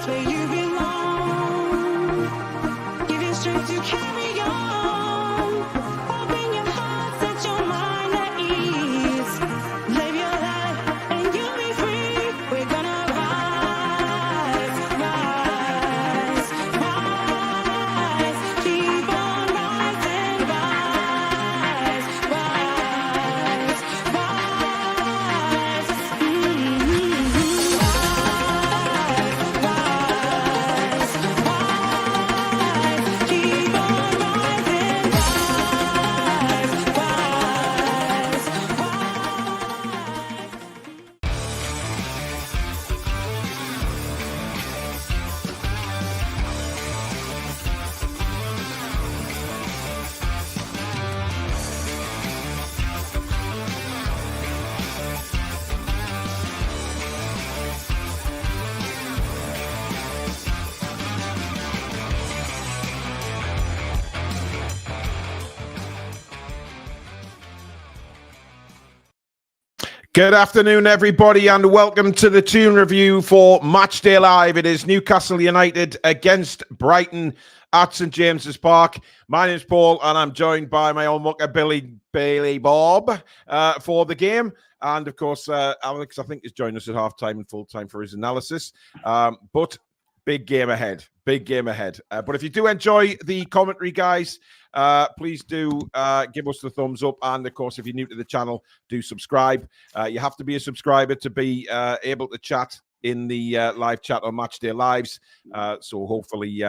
where you belong. Give you strength to carry on. Open your heart, set your mind at ease. Live your life and you'll be free. We're gonna rise, rise, rise. Keep on rising, rise, rise, rise. Keep on rising, Good afternoon, everybody, and welcome to the Toon review for Matchday Live. It is Newcastle United against Brighton at St James's Park. My name's Paul, and I'm joined by my old mucker, Bailey Bob, for the game. And, of course, Alex, I think, is joining us at half-time and full-time for his analysis. But big game ahead. Big game ahead. But if you do enjoy the commentary, guys, please do give us the thumbs up. And, of course, if you're new to the channel, do subscribe. You have to be a subscriber to be able to chat in the live chat on Matchday Lives. So hopefully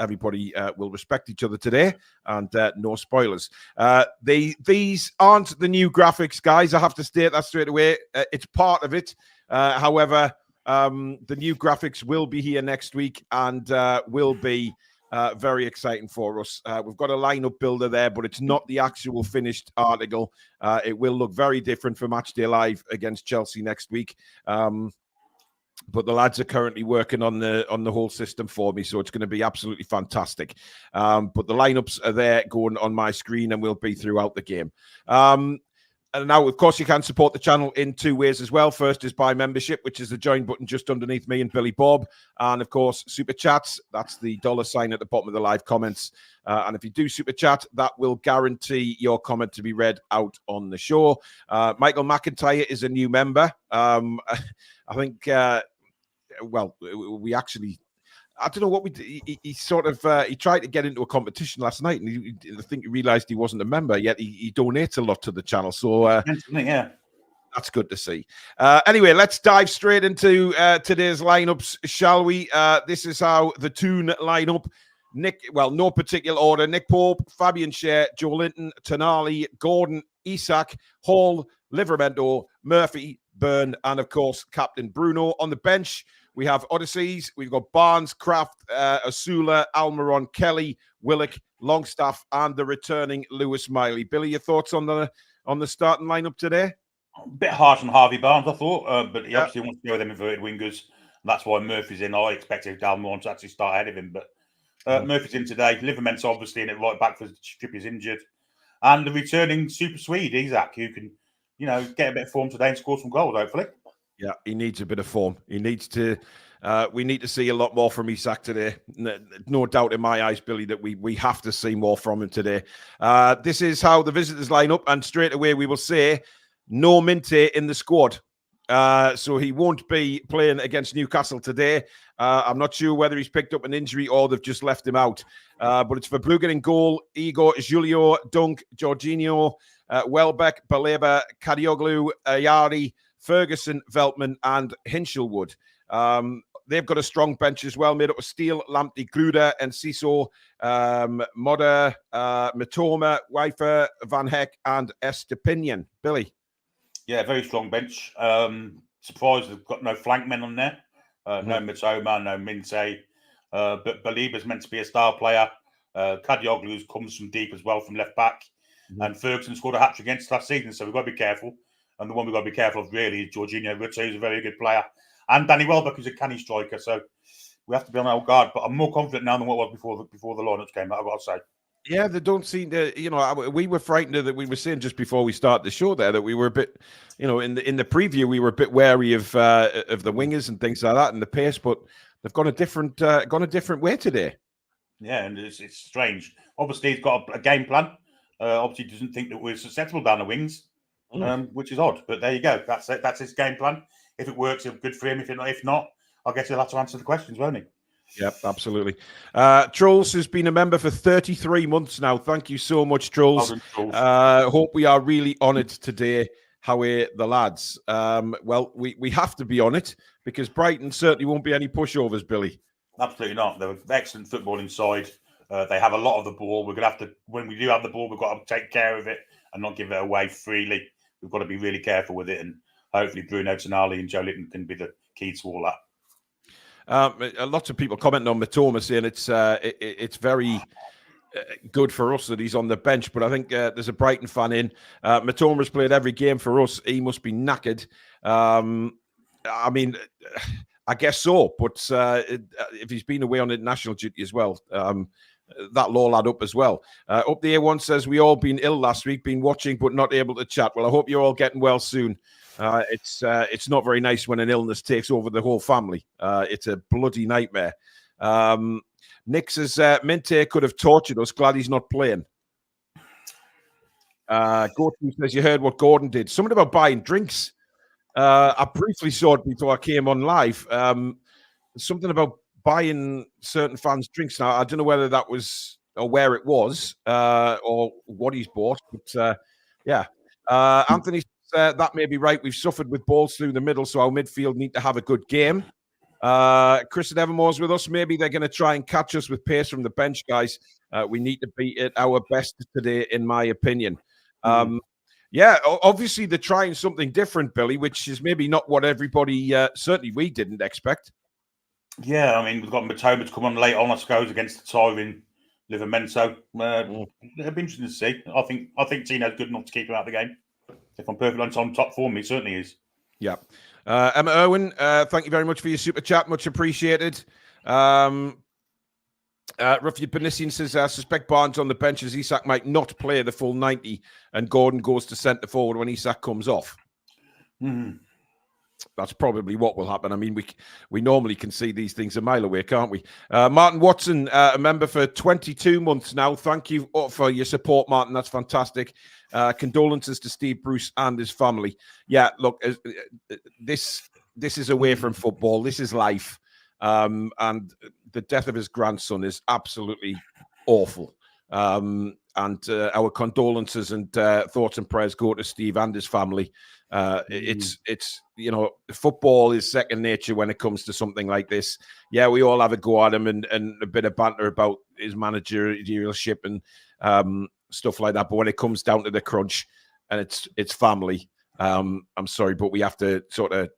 everybody will respect each other today and no spoilers. These aren't the new graphics, guys. I have to state that straight away. It's part of it. However, the new graphics will be here next week and will be very exciting for us. We've got a lineup builder there, but it's not the actual finished article. It will look very different for Matchday Live against Chelsea next week. But the lads are currently working on the whole system for me, so it's going to be absolutely fantastic. But the lineups are there going on my screen and will be throughout the game. And now, of course, you can support the channel in two ways as well. First is by membership, which is the join button just underneath me and Billy Bob. And, of course, super chats. That's the $sign at the bottom of the live comments. And if you do super chat, that will guarantee your comment to be read out on the show. Michael McIntyre is a new member. I think, well, we actually... I don't know what we did. He sort of he tried to get into a competition last night, and I think he realised he wasn't a member. Yet he donates a lot to the channel, so yeah, that's good to see. Anyway, let's dive straight into today's lineups, shall we? This is how the Toon lineup. Nick, well, no particular order. Nick Pope, Fabian Scher, Joe Linton, Tonali, Gordon, Isak, Hall, Livramento, Murphy, Byrne, and of course Captain Bruno. On the bench, we have Odysseys, we've got Barnes, Kraft, Asula, Almiron, Kelly, Willock, Longstaff, and the returning Lewis Miley. Billy, your thoughts on the starting lineup today? A bit harsh on Harvey Barnes, I thought, but he obviously wants to go with them inverted wingers. And that's why Murphy's in. I expected Almiron to actually start ahead of him, but Murphy's in today. Liverment's obviously in it right back for Trippier's injured. And the returning Super Swede, Isak, who can, get a bit of form today and score some goals, hopefully. Yeah, he needs a bit of form. He needs to. We need to see a lot more from Isak today. No doubt in my eyes, Billy, that we have to see more from him today. This is how the visitors line up, and straight away we will say no Minte in the squad. So he won't be playing against Newcastle today. I'm not sure whether he's picked up an injury or they've just left him out. But it's Verbruggen in goal, Igor, Julio, Dunk, Jorginho, Welbeck, Baleba, Kadioglu, Ayari, Ferguson, Veltman, and Hinchelwood. They've got a strong bench as well, made up of Steele, Lamptey, Gruder, Enciso, Modder, Matoma, Weifer, Van Heck, and Estepinian. Billy? Yeah, very strong bench. Surprised they've got no flank men on there. No Matoma, no Minte. But Baleba's meant to be a star player. Kadioglu comes from deep as well from left back. And Ferguson scored a hat-trick against last season, so we've got to be careful. And the one we've got to be careful of really is Jorginho Rutte, who's a very good player. And Danny Welbeck, who's a canny striker. So we have to be on our guard. But I'm more confident now than what I was before the lineups came out, I've got to say. Yeah, they don't seem to, we were frightened that we were saying just before we started the show there that we were a bit, in the preview, we were a bit wary of the wingers and things like that and the pace, but they've gone a different way today. Yeah, and it's strange. Obviously, he's got a game plan. Obviously, doesn't think that we're susceptible down the wings, which is odd. But there you go. That's it. That's his game plan. If it works, it's good for him. If not, I guess he'll have to answer the questions, won't he? Yep, absolutely. Trolls has been a member for 33 months now. Thank you so much, Trolls. Well done, Trolls. Hope we are really on it today. How are the lads? Well, we have to be on it because Brighton certainly won't be any pushovers, Billy. Absolutely not. They're excellent football inside. They have a lot of the ball. We're going to have to, when we do have the ball, we've got to take care of it and not give it away freely. We've got to be really careful with it. And hopefully Bruno Tonali and Joe Linton can be the key to all that. Lots of people commenting on Matoma saying it's very good for us that he's on the bench, but I think there's a Brighton fan in. Matoma's played every game for us. He must be knackered. I mean, I guess so, but if he's been away on international duty as well, that'll all add up as well. Up the A1 says, we all been ill last week, been watching but not able to chat. Well, I hope you're all getting well soon. It's not very nice when an illness takes over the whole family. It's a bloody nightmare. Nick says, Minte could have tortured us. Glad he's not playing. Gotu says, you heard what Gordon did. Something about buying drinks. I briefly saw it before I came on live. Something about buying certain fans drinks. Now, I don't know whether that was or where it was or what he's bought, but yeah. Anthony says, that may be right. We've suffered with balls through the middle, so our midfield need to have a good game. Chris and Evermore's with us. Maybe they're going to try and catch us with pace from the bench, guys. We need to be at our best today, in my opinion. Yeah, obviously they're trying something different, Billy, which is maybe not what everybody, certainly we didn't expect. Yeah, I mean, we've got Matoma to come on late on, I suppose, against the tiring Livramento. It'll be interesting to see. I think Tino's good enough to keep him out of the game. If I'm perfectly honest, on top form, he certainly is. Yeah. Emma Irwin, thank you very much for your super chat. Much appreciated. Ruffian Benissian says, I suspect Barnes on the bench as Isak might not play the full 90 and Gordon goes to centre forward when Isak comes off. That's probably what will happen. I mean, we normally can see these things a mile away, can't we? Martin Watson, a member for 22 months now. Thank you for your support, Martin. That's fantastic. Condolences to Steve Bruce and his family. Yeah, look, this is away from football. This is life. And the death of his grandson is absolutely awful. And our condolences and thoughts and prayers go to Steve and his family. It's football is second nature when it comes to something like this. Yeah, we all have a go at him and a bit of banter about his managerialship and stuff like that. But when it comes down to the crunch and it's family, I'm sorry, but we have to sort of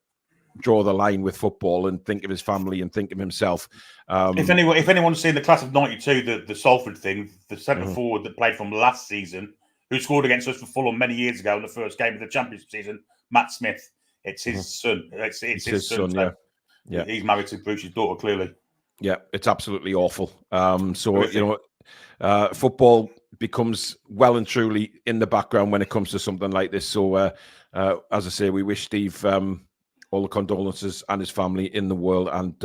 draw the line with football and think of his family and think of himself. If anyone's seen the class of '92, the Salford thing, the centre forward that played from last season, who scored against us for Fulham many years ago in the first game of the Championship season, Matt Smith. It's his son. It's his son. So yeah. He's married to Bruce's daughter, clearly. Yeah, it's absolutely awful. Football becomes well and truly in the background when it comes to something like this. So, as I say, we wish Steve all the condolences and his family in the world, and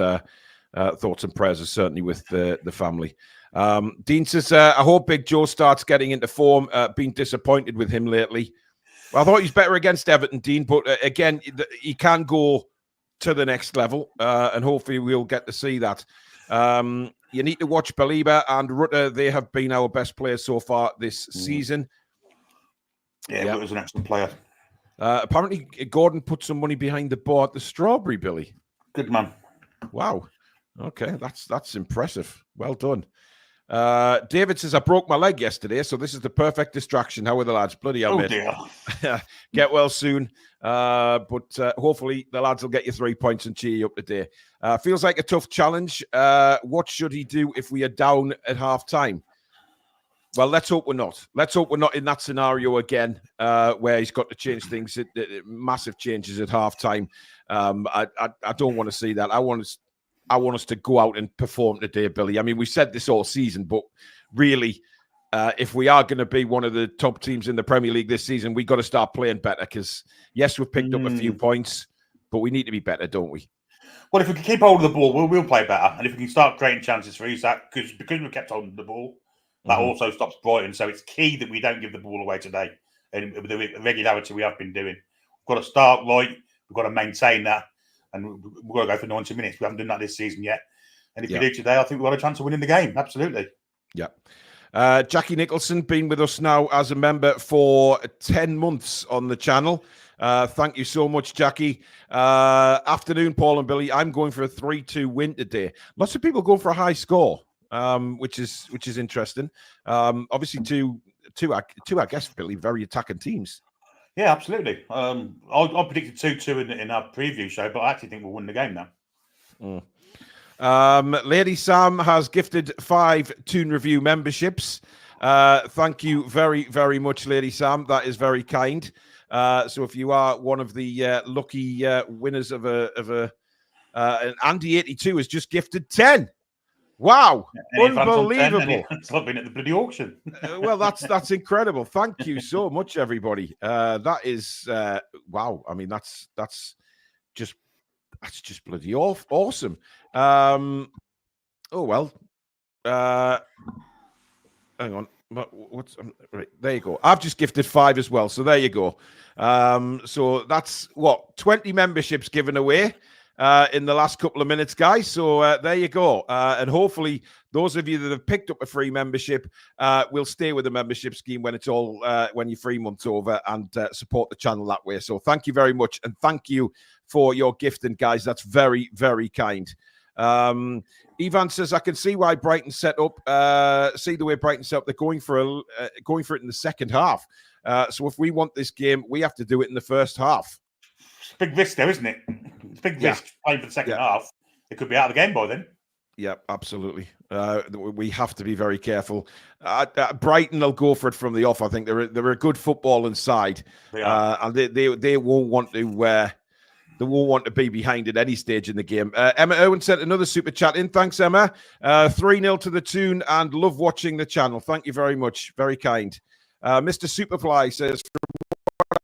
thoughts and prayers are certainly with the family. Dean says, I hope Big Joe starts getting into form. Been disappointed with him lately. Well, I thought he's better against Everton, Dean, but again, he can go to the next level, and hopefully we'll get to see that. You need to watch Baliba and Rutter. They have been our best players so far this season. Yeah, Rutter's an excellent player. Apparently, Gordon put some money behind the bar at the Strawberry, Billy. Good man. Wow. Okay, that's impressive. Well done. David says, I broke my leg yesterday, so this is the perfect distraction. How are the lads? Bloody hell, mate. Dear. Get well soon. But hopefully the lads will get you 3 points and cheer you up today. Feels like a tough challenge. What should he do if we are down at half-time? Well, let's hope we're not. Let's hope we're not in that scenario again, where he's got to change things, massive changes at half-time. I don't want to see that. I want us to go out and perform today, Billy. I mean, we said this all season, but really, if we are going to be one of the top teams in the Premier League this season, we got to start playing better because, yes, we've picked up a few points, but we need to be better, don't we? Well, if we can keep hold of the ball, we'll play better. And if we can start creating chances for Isak, because we've kept hold of the ball, that also stops Brighton. So it's key that we don't give the ball away today. And with the regularity we have been doing, we've got to start right. We've got to maintain that, and we've got to go for 90 minutes. We haven't done that this season yet. And if we do today, I think we've got a chance of winning the game. Absolutely. Yeah. Jackie Nicholson, been with us now as a member for 10 months on the channel. Thank you so much, Jackie. Afternoon, Paul and Billy. I'm going for a 3-2 win today. Lots of people going for a high score, which is interesting. Obviously, two, I guess, Billy, very attacking teams. Yeah, absolutely. I predicted 2-2 in our preview show, but I actually think we'll win the game now. Lady Sam has gifted 5 Toon Review memberships. Thank you very, very much, Lady Sam. That is very kind. So if you are one of the lucky winners of an Andy 82 has just gifted 10. Wow, unbelievable! It's not been at the bloody auction. Well, that's incredible. Thank you so much, everybody. That is wow. I mean, that's just bloody awesome. Oh well. Hang on. What's right? There you go. I've just gifted 5 as well. So there you go. So that's 20 memberships given away in the last couple of minutes, guys. So there you go. And hopefully those of you that have picked up a free membership will stay with the membership scheme when it's all when your free month's over and support the channel that way. So thank you very much, and thank you for your gifting, guys. That's very, very kind. Ivan says, I can see why Brighton set up. See the way Brighton set up. They're going for it in the second half. So if we want this game, we have to do it in the first half. It's a big risk, though, isn't it? It's a big risk playing for the second half. It could be out of the game by then. Yeah, absolutely. We have to be very careful. Brighton will go for it from the off. I think they're a good footballing side, and they won't want to. They won't want to be behind at any stage in the game. Emma Owen sent another super chat in. Thanks, Emma. 3-0 to the Toon, and love watching the channel. Thank you very much. Very kind. Mr. Superfly says, from what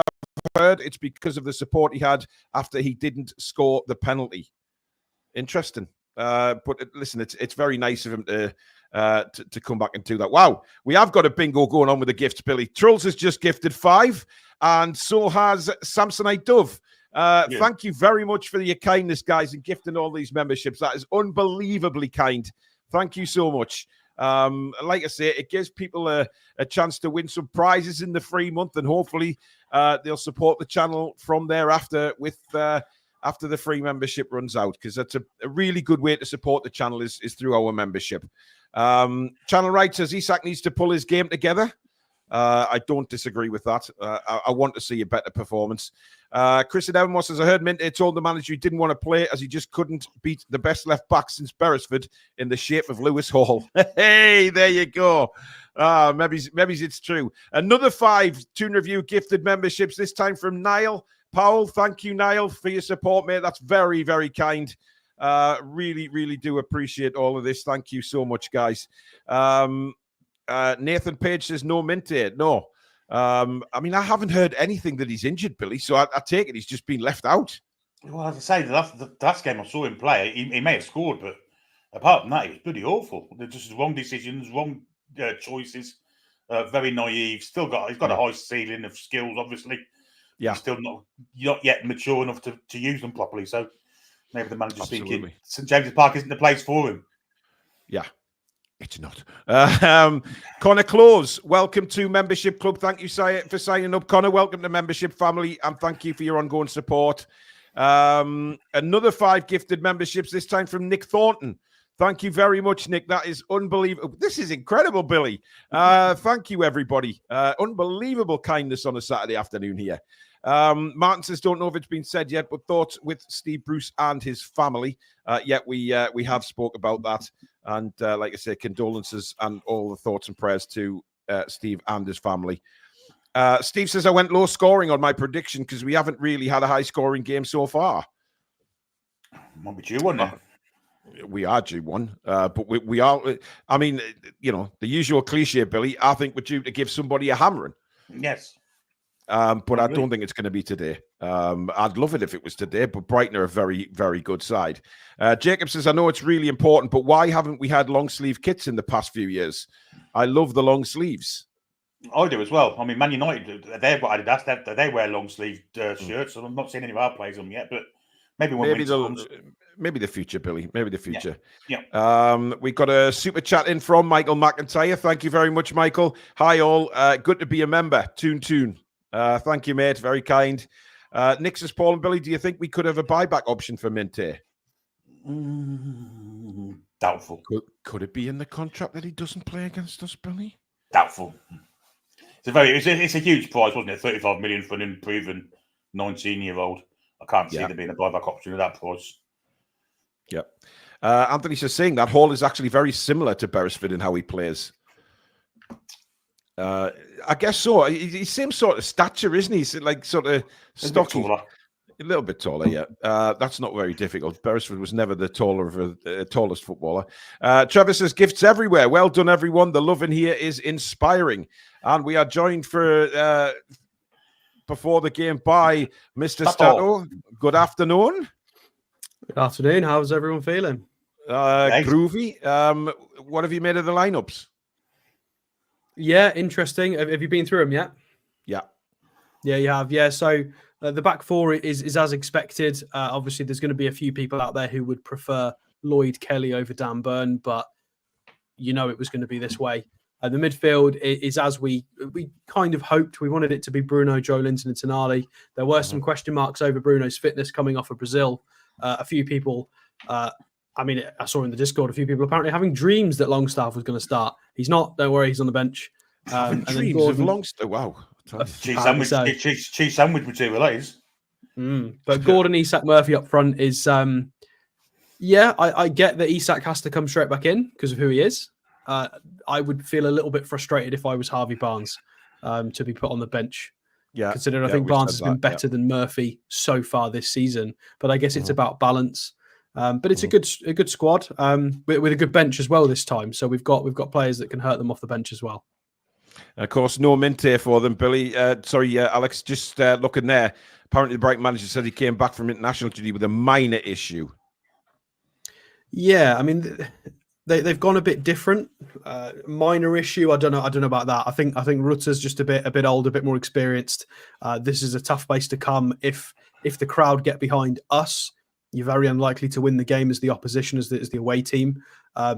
I've heard, it's because of the support he had after he didn't score the penalty. Interesting. But listen, it's very nice of him to come back and do that. Wow, we have got a bingo going on with the gifts, Billy. Trulls has just gifted 5, and so has Samsonite Dove. Thank you very much for your kindness, guys, and gifting all these memberships. That is unbelievably kind. Thank you so much. Like I say, it gives people a chance to win some prizes in the free month, and hopefully they'll support the channel from thereafter with after the free membership runs out, because that's a really good way to support the channel is through our membership. Channel Right says Isak needs to pull his game together. I don't disagree with that. I want to see a better performance. Chris and Evan says, I heard Minty told the manager he didn't want to play as he just couldn't beat the best left back since Beresford in the shape of Lewis Hall. Hey, there you go. Maybe it's true. Another 5 Toon Review gifted memberships, this time from Niall Powell. Thank you, Niall, for your support, mate. That's very, very kind. Really, really do appreciate all of this. Thank you so much, guys. Nathan Page says no Minty. No. I mean, I haven't heard anything that he's injured, Billy, so I take it he's just been left out. Well, as I say, the last game I saw him play, he may have scored, but apart from that, he was bloody awful. They're just wrong decisions, wrong choices, very naive. He's got a high ceiling of skills, obviously. Yeah. He's still not yet mature enough to use them properly. So maybe the manager's thinking St James's Park isn't the place for him. Yeah. It's not. Connor Close, welcome to Membership Club. Thank you for signing up, Connor. Welcome to Membership Family, and thank you for your ongoing support. Another 5 gifted memberships, this time from Nick Thornton. Thank you very much, Nick. That is unbelievable. This is incredible, Billy. Thank you, everybody. Unbelievable kindness on a Saturday afternoon here. Martin says, don't know if it's been said yet, but thoughts with Steve Bruce and his family. Yet we have spoke about that. And like I say, condolences and all the thoughts and prayers to Steve and his family. Steve says, I went low scoring on my prediction because we haven't really had a high scoring game so far. Might be due one now. We are due one, but we are. I mean, you know, the usual cliche, Billy. I think we're due to give somebody a hammering. Yes. but I don't think it's going to be today. I'd love it if it was today, but Brighton are a very, very good side. Jacob says, I know it's really important, but why haven't we had long sleeve kits in the past few years? I love the long sleeves. I do as well. I mean, Man United, they've got Adidas. They wear long sleeve shirts. So I'm not seeing any of our players on them yet, but maybe maybe the future, Billy. Maybe the future. Yeah. We've got a super chat in from Michael McIntyre. Thank you very much, Michael. Hi all. Good to be a member. Toon. Thank you, mate. Very kind. Nick says, Paul and Billy, do you think we could have a buyback option for Minte? Doubtful. Could it be in the contract that he doesn't play against us, Billy? Doubtful. It's a huge price, wasn't it? 35 million for an unproven 19-year-old. I can't see there being a buyback option at that price. Yep. Anthony says, saying that Hall is actually very similar to Beresford in how he plays. I guess so. He's same sort of stature, isn't he? He's like sort of stocky. A little bit taller, yeah. That's not very difficult. Beresford was never the tallest footballer. Trevor says, gifts everywhere. Well done, everyone. The love in here is inspiring. And we are joined for before the game by Mr. Stato. Good afternoon. Good afternoon. How's everyone feeling? Groovy. What have you made of the lineups? Yeah, interesting. Have you been through them yet? Yeah. Yeah, you have. Yeah, so the back four is as expected. Obviously, there's going to be a few people out there who would prefer Lloyd Kelly over Dan Burn, but you know it was going to be this way. The midfield is as we kind of hoped. We wanted it to be Bruno, Joe Linton and Tonali. There were some question marks over Bruno's fitness coming off of Brazil. A few people, I saw in the Discord, a few people apparently having dreams that Longstaff was going to start. He's not. Don't worry, he's on the bench. Having dreams of Longstaff. Wow. Cheese sandwich material, that is. But Gordon, Isak, Murphy up front is, I get that Isak has to come straight back in because of who he is. I would feel a little bit frustrated if I was Harvey Barnes to be put on the bench. Yeah, considering I think Barnes has been better than Murphy so far this season. But I guess it's about balance. But it's a good squad with a good bench as well this time. So we've got players that can hurt them off the bench as well. Of course, no Minte for them, Billy. Alex, just looking there. Apparently, the Brighton manager said he came back from international duty with a minor issue. Yeah, I mean, they've gone a bit different. Minor issue. I don't know about that. I think Rutter's just a bit older, a bit more experienced. This is a tough place to come. If the crowd get behind us, you're very unlikely to win the game as the opposition, as the away team.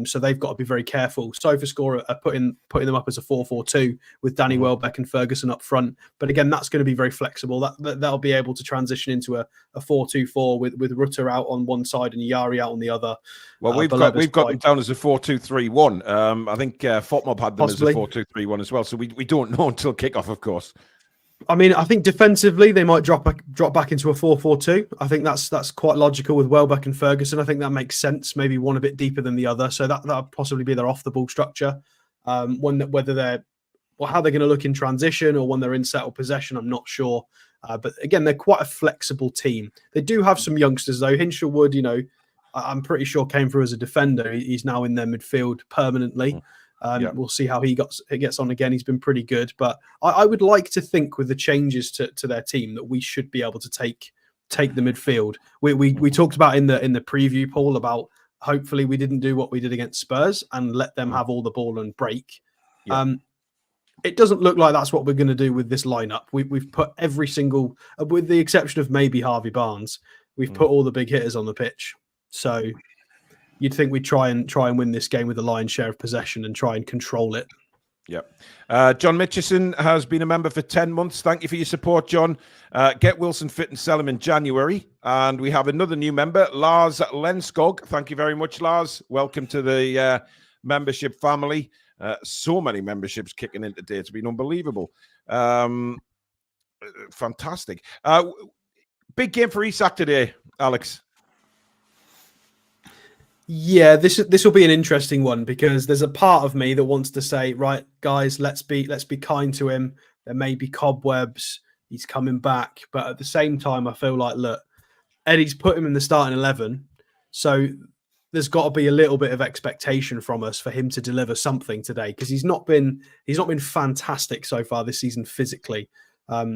So they've got to be very careful. SofaScore are putting them up as a 4-4-2 with Danny Welbeck and Ferguson up front. But again, that's going to be very flexible. They'll be able to transition into a 4-2-4 with Rutter out on one side and Yari out on the other. Well, we've got them down as a 4-2-3-1. I think FOTMOB had them Possibly as a 4-2-3-1 as well. So we don't know until kickoff, of course. I mean, I think defensively they might drop back into a 4-4-2. I think that's quite logical with Welbeck and Ferguson. I think that makes sense. Maybe one a bit deeper than the other, so that'll possibly be their off the ball structure. Whether they're how they're going to look in transition or when they're in settled possession, I'm not sure. But again, they're quite a flexible team. They do have some youngsters though. Hinshelwood, I'm pretty sure came through as a defender. He's now in their midfield permanently. We'll see how he gets on again. He's been pretty good, but I would like to think with the changes to their team that we should be able to take the midfield. We talked about in the preview poll about hopefully we didn't do what we did against Spurs and let them have all the ball and break. It doesn't look like that's what we're going to do with this lineup. We've put every single, with the exception of maybe Harvey Barnes, we've put all the big hitters on the pitch. So you'd think we'd try and win this game with a lion's share of possession and try and control it. Yep. John Mitchison has been a member for 10 months. Thank you for your support, John. Get Wilson fit and sell him in January. And we have another new member, Lars Lenskog. Thank you very much, Lars. Welcome to the membership family. So many memberships kicking in today. It's been unbelievable. Fantastic. Big game for Isak today, Alex. Yeah, this will be an interesting one because there's a part of me that wants to say, right, guys, let's be kind to him. There may be cobwebs. He's coming back, but at the same time, I feel like, look, Eddie's put him in the starting 11, so there's got to be a little bit of expectation from us for him to deliver something today because he's not been fantastic so far this season physically.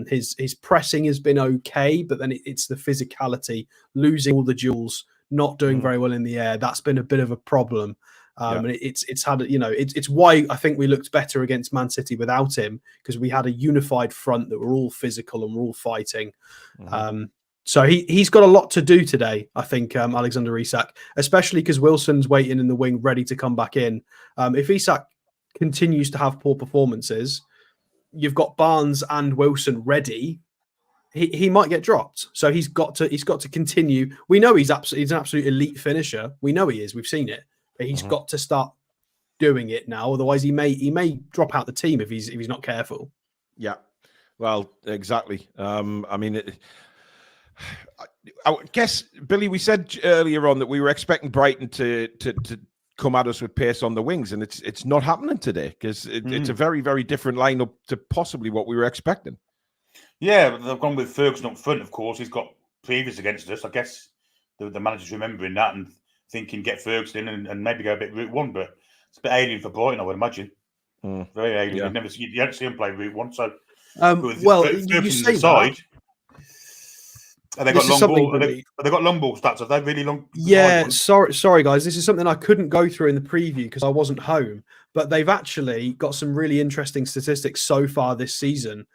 His pressing has been okay, but then it's the physicality, losing all the duels, not doing very well in the air. That's been a bit of a problem. And it's had, it's why I think we looked better against Man City without him, because we had a unified front that were all physical and were all fighting. So he's got a lot to do today, I think, Alexander Isak, especially because Wilson's waiting in the wing, ready to come back in. If Isak continues to have poor performances, you've got Barnes and Wilson ready. He might get dropped, so he's got to continue. We know he's an absolute elite finisher. We know he is. We've seen it. But he's got to start doing it now. Otherwise, he may drop out the team if he's not careful. Yeah, well, exactly. I mean, I guess, Billy, we said earlier on that we were expecting Brighton to come at us with pace on the wings, and it's not happening today, because it's a very, very different lineup to possibly what we were expecting. Yeah, they've gone with Ferguson up front, of course. He's got previous against us. I guess the manager's remembering that and thinking get Ferguson in and maybe go a bit route one, but it's a bit alien for Brighton, I would imagine. Very alien. Yeah. You don't see him play route one. So, you say side, have they got This is long ball? something Have they got long ball stats? Have they really long? Yeah, sorry, guys. This is something I couldn't go through in the preview because I wasn't home. But they've actually got some really interesting statistics so far this season.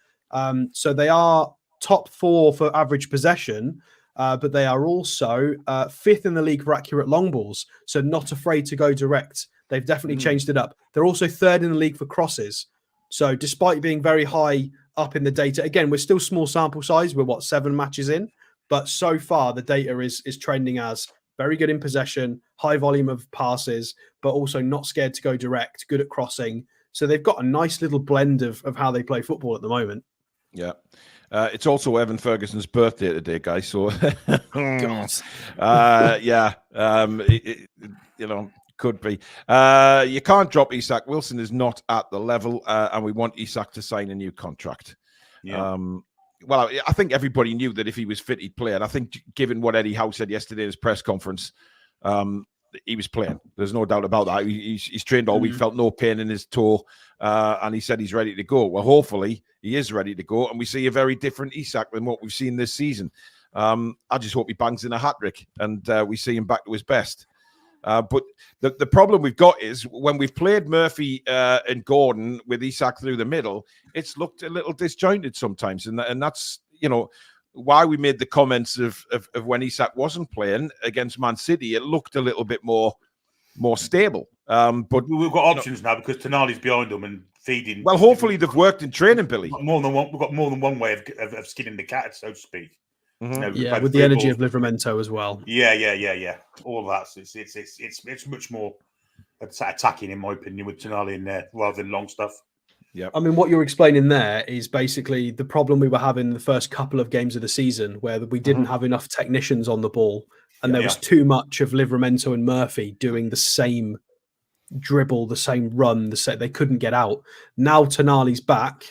So they are top 4 for average possession, but they are also 5th in the league for accurate long balls. So not afraid to go direct. They've definitely changed it up. They're also 3rd in the league for crosses. So despite being very high up in the data, again, we're still small sample size. We're 7 matches in? But so far, the data is trending as very good in possession, high volume of passes, but also not scared to go direct, good at crossing. So they've got a nice little blend of how they play football at the moment. Yeah. It's also Evan Ferguson's birthday today, guys. So, could be. You can't drop Isak. Wilson is not at the level, and we want Isak to sign a new contract. Yeah. Well, I think everybody knew that if he was fit, he'd play. And I think, given what Eddie Howe said yesterday in his press conference, he was playing. There's no doubt about that. He's trained all week, felt no pain in his toe, and he said he's ready to go. Well, hopefully he is ready to go, and we see a very different Isak than what we've seen this season. I just hope he bangs in a hat-trick and we see him back to his best. But the problem we've got is when we've played Murphy and Gordon with Isak through the middle, it's looked a little disjointed sometimes. And that's, why we made the comments of when Isak wasn't playing against Man City. It looked a little bit more stable. But we've got options now because Tonali's behind them and feeding. Well, hopefully they've worked in training, Billy. We've got more than one way of skinning the cat, so to speak. With the energy of Livramento as well. Yeah. All of that. So it's much more attacking, in my opinion, with Tonali in there rather than long stuff. Yeah. I mean, what you're explaining there is basically the problem we were having in the first couple of games of the season, where we didn't have enough technicians on the ball, and there was too much of Livramento and Murphy doing the same dribble, the same run, they couldn't get out. Now Tonali's back.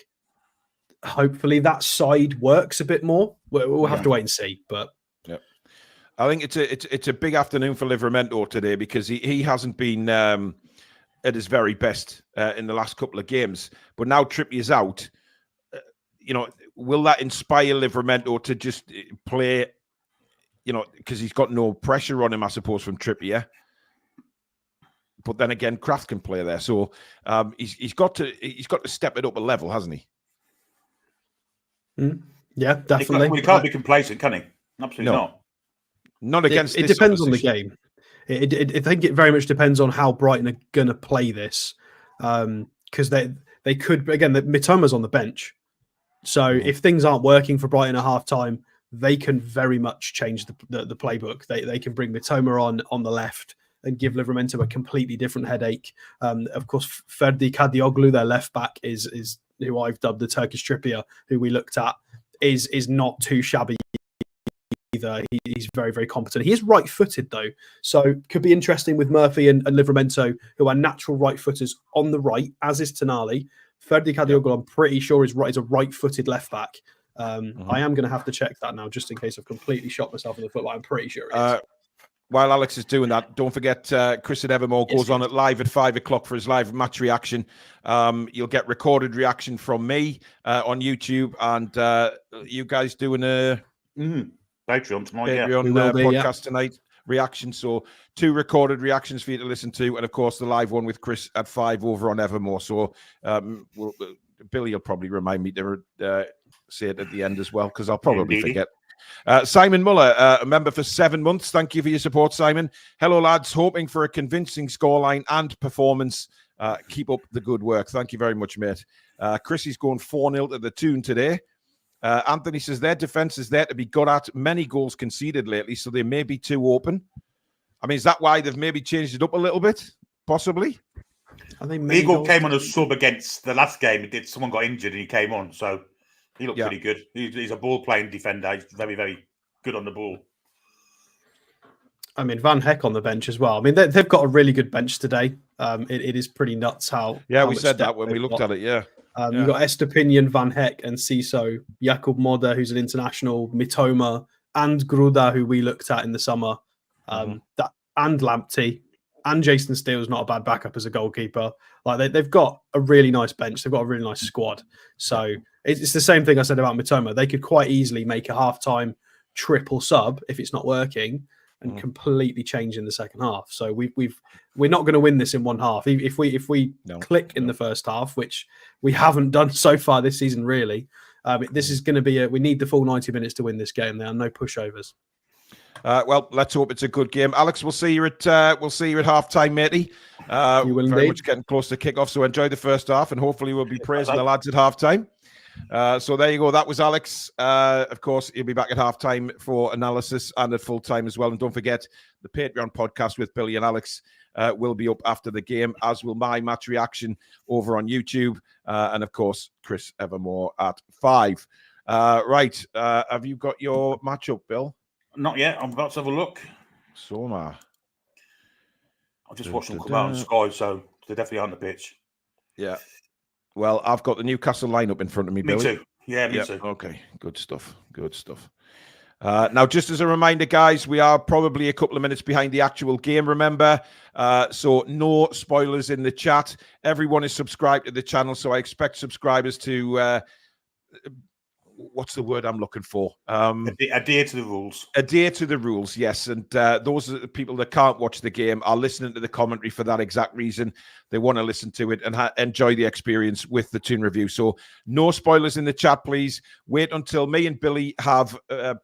Hopefully that side works a bit more. We'll have to wait and see, but I think it's a big afternoon for Livramento today because he hasn't been at his very best in the last couple of games. But now Trippier's out. Will that inspire Livramento to just play? Because he's got no pressure on him, I suppose, from Trippier. But then again, Kraft can play there, so he's got to step it up a level, hasn't he? Yeah, definitely. He can't be complacent, can he? Absolutely not. Not against. It depends on the game. I think it very much depends on how Brighton are going to play this, because they could, again, Mitoma's on the bench, so if things aren't working for Brighton at half time, they can very much change the playbook. They can bring Mitoma on the left and give Livramento a completely different headache. Of course, Ferdi Kadioglu, their left back, is who I've dubbed the Turkish Trippier, who we looked at, is not too shabby either. He's very, very competent. He is right-footed, though, so could be interesting with Murphy and Livramento, who are natural right-footers on the right, as is Tonali. Ferdi Kadioglu, I'm pretty sure, is a right-footed left-back. I am going to have to check that now, just in case I've completely shot myself in the foot, but I'm pretty sure it is. while Alex is doing that, don't forget Chris at Evermore goes on at live at 5 o'clock for his live match reaction. You'll get recorded reaction from me on YouTube, and you guys doing a Patreon tonight. Patreon podcast tonight. Reaction. So 2 recorded reactions for you to listen to, and of course the live one with Chris at 5 over on Evermore. So Billy will probably remind me to say it at the end as well, because I'll probably forget. Simon Muller, a member for 7 months. Thank you for your support, Simon. Hello, lads. Hoping for a convincing scoreline and performance. Keep up the good work. Thank you very much, mate. Chrissy's going 4-0 to the Toon today. Anthony says their defence is there to be got at. Many goals conceded lately, so they may be too open. I mean, is that why they've maybe changed it up a little bit? Possibly. I think Eagle came on a sub against the last game. Someone got injured and he came on, so he looked pretty good. He's a ball-playing defender. He's very, very good on the ball. I mean, Van Heck on the bench as well. I mean, they've got a really good bench today. It is pretty nuts how. Yeah, how we much said that depth when we they've looked got. at it. Yeah. You've got Estepinian, Van Heck, and Ciso, Jakub Moder, who's an international, Mitoma, and Gruda, who we looked at in the summer, and Lamptey, and Jason Steele's not a bad backup as a goalkeeper. Like they've got a really nice bench. They've got a really nice squad. So it's the same thing I said about Mitoma. They could quite easily make a halftime triple sub if it's not working, and completely change in the second half. So we're not going to win this in one half. If we click in the first half, which we haven't done so far this season, really, this is going to be we need the full 90 minutes to win this game. There are no pushovers. Well, let's hope it's a good game. Alex, we'll see you at half time, matey. You will very indeed. much getting close to kick off, so enjoy the first half, and hopefully we'll be praising the lads at half time. So there you go. That was Alex. Of course, he'll be back at half time for analysis and at full time as well. And don't forget, the Patreon podcast with Billy and Alex will be up after the game, as will my match reaction over on YouTube. And of course, Chris Evermore at 5. Right. Have you got your match up, Bill? Not yet. I'm about to have a look. So am I. I've just watched them come out on Sky, so they're definitely on the pitch. Yeah. Well, I've got the Newcastle lineup in front of me, Billy. Me too. Yeah, me too. Okay. Good stuff. Good stuff. Now, just as a reminder, guys, we are probably a couple of minutes behind the actual game, remember. So no spoilers in the chat. Everyone is subscribed to the channel, so I expect subscribers to... what's the word I'm looking for? Adhere to the rules. Adhere to the rules, yes. And those are the people that can't watch the game are listening to the commentary for that exact reason. They want to listen to it and enjoy the experience with the Toon review. So no spoilers in the chat, please. Wait until me and Billy have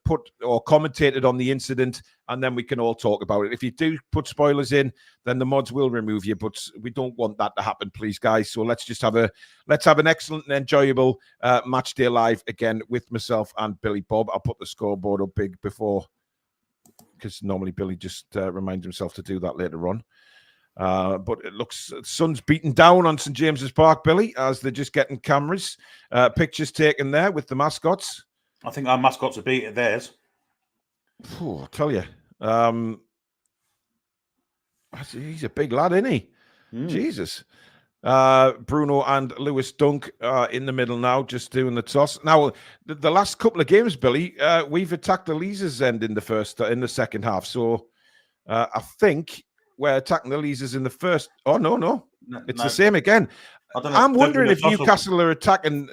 put or commentated on the incident, and then we can all talk about it. If you do put spoilers in, then the mods will remove you, but we don't want that to happen, please, guys. So let's just have an excellent and enjoyable match day live again with myself and Billy Bob. I'll put the scoreboard up big before, because normally Billy just reminds himself to do that later on. But it looks sun's beaten down on St James's Park, Billy, as they're just getting cameras, pictures taken there with the mascots. I think our mascots are beating theirs. I'll tell you. He's a big lad, isn't he? Jesus. Bruno and Lewis Dunk in the middle now, just doing the toss. Now, the last couple of games, Billy, we've attacked the Leazes end in the second half. So I think we're attacking the Leazes in the first. Oh, no. It's the same again. I'm wondering if Newcastle are attacking.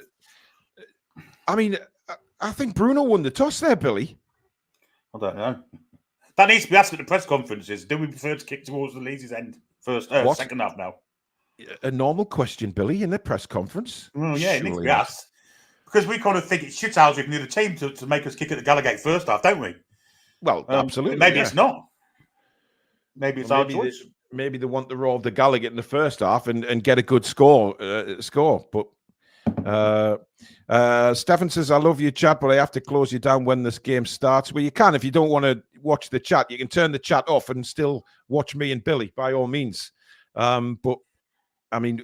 I mean, I think Bruno won the toss there, Billy. I don't know. That needs to be asked at the press conferences. Do we prefer to kick towards the Leeds' end second half now? A normal question, Billy, in the press conference. Well, yeah, it needs to be asked. Because we kind of think it's shithousing from the other team to make us kick at the Gallagate first half, don't we? Well, absolutely. Maybe it's not. Maybe it's our choice. Maybe they want the roll of the Gallagate in the first half and get a good score. But Stefan says, I love you, chat, but I have to close you down when this game starts. Well, you can. If you don't want to watch the chat, you can turn the chat off and still watch me and Billy, by all means. But, I mean,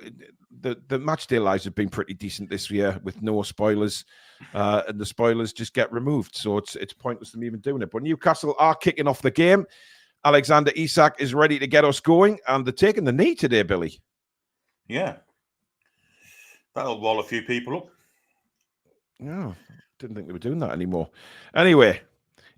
the match day lives have been pretty decent this year with no spoilers. And the spoilers just get removed. So it's pointless them even doing it. But Newcastle are kicking off the game. Alexander Isak is ready to get us going. And they're taking the knee today, Billy. Yeah. That'll wall a few people up. No, didn't think they were doing that anymore. Anyway,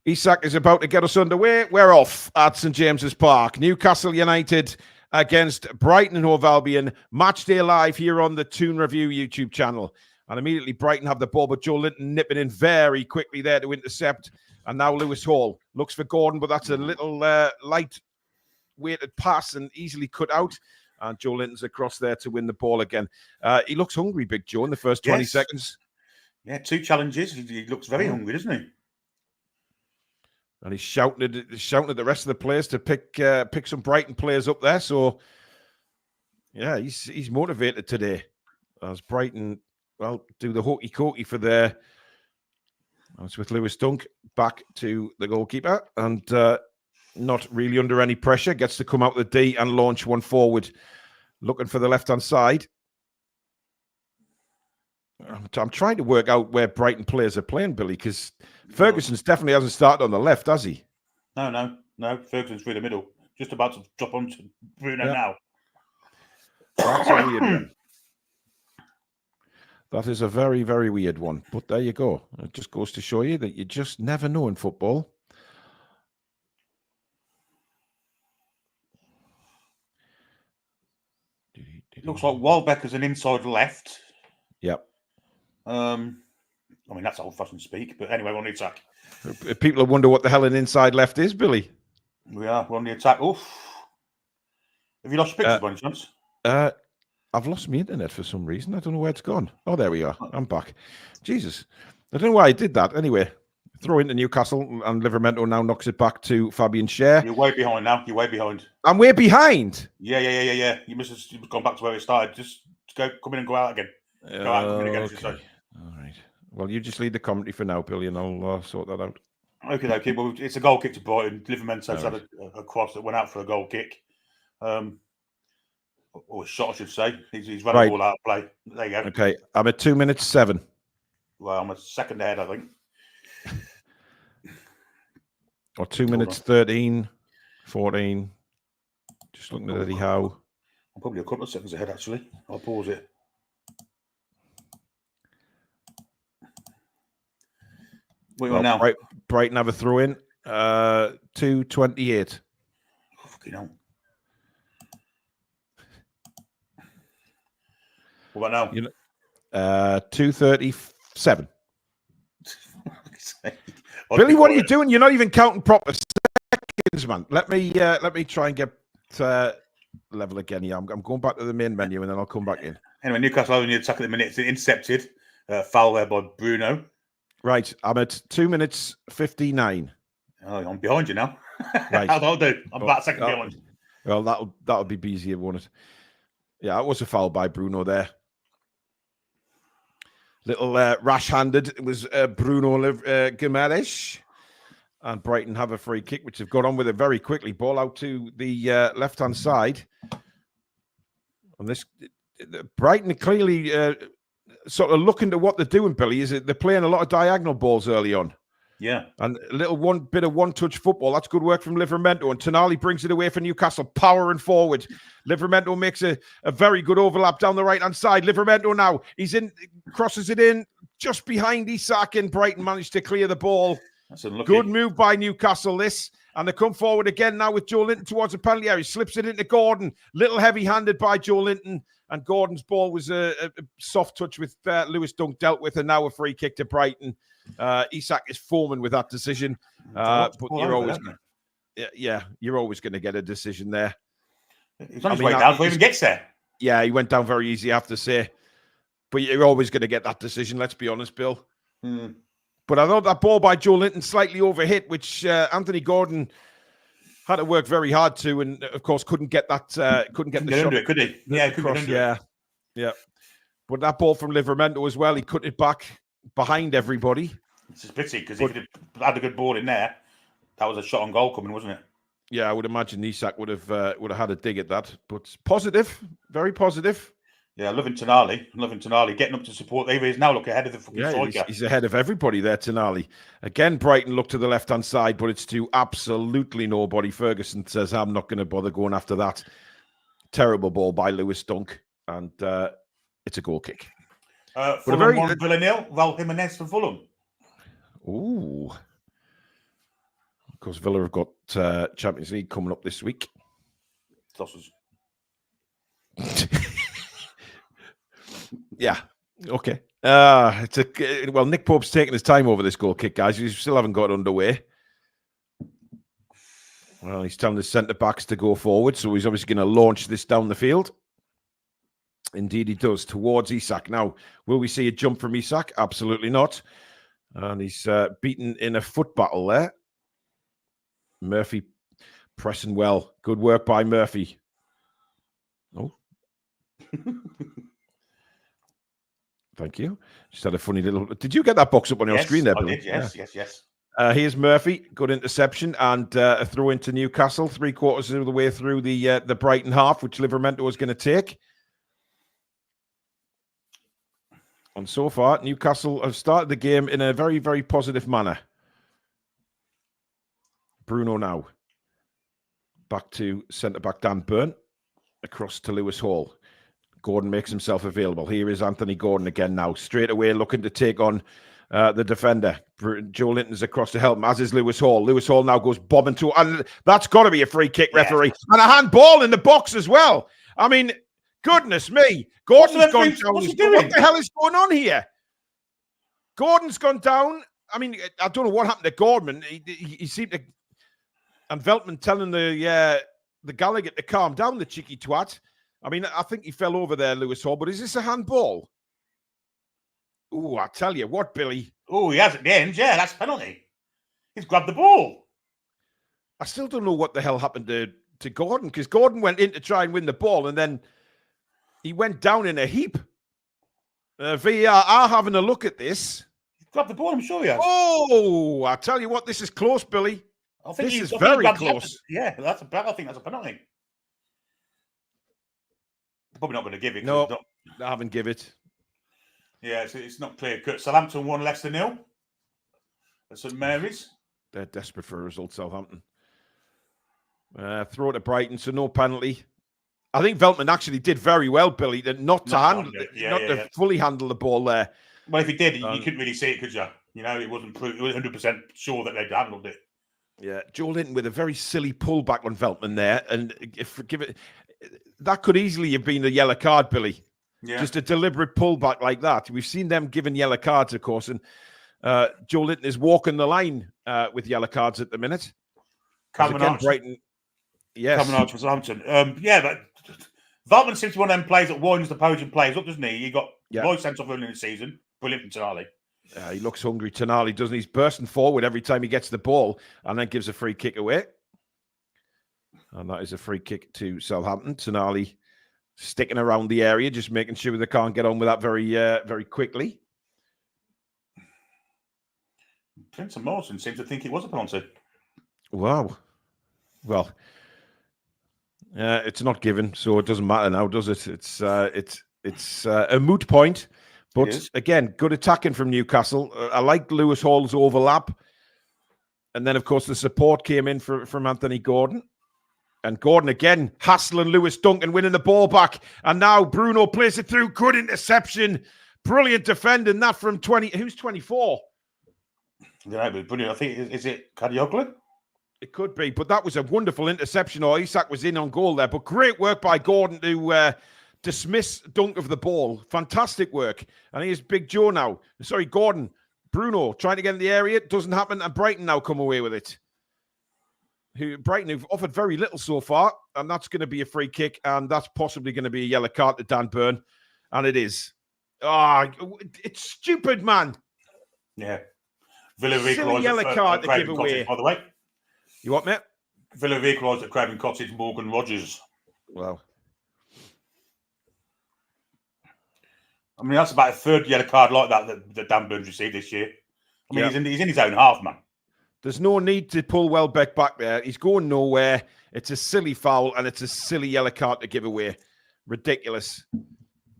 Isak is about to get us underway. We're off at St James's Park. Newcastle United against Brighton and Hove Albion. Matchday live here on the Toon Review YouTube channel. And immediately Brighton have the ball, but Joe Linton nipping in very quickly there to intercept. And now Lewis Hall looks for Gordon, but that's a little light-weighted pass and easily cut out. And Joe Linton's across there to win the ball again. He looks hungry, Big Joe, in the first 20 seconds. Yeah, 2 challenges. He looks very hungry, doesn't he? And he's shouting at the rest of the players to pick some Brighton players up there. So, yeah, he's motivated today. As Brighton, well, do the hokey-cokey for their... It's with Lewis Dunk back to the goalkeeper. And not really under any pressure. Gets to come out the D and launch one forward. Looking for the left-hand side. I'm trying to work out where Brighton players are playing, Billy, because Ferguson's definitely hasn't started on the left, has he? No. Ferguson's through the middle. Just about to drop onto Bruno now. That's a weird one. That is a very, very weird one. But there you go. It just goes to show you that you just never know in football. It looks like Welbeck is an inside left. Yep. I mean, that's old-fashioned speak, but anyway, we're on the attack. People wonder what the hell an inside left is, Billy. We're on the attack. Oof. Have you lost your pictures by any chance? I've lost my internet for some reason. I don't know where it's gone. Oh, there we are. I'm back. Jesus. I don't know why I did that. Anyway, throw into Newcastle, and Livermento now knocks it back to Fabian Schär. You're way behind now. You're way behind. I'm way behind. Yeah. You must have gone back to where it started. Just come in and go out again. Go out and come in again. Okay. All right. Well, you just lead the commentary for now, Billy, and I'll sort that out. Okay. Well, it's a goal kick to Brighton. Livermento's had a cross that went out for a goal kick. Or a shot, I should say. He's run the ball out of play. There you go. Okay. I'm at 2 minutes 7. Well, I'm a second ahead, I think. Or 2 minutes 13, 14. Just looking at Eddie Howe. I'm probably a couple of seconds ahead, actually. I'll pause it. What are you on now? Brighton have a throw in. 2:28. Oh, fucking hell. What about now? 2:37. Billy, what are you doing? You're not even counting proper seconds, man. Let me try and get level again here. I'm going back to the main menu and then I'll come back in. Anyway, Newcastle on the attack at the minute. It's intercepted. Foul there by Bruno. Right, I'm at 2 minutes 59. Oh, I'm behind you now. Right. I'll do. I'm about a second behind. Well, that'll be easier, won't it? Yeah, it was a foul by Bruno there. Little rash-handed. It was Bruno Guimaraes. And Brighton have a free kick, which have got on with it very quickly. Ball out to the left-hand side. And this Brighton clearly sort of looking to what they're doing, Billy, is they're playing a lot of diagonal balls early on. Yeah. And a little bit of one-touch football. That's good work from Livermento. And Tonali brings it away for Newcastle, powering forward. Livermento makes a very good overlap down the right-hand side. Livermento now, he's in, crosses it in just behind Isak, and Brighton managed to clear the ball. That's unlucky. Good move by Newcastle, this. And they come forward again now with Joe Linton towards the penalty area. Slips it into Gordon. Little heavy-handed by Joe Linton. And Gordon's ball was a soft touch with Lewis Dunk dealt with. And now a free kick to Brighton. Isak is foaming with that decision. But you're always going to get a decision there. He's on his way down before he even gets there. Yeah, he went down very easy, I have to say. But you're always going to get that decision, let's be honest, Bill. But I thought that ball by Joe Linton slightly overhit, which Anthony Gordon had to work very hard to, and of course couldn't get that. Couldn't get the shot. It, could he? Yeah, couldn't yeah. But that ball from Livermento as well, he cut it back behind everybody. It's a pity because if he had a good ball in there, that was a shot on goal coming, wasn't it? Yeah, I would imagine Isak would have had a dig at that. But positive, very positive. Yeah, loving Tonali, getting up to support. He's now look ahead of the fucking striker. He's ahead of everybody there, Tonali. Again, Brighton look to the left-hand side, but it's to absolutely nobody. Ferguson says, I'm not going to bother going after that. Terrible ball by Lewis Dunk, and it's a goal kick. Fulham won Villa 0. Val Jimenez for Fulham. Ooh. course, Villa have got Champions League coming up this week. Sausage. Yeah. Okay. Well, Nick Pope's taking his time over this goal kick, guys. We still haven't got underway. Well, he's telling the centre backs to go forward, so he's obviously going to launch this down the field. Indeed, he does, towards Isak. Now, will we see a jump from Isak? Absolutely not. And he's beaten in a foot battle there. Murphy pressing well. Good work by Murphy. Oh. Thank you. Just had a funny little... Did you get that box up on your screen there, Bill? I did, yes, yes. Here's Murphy. Good interception and a throw into Newcastle. 3/4 of the way through the Brighton half, which Livramento was going to take. And so far, Newcastle have started the game in a very, very positive manner. Bruno now. Back to centre-back Dan Burn. Across to Lewis Hall. Gordon makes himself available. Here is Anthony Gordon again now. Straight away looking to take on the defender. Joe Linton's across to help him, as is Lewis Hall. Lewis Hall now goes bobbing to... And that's got to be a free kick, referee. And a handball in the box as well. I mean... Goodness me. Gordon's gone down. What the hell is going on here? Gordon's gone down. I mean, I don't know what happened to Gordon. He seemed to... And Veltman telling the Gallagher to calm down, the cheeky twat. I mean, I think he fell over there, Lewis Hall. But is this a handball? Oh, I tell you what, Billy. Oh, he has at the end. Yeah, that's a penalty. He's grabbed the ball. I still don't know what the hell happened to Gordon, because Gordon went in to try and win the ball, and then he went down in a heap. VAR are having a look at this. He's grabbed the ball, I'm sure he has. Oh, I tell you what, this is close, Billy. I think this is very close. Yeah, I think that's a penalty. They're probably not going to give it. No, they haven't given it. Yeah, it's not clear cut. Southampton won Leicester 0 at St Mary's. They're desperate for a result, Southampton. Throw to Brighton, so no penalty. I think Veltman actually did very well, Billy, not to fully handle the ball there. Well, if he did, you couldn't really see it, could you? You know, it wasn't 100% sure that they'd handled it. Yeah, Joe Linton with a very silly pullback on Veltman there, and that could easily have been a yellow card, Billy. Yeah. Just a deliberate pullback like that. We've seen them given yellow cards, of course, and Joe Linton is walking the line with yellow cards at the minute. Brighton. Yes. Cameron Arch for Southampton. But Veltman seems to be one of them players that winds the opposing players up, doesn't he? He got Roy sent off early in the season. Brilliant from Tonali. He looks hungry, Tonali, doesn't he? He's bursting forward every time he gets the ball and then gives a free kick away. And that is a free kick to Southampton. Tonali sticking around the area, just making sure they can't get on with that very quickly. Prince and Morrison seems to think it was a penalty. Wow. Well, it's not given, so it doesn't matter now, does it? It's a moot point. But again, good attacking from Newcastle. I like Lewis Hall's overlap. And then, of course, the support came in from Anthony Gordon. And Gordon again hassling Lewis Duncan, winning the ball back. And now Bruno plays it through. Good interception. Brilliant defending that from 20. Who's 24? Yeah, but brilliant. I think, is it Kadioglu? It could be, but that was a wonderful interception. Or Isak was in on goal there. But great work by Gordon to dismiss Dunk of the ball. Fantastic work. And here's Big Joe now. Sorry, Gordon. Bruno trying to get in the area. It doesn't happen. And Brighton now come away with it. Brighton have offered very little so far. And that's going to be a free kick. And that's possibly going to be a yellow card to Dan Burn. And it is. It's stupid, man. Yeah. Villa silly yellow card to give away. By the way. You what, mate? Villa equalised at Craven Cottage, Morgan Rogers. Wow. I mean, that's about a third yellow card like that Dan Burns received this year. I mean, he's in his own half, man. There's no need to pull Welbeck back there. He's going nowhere. It's a silly foul, and it's a silly yellow card to give away. Ridiculous.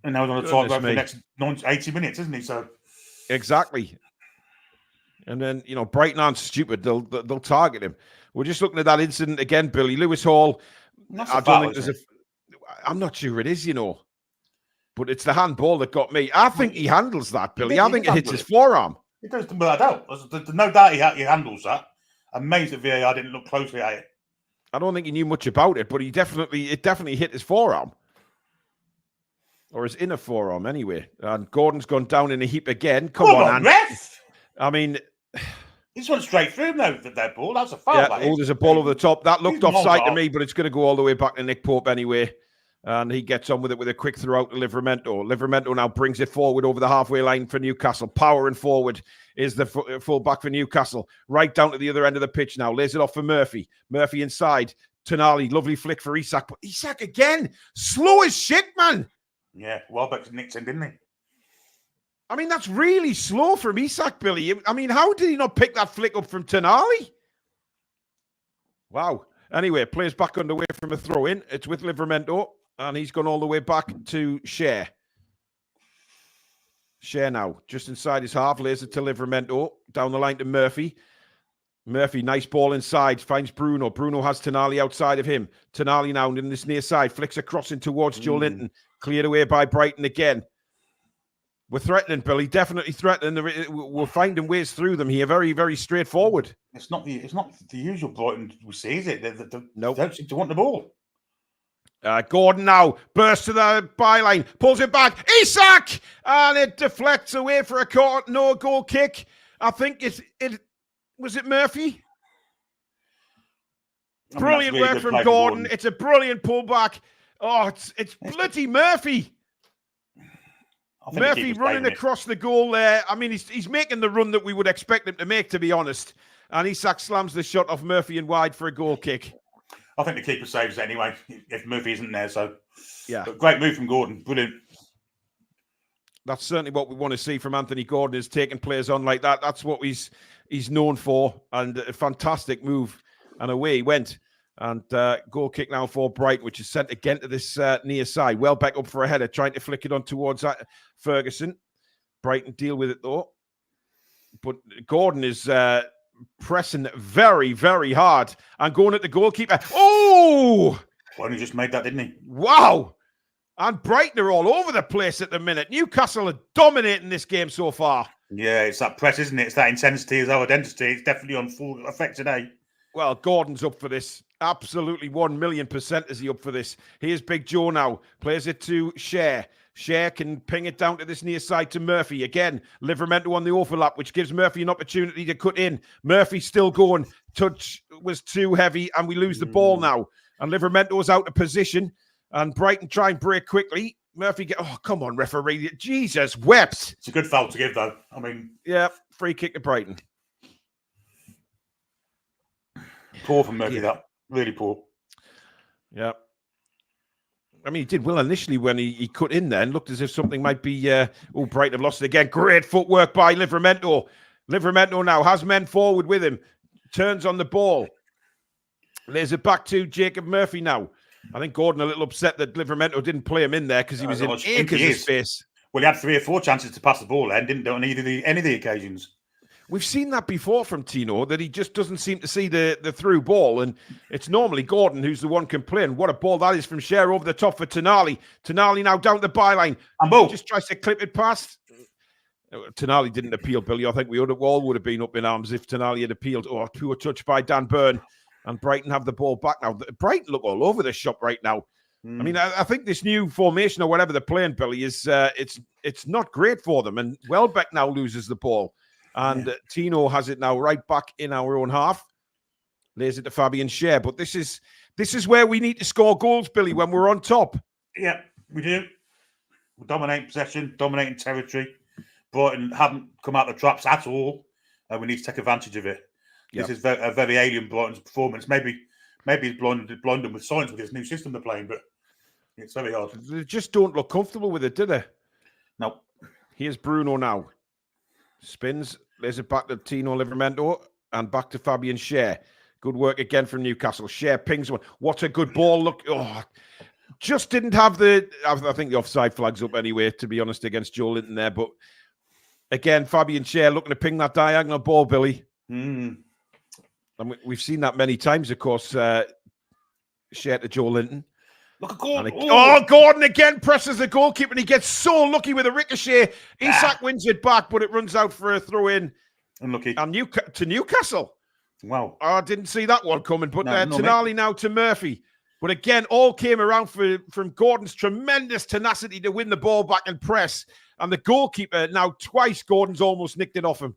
And now he's on the tight rope for the next 80 minutes, isn't he? So exactly. And then, Brighton aren't stupid. They'll target him. We're just looking at that incident again, Billy. Lewis Hall. I'm not sure it is, But it's the handball that got me. I think he handles that, Billy. I think it hits his forearm. It does, without doubt. There's no doubt he handles that. amazed that VAR didn't look closely at it. I don't think he knew much about it, but it definitely hit his forearm. Or his inner forearm, anyway. And Gordon's gone down in a heap again. Come on, ref! I mean... He just went straight through him, though, that ball. That's a foul. Yeah, that is. there's a ball over the top. That looked offside to off. me, but it's going to go all the way back to Nick Pope anyway. And he gets on with it with a quick throw out to Livramento. Livramento now brings it forward over the halfway line for Newcastle. Powering forward is the full back for Newcastle. Right down to the other end of the pitch now. Lays it off for Murphy. Murphy inside. Tonali, lovely flick for Isak. But Isak again, slow as shit, man. Yeah, Welbeck nicked him, didn't he? I mean, that's really slow from Isak, Billy. I mean, how did he not pick that flick up from Tonali? Wow. Anyway, plays back underway from a throw-in. It's with Livramento, and he's gone all the way back to Share. Share now, just inside his half, lays it to Livramento, down the line to Murphy. Murphy, nice ball inside, finds Bruno. Bruno has Tonali outside of him. Tonali now in this near side, flicks a cross in towards Joe Linton. Cleared away by Brighton again. We're threatening, Billy. Definitely threatening. We're finding ways through them here. Very, very straightforward. It's not the usual Brighton we see, is it? They Nope. don't seem to want the ball. Gordon now bursts to the byline, pulls it back. Isak! And it deflects away for a no goal kick. I think it was it Murphy? Brilliant really work good from play Gordon. It's a brilliant pullback. Oh, it's bloody Murphy. Murphy running across the goal there. I mean, he's making the run that we would expect him to make, to be honest. And Isak slams the shot off Murphy and wide for a goal kick. I think the keeper saves it anyway, if Murphy isn't there. So, yeah. But great move from Gordon. Brilliant. That's certainly what we want to see from Anthony Gordon, is taking players on like that. That's what he's known for. And a fantastic move. And away he went. And goal kick now for Brighton, which is sent again to this near side. Welbeck up for a header, trying to flick it on towards Ferguson. Brighton deal with it, though. But Gordon is pressing very, very hard and going at the goalkeeper. Oh! Well, he just made that, didn't he? Wow! And Brighton are all over the place at the minute. Newcastle are dominating this game so far. Yeah, it's that press, isn't it? It's that intensity is our identity. It's definitely on full effect today. Well, Gordon's up for this. Absolutely 1,000,000% is he up for this. Here's Big Joe now. Plays it to Share. Share can ping it down to this near side to Murphy. Again, Livramento on the overlap, which gives Murphy an opportunity to cut in. Murphy still going. Touch was too heavy, and we lose the ball now. And Livramento's out of position. And Brighton try and break quickly. Murphy oh, come on, referee. Jesus, wept. It's a good foul to give, though. I mean... Yeah, free kick to Brighton. Poor from Murphy, that. Really poor. Yeah. I mean, he did well initially when he cut in there and looked as if something might be... Brighton have lost it again. Great footwork by Livramento. Livramento now has men forward with him. Turns on the ball. Lays it back to Jacob Murphy now. I think Gordon a little upset that Livramento didn't play him in there because he was in acres of space. Well, he had 3 or 4 chances to pass the ball then, didn't on any of the occasions. We've seen that before from Tino, that he just doesn't seem to see the through ball. And it's normally Gordon who's the one complaining. What a ball that is from Share over the top for Tonali. Tonali now down the byline. And just tries to clip it past. Tonali didn't appeal, Billy. I think we all would have been up in arms if Tonali had appealed. Oh, poor touch by Dan Burn. And Brighton have the ball back now. Brighton look all over the shop right now. I mean, I think this new formation or whatever they're playing, Billy, is it's not great for them. And Welbeck now loses the ball. And Tino has it now right back in our own half. Lays it to Fabian Schär. But this is where we need to score goals, Billy, when we're on top. Yeah, we do. We're dominating possession, dominating territory. Brighton haven't come out of the traps at all. And we need to take advantage of it. This is a very alien Brighton's performance. Maybe he's blinded them with science with this new system they're playing, but it's very hard. They just don't look comfortable with it, do they? No. Here's Bruno now. Spins, lays it back to Tino Livramento and back to Fabian Schär. Good work again from Newcastle. Schär pings one. What a good ball. Look, just didn't have I think the offside flag's up anyway, to be honest, against Joe Linton there. But again, Fabian Schär looking to ping that diagonal ball, Billy. And we've seen that many times, of course. Schär to Joe Linton. Look at Gordon. Gordon again presses the goalkeeper and he gets so lucky with a ricochet. Isak wins it back, but it runs out for a throw in. Unlucky. And to Newcastle. Wow. I didn't see that one coming, but No, not me. Tonali now to Murphy. But again, all came around from Gordon's tremendous tenacity to win the ball back and press. And the goalkeeper, now twice, Gordon's almost nicked it off him.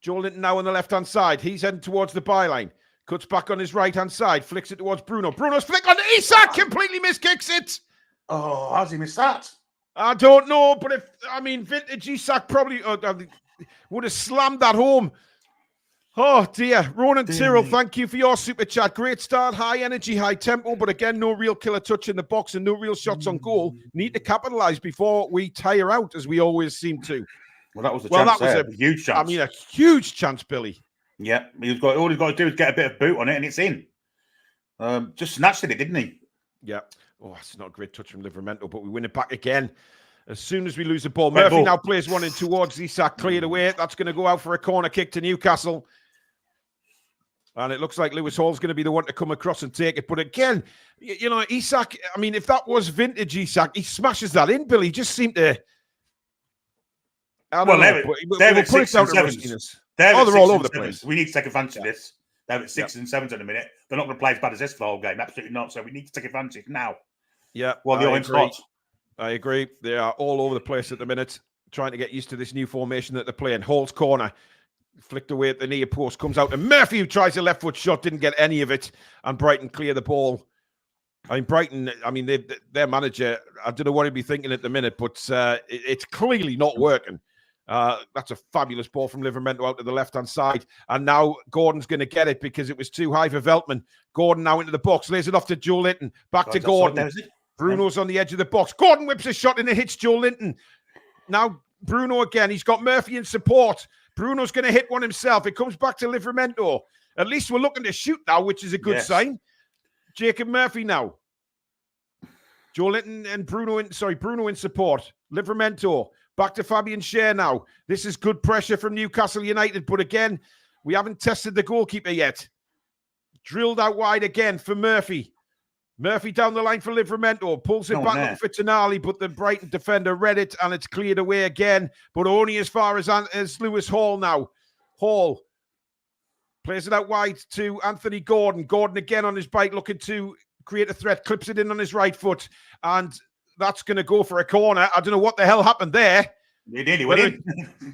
Joe Linton now on the left-hand side. He's heading towards the byline. Cuts back on his right-hand side. Flicks it towards Bruno. Bruno's flick on Isak. Completely miskicks it. Oh, how's he missed that? I don't know, but vintage Isak probably would have slammed that home. Oh, dear. Ronan Tyrrell, thank you for your super chat. Great start, high energy, high tempo, but again, no real killer touch in the box and no real shots on goal. Need to capitalise before we tire out, as we always seem to. Well, that was a chance. That was a huge chance. I mean, a huge chance, Billy. Yeah, all he's got to do is get a bit of boot on it, and it's in. Just snatched it, didn't he? Yeah. Oh, it's not a great touch from Livramento, but we win it back again. As soon as we lose the ball, Murphy now plays one in towards Isak, cleared away. That's going to go out for a corner kick to Newcastle. And it looks like Lewis Hall's going to be the one to come across and take it. But again, Isak, I mean, if that was vintage Isak, he smashes that in, Billy. He just seemed to... They're at 6 and 7s. They're all over the place. We need to take advantage of this. They're at 6 and 7s in a minute. They're not going to play as bad as this for the whole game. Absolutely not. So we need to take advantage now. Yeah. While the orange hot. I agree. They are all over the place at the minute, trying to get used to this new formation that they're playing. Hall's corner, flicked away at the near post, comes out to Murphy, who tries a left foot shot, didn't get any of it, and Brighton clear the ball. I mean, Brighton, their manager, I don't know what he'd be thinking at the minute, but it's clearly not working. That's a fabulous ball from Livramento out to the left-hand side. And now Gordon's going to get it because it was too high for Veltman. Gordon now into the box, lays it off to Joe Linton. Back to Gordon. Bruno's on the edge of the box. Gordon whips a shot and it hits Joe Linton. Now Bruno again. He's got Murphy in support. Bruno's going to hit one himself. It comes back to Livramento. At least we're looking to shoot now, which is a good sign. Jacob Murphy now. Joe Linton and Bruno in support. Livramento. Back to Fabian Schär now. This is good pressure from Newcastle United, but again, we haven't tested the goalkeeper yet. Drilled out wide again for Murphy. Murphy down the line for Livramento. Pulls it back for Tonali, but the Brighton defender read it, and it's cleared away again, but only as far as Lewis Hall now. Hall plays it out wide to Anthony Gordon. Gordon again on his bike, looking to create a threat. Clips it in on his right foot, and that's going to go for a corner. I don't know what the hell happened there. It did. It went in.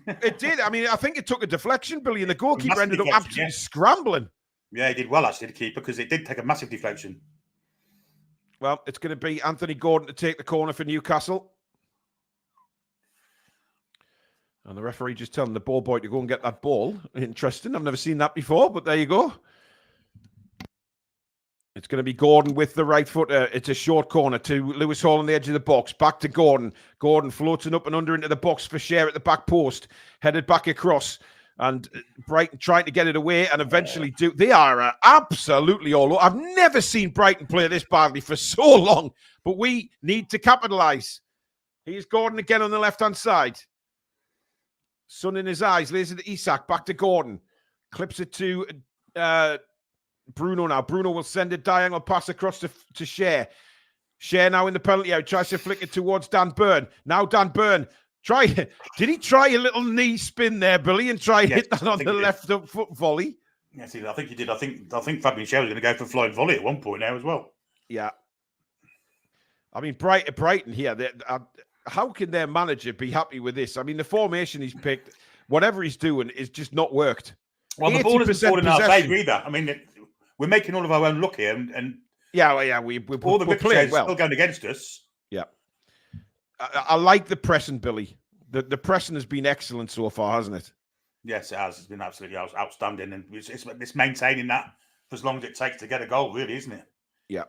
It did. I mean, I think it took a deflection, Billy, and the goalkeeper ended up absolutely scrambling. Yeah, he did well, actually, the keeper, because it did take a massive deflection. Well, it's going to be Anthony Gordon to take the corner for Newcastle. And the referee just telling the ball boy to go and get that ball. Interesting. I've never seen that before, but there you go. It's going to be Gordon with the right foot. It's a short corner to Lewis Hall on the edge of the box. Back to Gordon. Gordon floating up and under into the box for Schär at the back post. Headed back across. And Brighton trying to get it away and eventually do. They are absolutely all over. I've never seen Brighton play this badly for so long. But we need to capitalise. Here's Gordon again on the left-hand side. Sun in his eyes. Lays it to Isak. Back to Gordon. Clips it to Bruno now. Bruno will send a diagonal pass across to Schär. Schär now in the penalty area. Tries to flick it towards Dan Burn. Now Dan Burn. Did he try a little knee spin there, Billy, and try hit that on the left up foot volley? Yes, I think he did. I think Fabian Schär was going to go for a flying volley at one point now as well. Yeah. I mean, Brighton here, how can their manager be happy with this? I mean, the formation he's picked, whatever he's doing, is just not worked. Well, the ball isn't falling in our favour either. I mean, we're making all of our own luck here, and we're all the playing well. Still going against us. Yeah. I like the pressing, Billy. The pressing has been excellent so far, hasn't it? Yes, it has. It's been absolutely outstanding. And it's maintaining that for as long as it takes to get a goal, really, isn't it? Yeah.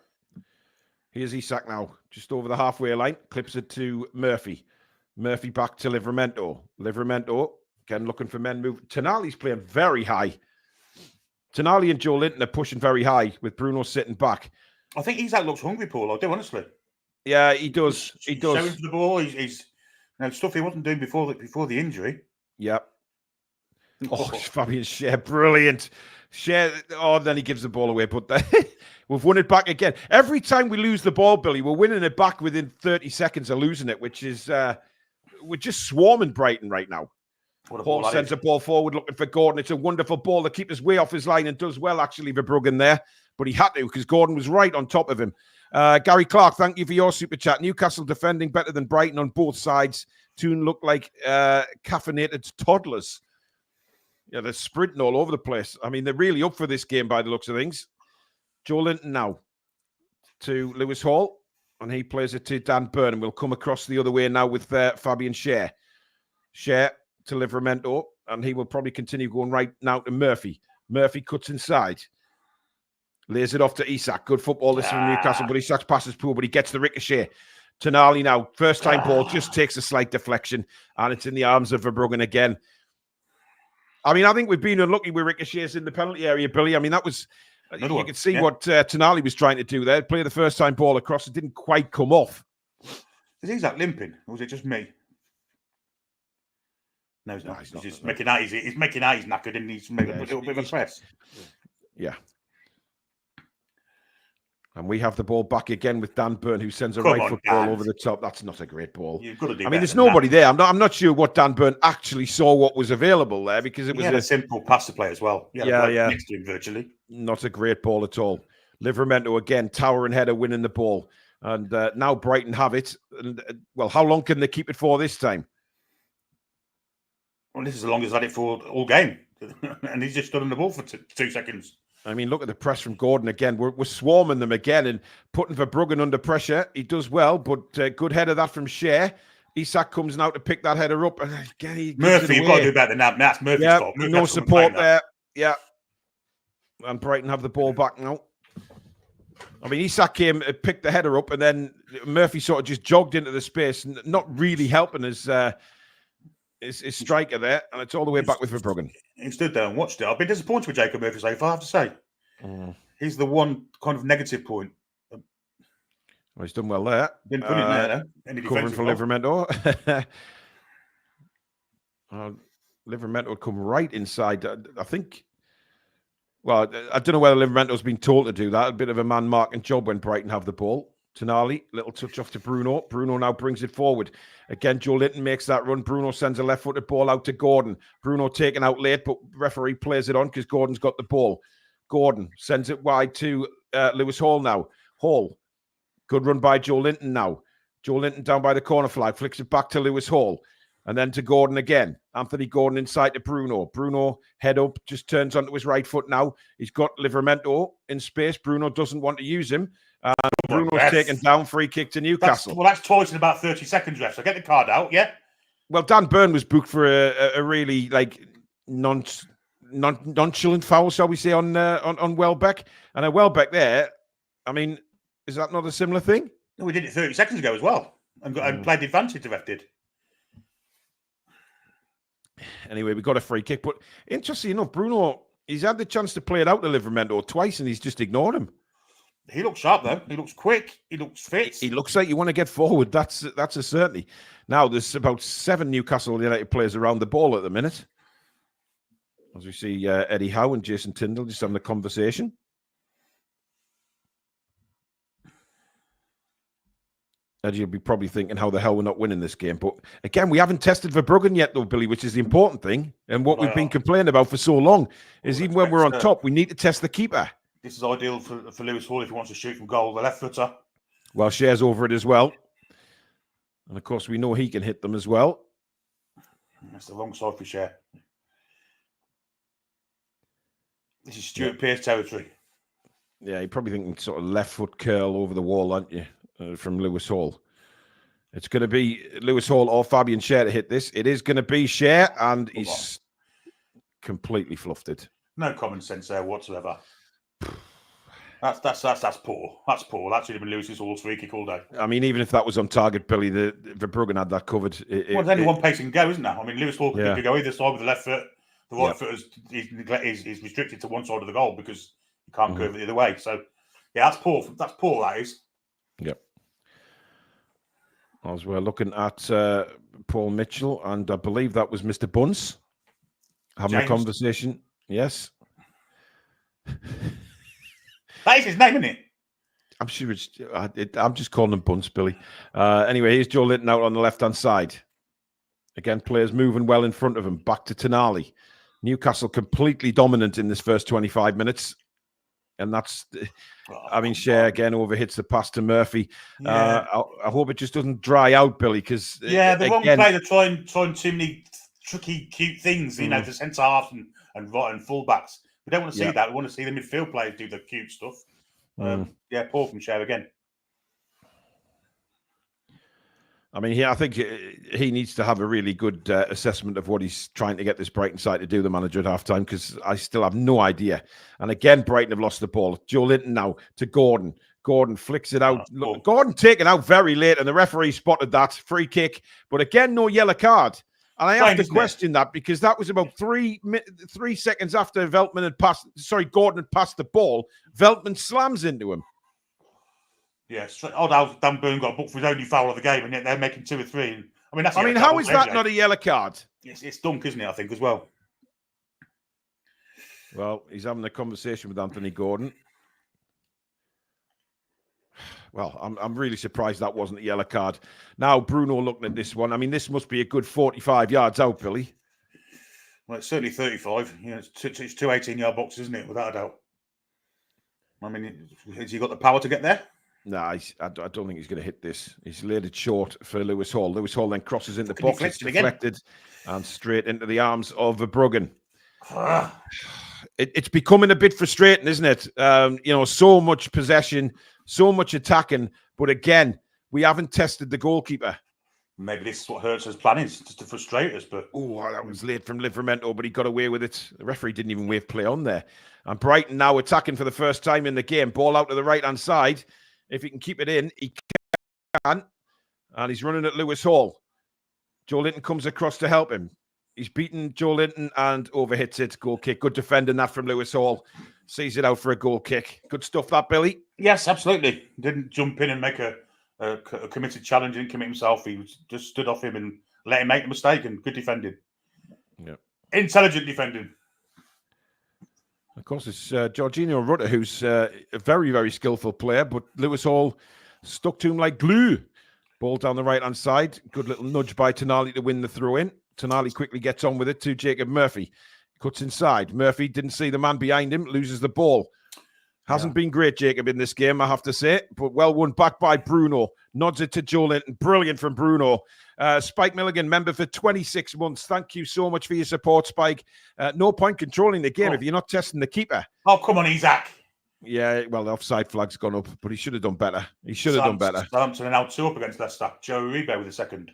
Here's Isak now, just over the halfway line. Clips it to Murphy. Murphy back to Livramento. Livramento, again, looking for men move. Tonali's playing very high. Tonali and Joe Linton are pushing very high with Bruno sitting back. I think Isak looks hungry, Paul. I do, honestly. Yeah, he does. He does. Showing for the ball. He's stuff he wasn't doing before the injury. Yeah. Oh, Fabian Schär, brilliant. Schär, then he gives the ball away. But we've won it back again. Every time we lose the ball, Billy, we're winning it back within 30 seconds of losing it, which is we're just swarming Brighton right now. What a Paul ball that sends is. a ball forward looking for Gordon. It's a wonderful ball. The keeper's way off his line and does well, actually, Verbruggen there. But he had to because Gordon was right on top of him. Gary Clark, thank you for your super chat. Newcastle defending better than Brighton on both sides. Toon looked like caffeinated toddlers. Yeah, they're sprinting all over the place. I mean, they're really up for this game by the looks of things. Joe Linton now to Lewis Hall, and he plays it to Dan Burn, and we'll come across the other way now with Fabian Schär. Schär to Livramento, and he will probably continue going right now to Murphy. Murphy cuts inside. Lays it off to Isak. Good football this from Newcastle, but Isak's pass is poor, but he gets the ricochet. Tonali now. First time ball, just takes a slight deflection, and it's in the arms of Verbruggen again. I mean, I think we've been unlucky with ricochets in the penalty area, Billy. I mean, that was... You could see what Tonali was trying to do there. Play the first time ball across. It didn't quite come off. Is Isak limping, or was it just me? No, he's not. He's just making out he's making out he's knackered and he's making a little bit of a press. Yeah. And we have the ball back again with Dan Burn, who sends a right foot ball over the top. That's not a great ball. You've got to do. I mean, there's nobody there. I'm not sure what Dan Burn actually saw what was available there because it was a simple pass to play as well. Yeah. Next to him virtually. Not a great ball at all. Livramento again, towering header, winning the ball, and now Brighton have it. And well, how long can they keep it for this time? Well, this is as long as had it for all game, and he's just stood on the ball for 2 seconds. I mean, look at the press from Gordon again. We're swarming them again and putting Verbruggen under pressure. He does well, but good header that from Schär. Isak comes now to pick that header up. And again, Murphy, you've got to do better than that. That's Murphy's fault. Murphy no support there. Yeah. And Brighton have the ball back now. I mean, Isak came, picked the header up, and then Murphy sort of just jogged into the space, not really helping his striker there, and it's all the way back with Verbruggen. He stood there and watched it. I've been disappointed with Jacob Murphy so far, I have to say. He's the one kind of negative point. Well, he's done well there. Didn't put it there, though. Covering for Livramento. Livramento would come right inside. I think... Well, I don't know whether Livramento's been told to do that. A bit of a man-marking job when Brighton have the ball. Tonali, little touch off to Bruno. Bruno now brings it forward. Again, Joe Linton makes that run. Bruno sends a left-footed ball out to Gordon. Bruno taken out late, but referee plays it on because Gordon's got the ball. Gordon sends it wide to Lewis Hall now. Hall, good run by Joe Linton now. Joe Linton down by the corner flag, flicks it back to Lewis Hall. And then to Gordon again. Anthony Gordon inside to Bruno. Bruno, head up, just turns onto his right foot now. He's got Livramento in space. Bruno doesn't want to use him. Bruno's taken down, free kick to Newcastle. That's twice in about 30 seconds, ref. So get the card out, yeah? Well, Dan Burn was booked for a really, nonchalant foul, shall we say, on Welbeck. And a Welbeck there, I mean, is that not a similar thing? No, we did it 30 seconds ago as well. And played the advantage, the ref did. Anyway, we got a free kick. But interesting enough, Bruno, he's had the chance to play it out to Livramento twice, and he's just ignored him. He looks sharp, though. He looks quick. He looks fit. He looks like you want to get forward. That's a certainty. Now, there's about 7 Newcastle United players around the ball at the minute. As we see Eddie Howe and Jason Tyndall just having a conversation. Eddie will be probably thinking how the hell we're not winning this game. But again, we haven't tested Verbruggen yet, though, Billy, which is the important thing. And what we've been complaining about for so long is even when we're on top, we need to test the keeper. This is ideal for Lewis Hall if he wants to shoot from goal, the left footer. Well, Schär's over it as well. And of course, we know he can hit them as well. That's the wrong side for Schär. This is Stuart Pearce territory. Yeah, you're probably thinking sort of left foot curl over the wall, aren't you? From Lewis Hall. It's going to be Lewis Hall or Fabian Schär to hit this. It is going to be Schär, and he's completely fluffed it. No common sense there whatsoever. That's poor. That's poor. That should have been Lewis Hall's free kick all day. I mean, even if that was on target, Billy, the Verbruggen had that covered. There's only one pace can go, isn't there? I mean, Lewis Hall could go either side with the left foot. The right foot is restricted to one side of the goal because you can't curve it the other way. So, yeah, that's poor. That's poor, that is. Yep. As we're looking at Paul Mitchell, and I believe that was Mr. Bunce having a conversation. Yes. That is his name, isn't it? I'm sure I'm just calling him Bunce, Billy. Anyway, here's Joe Linton out on the left-hand side. Again, players moving well in front of him. Back to Tonali. Newcastle completely dominant in this first 25 minutes. And that's, Shea again overhits the pass to Murphy. Yeah. I hope it just doesn't dry out, Billy, because the wrong play, they're trying too many tricky, cute things, to centre halves and fullbacks. We don't want to see that. We want to see the midfield players do the cute stuff. Poor from Shea again. I think he needs to have a really good assessment of what he's trying to get this Brighton side to do, the manager at half-time, because I still have no idea. And again, Brighton have lost the ball. Joe Linton now to Gordon. Gordon flicks it out. Look, Gordon taken out very late, and the referee spotted that. Free kick. But again, no yellow card. And I have to question that, because that was about 3 seconds after Gordon had passed the ball. Veltman slams into him. Yes. Now Dan Burn got booked for his only foul of the game, and yet they're making 2 or 3. How is that not a yellow card? It's dunk, isn't it? I think as well. Well, he's having a conversation with Anthony Gordon. Well, I'm really surprised that wasn't a yellow card. Now Bruno looking at this one. This must be a good 45 yards out, Billy. Well, it's certainly 35. It's 2 18-yard boxes, isn't it? Without a doubt. Has he got the power to get there? No, I don't think he's going to hit this. He's laid it short for Lewis Hall. Lewis Hall then crosses into the box. It's deflected and straight into the arms of Verbruggen. It's becoming a bit frustrating, isn't it? So much possession, so much attacking. But again, we haven't tested the goalkeeper. Maybe this is what Hertz's plan is, just to frustrate us. But that was late from Livramento, but he got away with it. The referee didn't even wave play on there. And Brighton now attacking for the first time in the game. Ball out to the right-hand side. If he can keep it in, he can. And he's running at Lewis Hall. Joe Linton comes across to help him. He's beaten Joe Linton and overhits it. Goal kick. Good defending that from Lewis Hall. Sees it out for a goal kick. Good stuff, that, Billy. Yes, absolutely. Didn't jump in and make a committed challenge and commit himself. He just stood off him and let him make the mistake, and good defending. Yeah. Intelligent defending. Of course, it's Jorginho Rutter, who's a very, very skillful player, but Lewis Hall stuck to him like glue. Ball down the right-hand side. Good little nudge by Tonali to win the throw-in. Tonali quickly gets on with it to Jacob Murphy. Cuts inside. Murphy didn't see the man behind him, loses the ball. Hasn't been great, Jacob, in this game, I have to say, but well won back by Bruno. Nods it to Joe Linton. Brilliant from Bruno. Spike Milligan, member for 26 months. Thank you so much for your support, Spike. No point controlling the game if you're not testing the keeper. Oh, come on, Isaac. Yeah, well, the offside flag's gone up, but he should have done better. He should have done better. Southampton are now 2 up against Leicester. Joe Uribe with a second.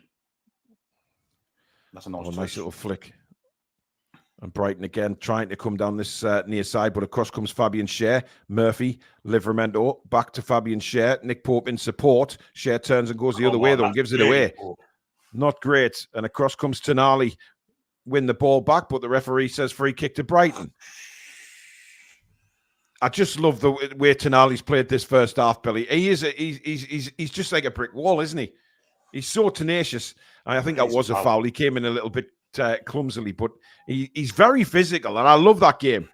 That's a nice little flick. And Brighton again trying to come down this near side, but across comes Fabian Schär. Murphy, Livramento, back to Fabian Schär. Nick Pope in support. Schär turns and goes the other way, though, and gives it away. Not great. And across comes Tonali. Win the ball back, but the referee says free kick to Brighton. I just love the way Tonali's played this first half, Billy. He's just like a brick wall, isn't he? He's so tenacious. I think that was a foul. He came in a little bit clumsily, but he's very physical, and I love that game.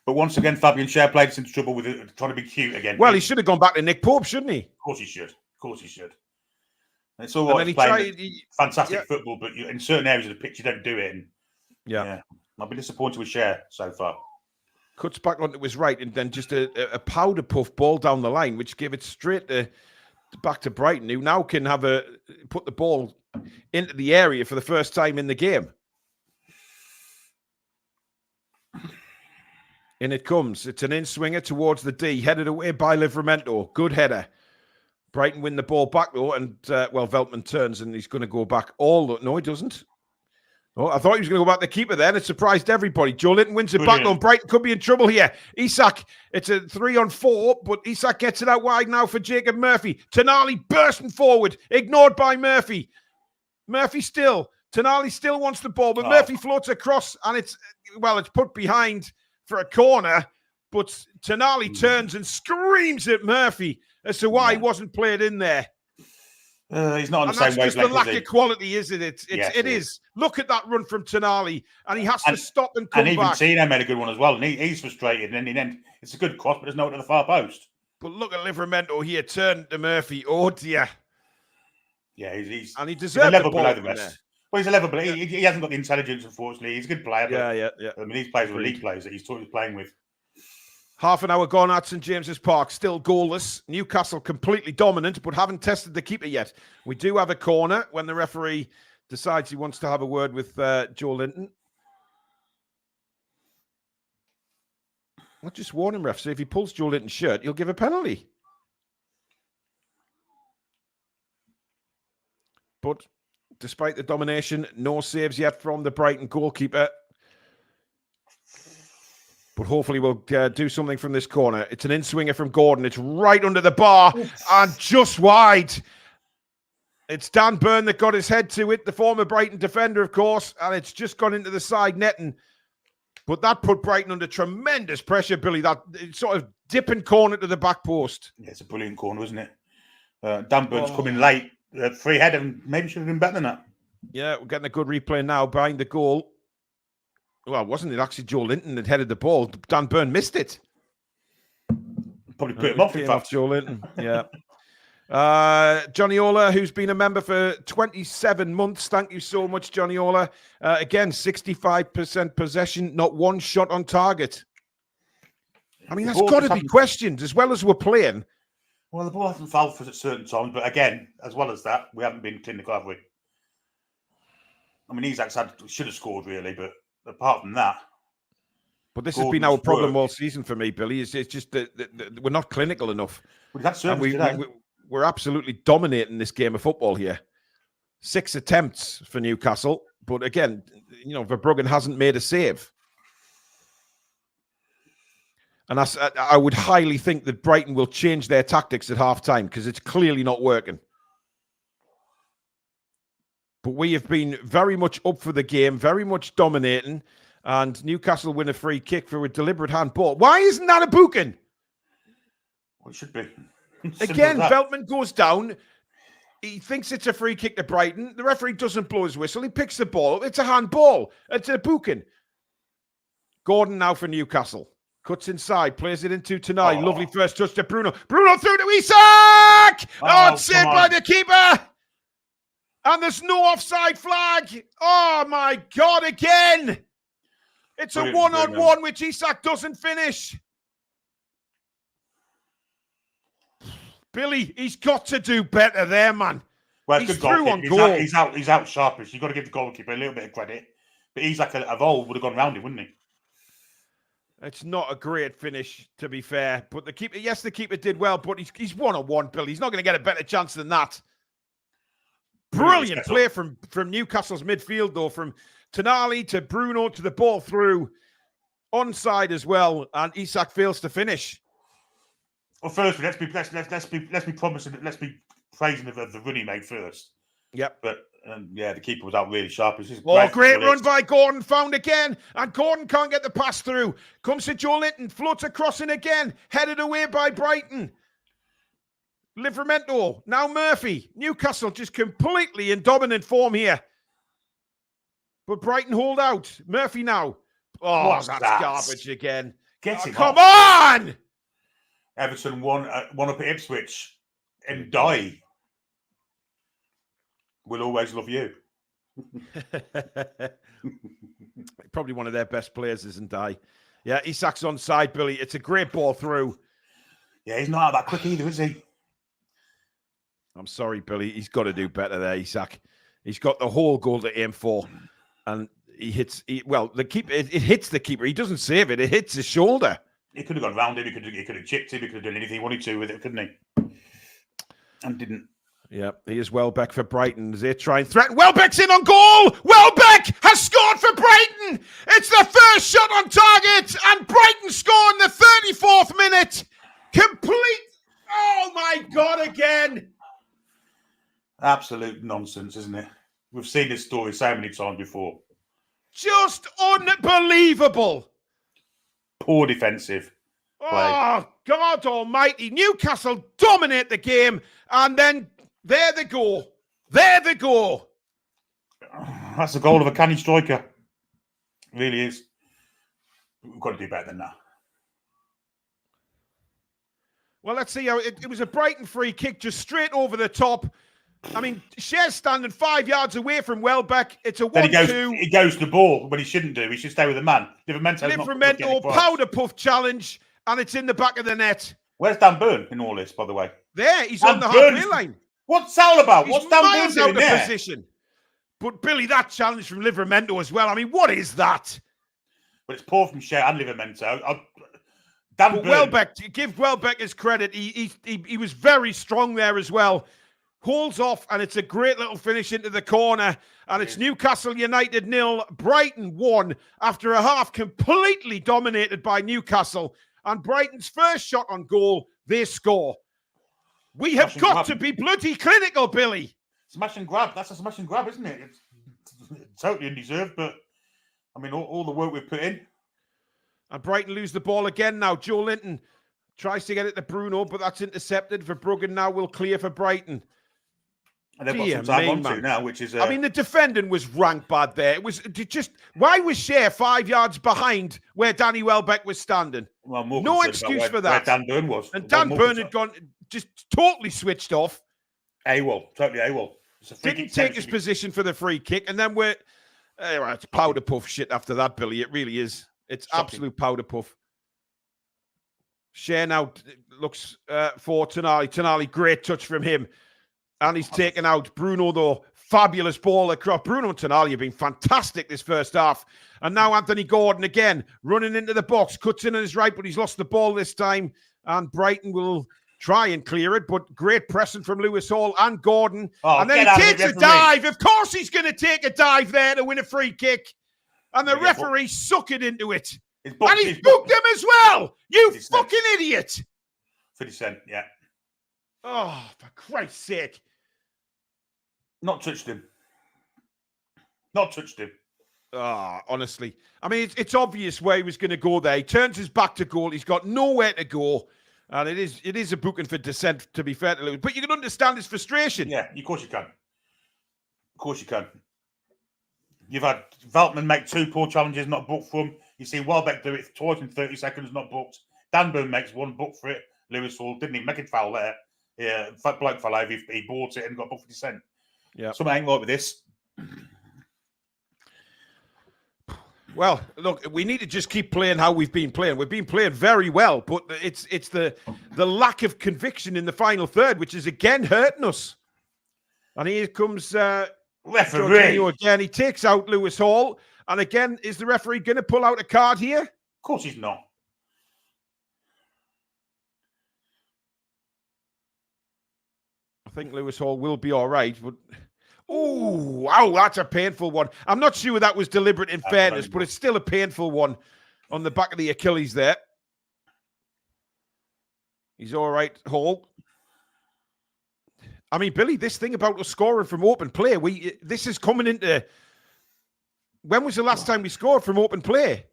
But once again, Fabian Schär played us into trouble with it, trying to be cute again. Well, he should have gone back to Nick Pope, shouldn't he? Of course he should. Of course he should. And it's all right playing fantastic football, but in certain areas of the pitch, you don't do it. And, I've been disappointed with Schär so far. Cuts back onto his right, and then just a powder puff ball down the line, which gave it straight back to Brighton, who now can put the ball into the area for the first time in the game. In it comes. It's an in-swinger towards the D, headed away by Livramento. Good header. Brighton win the ball back, though, and, Veltman turns, and he's going to go back No, he doesn't. Oh, I thought he was going to go back to the keeper then. It surprised everybody. Joe Linton wins it back, though. Brighton could be in trouble here. Isak, it's a 3-on-4, but Isak gets it out wide now for Jacob Murphy. Tonali bursting forward, ignored by Murphy. Murphy still. Tonali still wants the ball, but Murphy floats across, and it's put behind for a corner, but Tonali turns and screams at Murphy as to why he wasn't played in there. He's not on the same wavelength. That's just the lack of quality, isn't it? It is. Look at that run from Tonali, and he has to stop and come back. And even Tino made a good one as well, and he's frustrated. And in the end, it's a good cross, but there's no one at the far post. But look at Livramento here, turned to Murphy. Oh dear. Yeah, he's and he deserved a level the ball below the rest. Well, he's a level, but he hasn't got the intelligence, unfortunately. He's a good player, but Yeah. I mean, these players are Agreed. elite players that he's playing with. Half an hour gone at St James's Park, still goalless. Newcastle completely dominant, but haven't tested the keeper yet. We do have a corner when the referee decides he wants to have a word with Joe Linton. I'll just warn him, ref. So if he pulls Joe Linton's shirt, he'll give a penalty. But despite the domination, no saves yet from the Brighton goalkeeper. But hopefully we'll do something from this corner. It's an in-swinger from Gordon. It's right under the bar and just wide. It's Dan Burn that got his head to it, the former Brighton defender, of course, and it's just gone into the side netting. But that put Brighton under tremendous pressure, Billy. That sort of dipping corner to the back post. Yeah, it's a brilliant corner, isn't it? Dan Burn's coming late. Free header, and maybe should have been better than that. Yeah, we're getting a good replay now behind the goal. Well, wasn't it actually Joe Linton that headed the ball? Dan Burn missed it. Probably put him off, in Came fact. off Joe Linton, yeah. Johnny Ola, who's been a member for 27 months. Thank you so much, Johnny Ola. Again, 65% possession, not one shot on target. I mean, that's got to be questioned as well as we're playing. Well, the ball hasn't fouled for at certain times, but again, as well as that, we haven't been clinical, have we? I mean, Isaac should have scored, really, but apart from that. But this has been our problem all season for me, Billy. It's just that we're not clinical enough. We're absolutely dominating this game of football here. 6 attempts for Newcastle. But again, Verbruggen hasn't made a save. And I would highly think that Brighton will change their tactics at half-time because it's clearly not working. But we have been very much up for the game, very much dominating, and Newcastle win a free kick for a deliberate handball. Why isn't that a booking? Well, it should be. Again, Veltman goes down. He thinks it's a free kick to Brighton. The referee doesn't blow his whistle. He picks the ball. It's a handball. It's a booking. Gordon now for Newcastle. Cuts inside, plays it into Tonali. Lovely first touch to Bruno. Bruno through to Isak! Oh, it's saved by the keeper! And there's no offside flag. Oh, my God, again! It's a one-on-one, which Isak doesn't finish. Billy, he's got to do better there, man. Well, he's good goal. on goal. He's out sharpish. You've got to give the goalkeeper a little bit of credit. But Isak of old would have gone round him, wouldn't he? It's not a great finish, to be fair. But the keeper did well, but he's one-on-one, Billy. He's not going to get a better chance than that. Brilliant play from Newcastle's midfield, though, from Tonali to Bruno to the ball through. Onside as well, and Isak fails to finish. Well, firstly, let's be praising of the run he made first. Yep. But the keeper was out really sharp. Great run by Gordon, found again, and Gordon can't get the pass through. Comes to Joe Linton, floats across in again, headed away by Brighton. Livramento, now Murphy. Newcastle just completely in dominant form here. But Brighton hold out. Murphy now. Oh, that's garbage again. Come on! Everton won up at Ipswich. And Die. We'll always love you. Probably one of their best players, isn't Die? Yeah, Isak's onside, Billy. It's a great ball through. Yeah, he's not out that quick either, is he? I'm sorry, Billy. He's got to do better there, Isak. He's got the whole goal to aim for. And he hits... the keeper... It hits the keeper. He doesn't save it. It hits his shoulder. He could have gone round him. He could have chipped him. He could have done anything he wanted to with it, couldn't he? And didn't. Yeah, he is Welbeck for Brighton. As they try and threaten. Welbeck's in on goal! Welbeck has scored for Brighton! It's the first shot on target! And Brighton score in the 34th minute! Complete... Oh, my God, again! Absolute nonsense, isn't it? We've seen this story so many times before. Just unbelievable. Poor defensive play. Oh, God almighty. Newcastle dominate the game, and then there they go. There they go. That's the goal of a canny striker. It really is. We've got to do better than that. Well, let's see how it was a Brighton free kick just straight over the top. I mean, Cher's standing 5 yards away from Welbeck. It's a Then 1-2. he goes to the ball when he shouldn't do. He should stay with the man. Livramento powder puff challenge, and it's in the back of the net. Where's Dan Burn in all this, by the way? There, he's Dan on the Burn's- halfway line. What's that all about? He's What's Dan Burn miles doing out of there? position. But Billy, that challenge from Livramento as well. I mean, what is that? But it's poor from Cher and Livramento. Dan But Burn, Welbeck, give Welbeck his credit. He was very strong there as well. Holds off, and it's a great little finish into the corner. And it's Newcastle United 0, Brighton 1 after a half completely dominated by Newcastle. And Brighton's first shot on goal, they score. We have Smash and got grab. to be bloody clinical, Billy. smash and grab. That's a smash and grab, isn't it? It's totally undeserved, but I mean, all the work we've put in. And Brighton lose the ball again now. Joe Linton tries to get it to Bruno, but that's intercepted. Verbruggen now will clear for Brighton. And they've Dear got some time me, on to man. now, which is. I mean, the defending was rank bad there. It was just, why was Cher 5 yards behind where Danny Welbeck was standing? well, I'm more no concerned excuse about for where that. Dan Burn was. And Well, Dan more Burn had concerned. gone just totally switched off. AWOL, totally AWOL. It's a free Didn't kick take his tendency. position for the free kick. And then it's powder puff shit after that, Billy. It really is. It's Shocking. absolute powder puff. Cher now looks for Tonali. Tonali, great touch from him. And he's taken out Bruno, though. Fabulous ball across. Bruno and Tonali have been fantastic this first half. And now Anthony Gordon again running into the box. Cuts in on his right, but he's lost the ball this time. And Brighton will try and clear it. But great pressing from Lewis Hall and Gordon. Oh, and then get out he of takes it, a referee. dive. Of course he's going to take a dive there to win a free kick. And the Yeah, but- referee suck it into it. He's And he's booked him as well. You 50 cents. fucking idiot. 50 cent, yeah. Oh, for Christ's sake. Not touched him. Not touched him. Ah, honestly. I mean, it's obvious where he was going to go there. He turns his back to goal. He's got nowhere to go. And it is a booking for dissent, to be fair to Lewis. But you can understand his frustration. Yeah, of course you can. Of course you can. You've had Veltman make 2 poor challenges, not booked for him. You've seen Welbeck do it twice in 30 seconds, not booked. Dan Burn makes 1 book for it. Lewis Hall didn't even make a foul there. Yeah, bloke fell over. He bought it and got booked for dissent. Yeah. Something ain't right with this. Well, look, we need to just keep playing how we've been playing. We've been playing very well, but it's the lack of conviction in the final third, which is again hurting us. And here comes Referee. Jorginho again. He takes out Lewis Hall. And again, is the referee going to pull out a card here? Of course he's not. I think Lewis Hall will be all right, but oh, wow, that's a painful one. I'm not sure that was deliberate in fairness, but it's still a painful one on the back of the Achilles there. He's all right, Hall. I mean, Billy, this thing about us scoring from open play, this is coming into. When was the last time we scored from open play?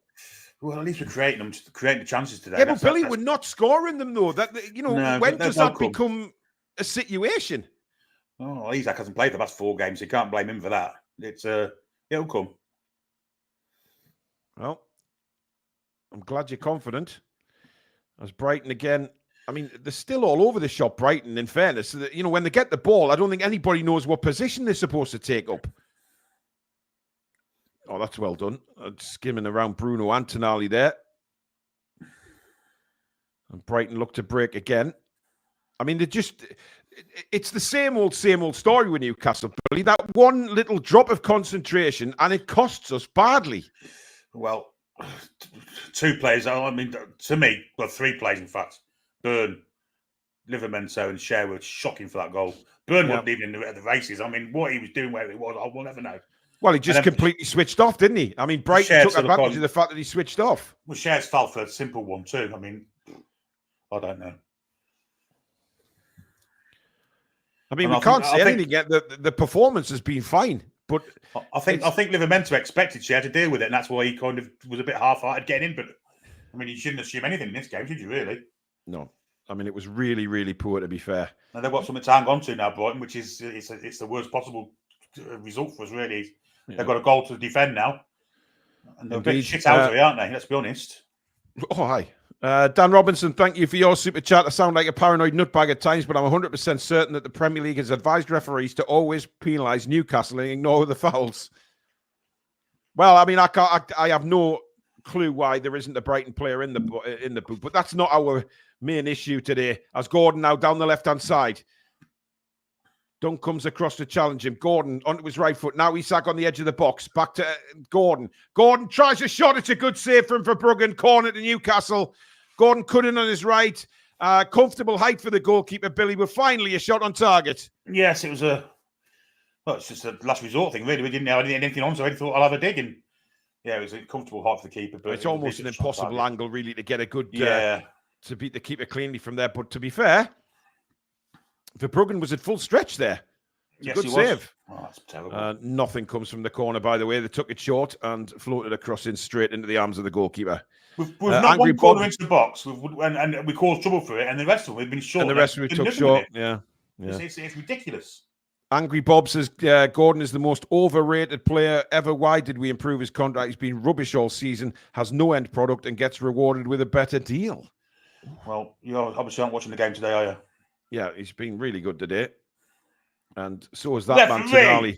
Well, at least we're creating them, creating the chances today. Yeah, but Billy, we're not scoring them though. That No, when but does they'll that come. become a situation? Oh, Isaac hasn't played the last 4 games. So you can't blame him for that. It's it'll come. Well, I'm glad you're confident. As Brighton again, I mean, they're still all over the shop, Brighton, in fairness. So that, when they get the ball, I don't think anybody knows what position they're supposed to take up. Oh, that's well done. Skimming around Bruno and Tonali there. And Brighton look to break again. I mean, it's the same old story with Newcastle, Billy. That one little drop of concentration, and it costs us badly. Well, 2 players. I mean, to me, well, 3 players, in fact. Burn, Livramento, and Cher were shocking for that goal. Burn wasn't even at the races. I mean, what he was doing, where it was, I will never know. Well, he just completely switched off, didn't he? I mean, Brighton Cher took sort of advantage gone- of the fact that he switched off. Well, Cher's fell for a simple one too. I mean, I don't know. I mean, And we I can't think- say I think- anything yet. The performance has been fine, but I think Livramento expected Cher to deal with it, and that's why he kind of was a bit half-hearted getting in. But I mean, you shouldn't assume anything in this game, should you? Really? no. I mean, it was really, really poor, to be fair. And they've got something to hang on to now, Brighton, which is it's the worst possible result for us. Really, Yeah. they've got a goal to defend now, and they're a bit Indeed. shit out of it, aren't they? Let's be honest. Oh, hi. Dan Robinson, thank you for your super chat. I sound like a paranoid nutbag at times, but I'm 100% certain that the Premier League has advised referees to always penalise Newcastle and ignore the fouls. Well, I mean, I have no clue why there isn't a Brighton player in the booth, but that's not our main issue today. As Gordon now down the left-hand side. Dunk comes across to challenge him. Gordon onto his right foot. Now Isak on the edge of the box. Back to Gordon. Gordon tries a shot. It's a good save from Verbruggen. Corner to Newcastle. Gordon cut in on his right. Comfortable height for the goalkeeper, Billy, but finally a shot on target. Yes, it was it's just a last resort thing, really. We didn't have anything on, so I thought I'll have a dig. And yeah, it was a comfortable height for the keeper. But it's almost an impossible angle, really, to get a good to beat the keeper cleanly from there. But to be fair, Verbruggen was at full stretch there. It's a good save. Oh, that's terrible. Nothing comes from the corner, by the way. They took it short and floated a cross in straight into the arms of the goalkeeper. We've not one corner into the box, and we caused trouble for it, and the rest of them we've been short. And the rest of it took short, yeah. It's ridiculous. Angry Bob says, Gordon is the most overrated player ever. Why did we improve his contract? He's been rubbish all season, has no end product, and gets rewarded with a better deal. Well, you obviously aren't watching the game today, are you? Yeah, he's been really good today. And so is that man, Tonali.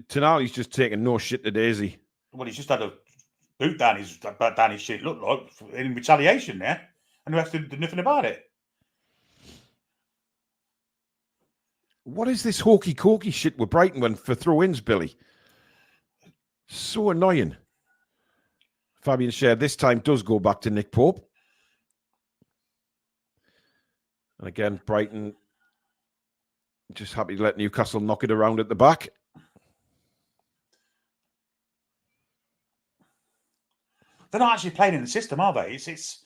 Tonali's just taking no shit today, is he? Well, he's just had a boot down his shit, looked like, in retaliation there, and the rest did nothing about it. What is this hokey-cokey shit with Brighton when for throw-ins, Billy? So annoying. Fabian Scher this time does go back to Nick Pope. And again, Brighton just happy to let Newcastle knock it around at the back. They're not actually playing in the system, are they? It's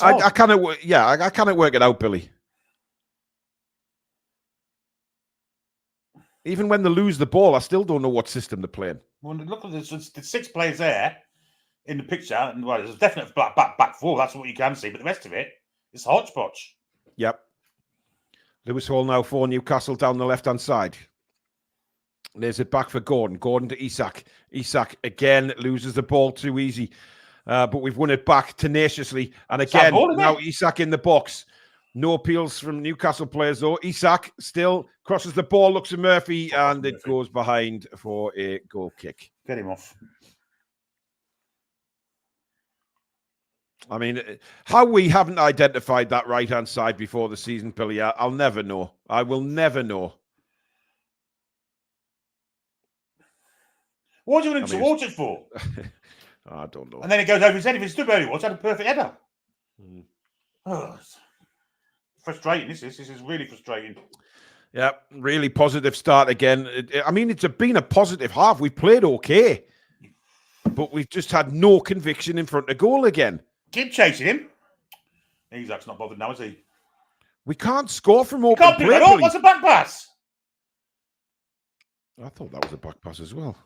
I cannot work it out, Billy. Even when they lose the ball, I still don't know what system they're playing. Well, look at this. There's 6 players there in the picture, and well, there's a definite back 4. That's what you can see, but the rest of it is hodgepodge. Yep. Lewis Hall now for Newcastle down the left-hand side. There's it back for Gordon. Gordon to Isak. Isak again loses the ball too easy. But we've won it back tenaciously. And again, now Isak in the box. No appeals from Newcastle players, though. Isak still crosses the ball, looks at Murphy, and it goes behind for a goal kick. Get him off. I mean, how we haven't identified that right-hand side before the season, Billy, I'll never know. I will never know. What do you want him towards it for? I don't know. And then it goes over his head. If he stood where he was, had a perfect header. Oh, frustrating. This is really frustrating. Yeah, really positive start again. I mean, it's been a positive half. We've played okay, but we've just had no conviction in front of goal again. Keep chasing him. Isak's not bothered now, is he? We can't score from open Can't pick play. that up. What's a back pass? I thought that was a back pass as well.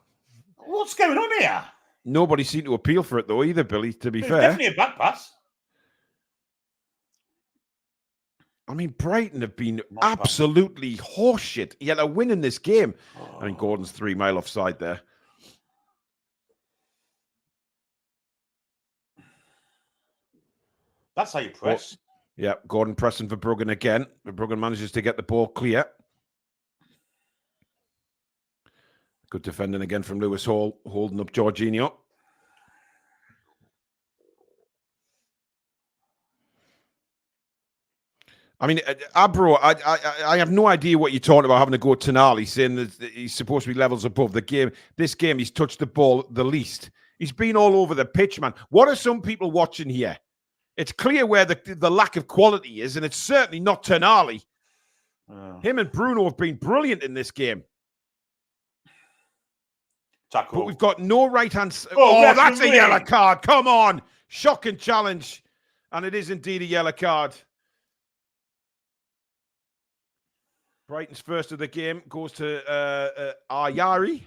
What's going on here? Nobody seemed to appeal for it though either, Billy, to be It's fair. definitely a back pass. I mean, Brighton have been absolutely horseshit. Yet a win in this game. I mean, Gordon's 3 mile offside there. That's how you press. Yeah, Gordon pressing for Verbruggen again. Verbruggen manages to get the ball clear. Good defending again from Lewis Hall, holding up Jorginho. I mean, Abro, I have no idea what you're talking about having to go Tonali, saying that he's supposed to be levels above the game. This game, he's touched the ball the least. He's been all over the pitch, man. What are some people watching here? It's clear where the lack of quality is, and it's certainly not Tonali. Him and Bruno have been brilliant in this game. Tackle. But we've got no right hand. Oh, that's a yellow card. Come on. Shocking challenge. And it is indeed a yellow card. Brighton's first of the game goes to Yari.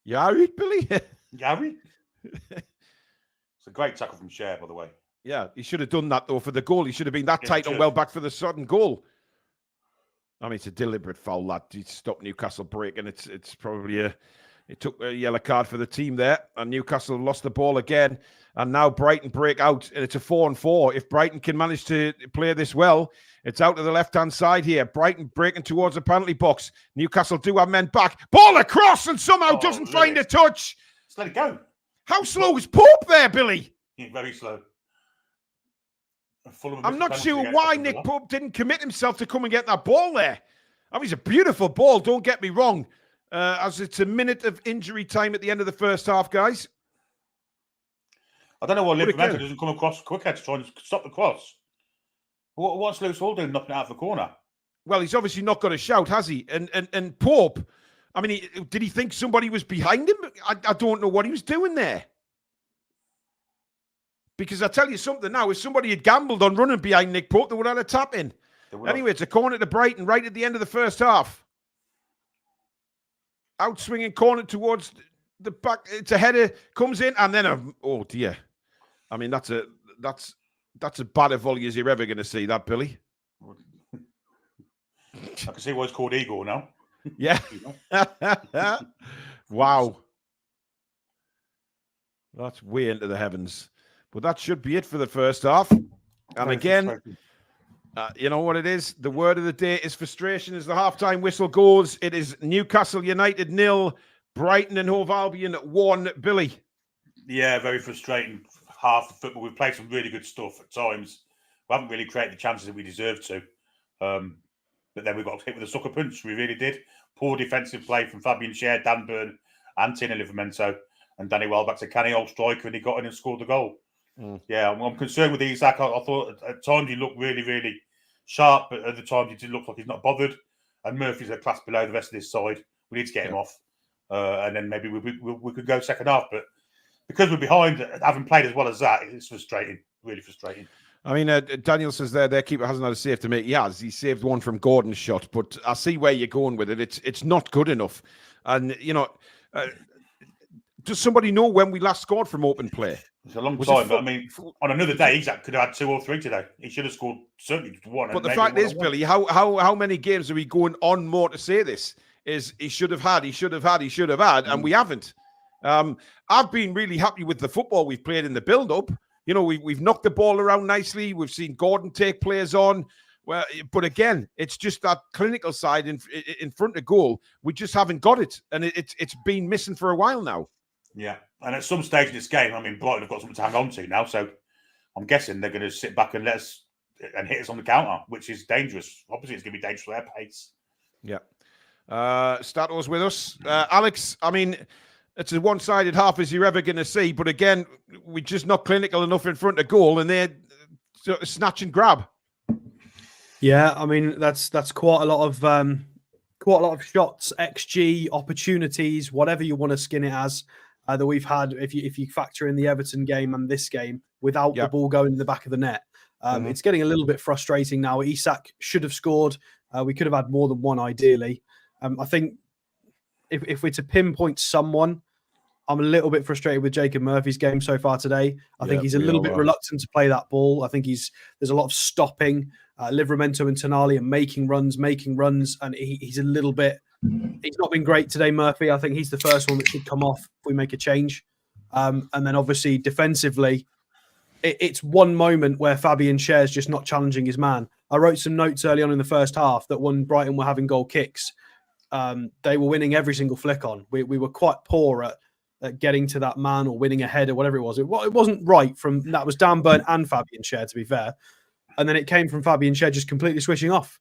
Yari, Billy? Yari? It's a great tackle from Cher, by the way. Yeah, he should have done that, though, for the goal. He should have been that tight and well back for the sudden goal. I mean, it's a deliberate foul, lad. He stopped Newcastle breaking. It's probably It took a yellow card for the team there, and Newcastle lost the ball again. And now Brighton break out, and it's a 4-4. If Brighton can manage to play this well, it's out to the left-hand side here. Brighton breaking towards the penalty box. Newcastle do have men back. Ball across, and somehow doesn't find a touch. Just let it go. How slow is Pope there, Billy? Yeah, very slow. I'm not sure why Nick Pope didn't commit himself to come and get that ball there. I mean, it's a beautiful ball, don't get me wrong. As it's a minute of injury time at the end of the first half, guys. I don't know why Livermento doesn't come across quicker to try and stop the cross. What's Lewis Hall doing knocking it out of the corner? Well, he's obviously not got a shout, has he? And Pope, I mean, did he think somebody was behind him? I don't know what he was doing there. Because I tell you something now, if somebody had gambled on running behind Nick Pope, they would have had a tap in. Anyway, it's a corner to Brighton right at the end of the first half. Out swinging corner towards the back. It's a header, comes in, and then oh dear. I mean, that's a bad a volley as you're ever going to see, that, Billy. I can see why it's called Igor now. Yeah. Wow. That's way into the heavens. But that should be it for the first half. And again, you know what it is? The word of the day is frustration as the halftime whistle goes. It is Newcastle United 0, Brighton and Hove Albion 1. Billy. Yeah, very frustrating. Half the football. We've played some really good stuff at times. We haven't really created the chances that we deserve to. But then we got hit with a sucker punch. We really did. Poor defensive play from Fabian Schär, Dan Burn, and Tina Livramento. And Danny Welbeck's a canny old striker, and he got in and scored the goal. Yeah, I'm concerned with Isak. I thought at times he looked really, really sharp, but at the times he did look like he's not bothered. And Murphy's a class below the rest of this side. We need to get him off. And then maybe we could go second half. But because we're behind, having played as well as that, it's frustrating, really frustrating. I mean, Daniel says their keeper hasn't had a save to make. He has. He saved one from Gordon's shot, but I see where you're going with it. It's not good enough. And, you know, does somebody know when we last scored from open play? It's a long time, but I mean, on another day, Isak could have had 2 or 3 today. He should have scored certainly 1. But the fact is, Billy, how many games are we going on more to say this? Is he should have had, and we haven't. I've been really happy with the football we've played in the build-up. You know, we've knocked the ball around nicely. We've seen Gordon take players on. Well, but again, it's just that clinical side in front of goal. We just haven't got it, and it's been missing for a while now. Yeah. And at some stage in this game, I mean, Brighton have got something to hang on to now. So I'm guessing they're going to sit back and let us and hit us on the counter, which is dangerous. Obviously, it's going to be dangerous for their pace. Yeah. Stato's with us. Alex, I mean, it's a one-sided half as you're ever going to see. But again, we're just not clinical enough in front of goal, and they're sort of snatch and grab. Yeah, I mean, that's quite a lot of shots, XG, opportunities, whatever you want to skin it as. That we've had, if you factor in the Everton game and this game, without the ball going in the back of the net. It's getting a little bit frustrating now. Isak should have scored. We could have had more than one, ideally. I think if we're to pinpoint someone, I'm a little bit frustrated with Jacob Murphy's game so far today. I think he's a little bit reluctant to play that ball. I think there's a lot of stopping. Livramento and Tonali are making runs, and he's a little bit... He's not been great today, Murphy. I think he's the first one that should come off if we make a change. And then obviously defensively, it's one moment where Fabian Schär's just not challenging his man. I wrote some notes early on in the first half that when Brighton were having goal kicks, they were winning every single flick on. We were quite poor at getting to that man or winning a head or whatever it was. It wasn't right from... That was Dan Burn and Fabian Schär, to be fair. And then it came from Fabian Schär just completely switching off.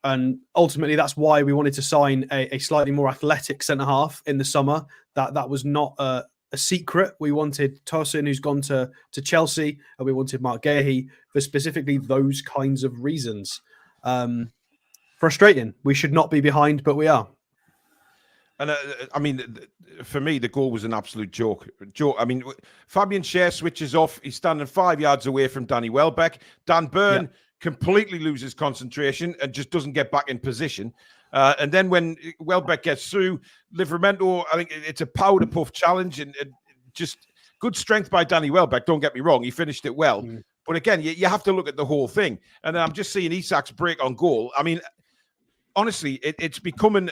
And ultimately, that's why we wanted to sign a slightly more athletic centre-half in the summer. That was not a secret. We wanted Tosun, who's gone to Chelsea, and we wanted Mark Gahey for specifically those kinds of reasons. Frustrating. We should not be behind, but we are. And I mean, for me, the goal was an absolute joke. I mean, Fabian Schär switches off. He's standing 5 yards away from Danny Welbeck. Dan Burn... completely loses concentration and just doesn't get back in position. And then when Welbeck gets through, Livramento, I think it's a powder puff challenge and just good strength by Danny Welbeck. Don't get me wrong. He finished it well. But again, you have to look at the whole thing. And I'm just seeing Isak's break on goal. I mean, honestly, it's becoming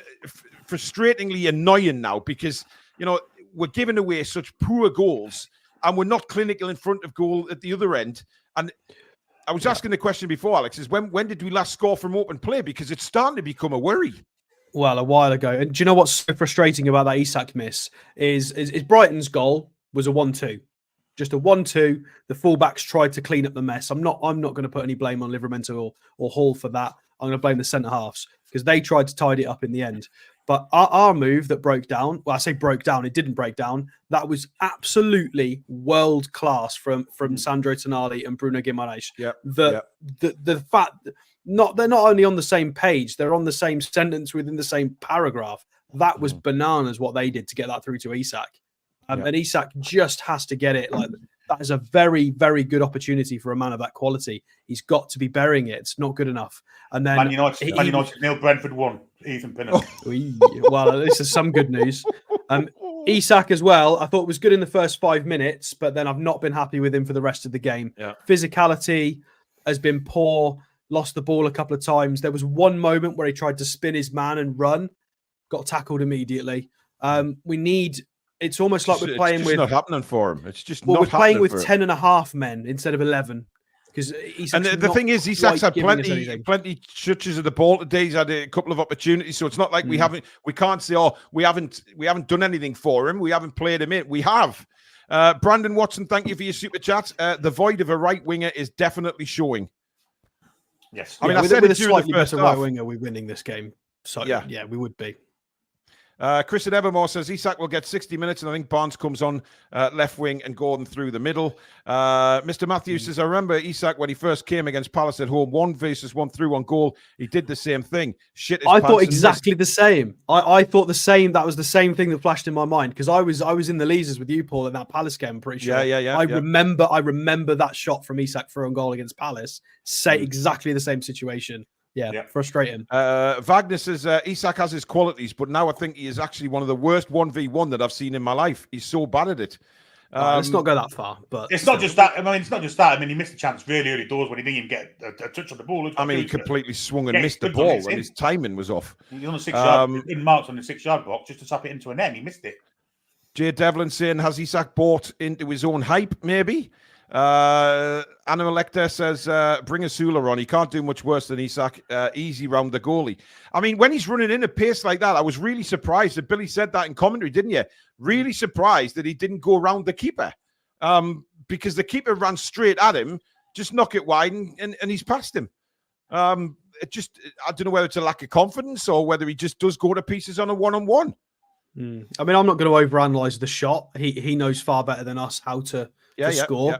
frustratingly annoying now because, we're giving away such poor goals and we're not clinical in front of goal at the other end. And I was asking the question before, Alex, is when did we last score from open play? Because it's starting to become a worry. Well, a while ago. And do you know what's so frustrating about that Isak miss is Brighton's goal was a 1-2. Just a 1-2. The fullbacks tried to clean up the mess. I'm not going to put any blame on Livramento or Hall for that. I'm going to blame the centre halves because they tried to tidy it up in the end. But our move that broke down, well, I say broke down, it didn't break down. That was absolutely world class from Sandro Tonali and Bruno Guimaraes. Yeah. The fact they're not only on the same page, they're on the same sentence within the same paragraph. That was bananas what they did to get that through to Isak. And Isak just has to get it. Like that is a very, very good opportunity for a man of that quality. He's got to be burying it. It's not good enough. And then Man United, Neil Brentford won. Ethan Pinnock. Well, this is some good news. Isak as well, I thought was good in the first 5 minutes, but then I've not been happy with him for the rest of the game. Yeah. Physicality has been poor, lost the ball a couple of times. There was one moment where he tried to spin his man and run, got tackled immediately. It's almost like we're playing with... It's not happening for him. It's just we're playing with for 10 and a half men instead of 11. Because the thing is, Isak's had plenty touches of the ball today. He's had a couple of opportunities, so it's not like we can't say, we haven't done anything for him. We haven't played him in. We have. Brandon Watson, thank you for your super chat. The void of a right winger is definitely showing. Yes, I mean, I said with it a during the slightly first better half. right winger, we're winning this game. So yeah, we would be. Chris at Evermore says Isak will get 60 minutes, and I think Barnes comes on left wing and Gordon through the middle. Mr. Matthews says, I remember Isak when he first came against Palace at home, 1v1 through on goal. He did the same thing. I thought exactly the same. I thought the same. That was the same thing that flashed in my mind because I was in the Leazers with you, Paul, in that Palace game. I'm pretty sure. Yeah. I remember that shot from Isak for on goal against Palace. Exactly the same situation. Yeah, frustrating. Wagner says Isak has his qualities, but now I think he is actually one of the worst 1v1 that I've seen in my life. He's so bad at it. Let's not go that far. But it's not just that. I mean, it's not just that. I mean, he missed a chance really early doors when he didn't even get a touch on the ball. I mean, he completely swung and missed the ball, and his timing was off. He was on the 6 yard, in marks on the 6 yard box just to tap it into an end. He missed it. Jay Devlin saying, has Isak bought into his own hype? Maybe. Animal Lecter says, bring Asula on. He can't do much worse than Isak. Easy round the goalie. I mean, when he's running in a pace like that, I was really surprised that Billy said that in commentary, didn't you? Really surprised that he didn't go around the keeper. Because the keeper ran straight at him, just knock it wide, and he's past him. I don't know whether it's a lack of confidence or whether he just does go to pieces on a one-on-one. I mean, I'm not going to overanalyze the shot. He knows far better than us how to score.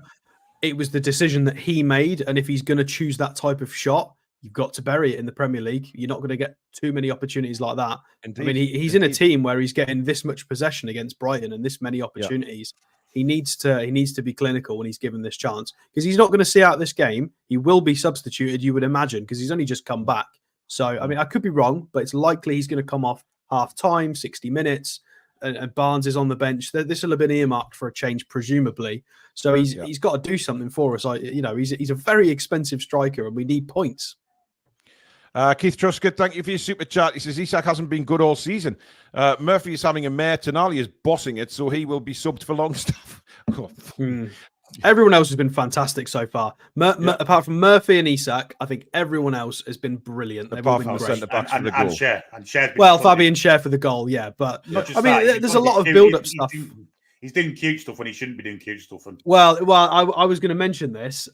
It was the decision that he made, and if he's going to choose that type of shot, you've got to bury it in the Premier League. You're not going to get too many opportunities like that. Indeed. I mean, he's in a team where he's getting this much possession against Brighton and this many opportunities. He needs to be clinical when he's given this chance because he's not going to see out this game. He will be substituted, you would imagine, because he's only just come back. So, I mean, I could be wrong, but it's likely he's going to come off half time, 60 minutes. And Barnes is on the bench. This will have been earmarked for a change, presumably. So he's got to do something for us. He's a very expensive striker, and we need points. Keith Truscott, thank you for your super chat. He says Isak hasn't been good all season. Murphy is having a mare. Tonali is bossing it, so he will be subbed for Longstaff. Everyone else has been fantastic so far. Apart from Murphy and Isak, I think everyone else has been brilliant. Apart from the centre-backs for the goal. And Fabian Schär for the goal, but I mean, there's a lot of build-up stuff. He's doing cute stuff when he shouldn't be doing cute stuff. Well, I was going to mention this.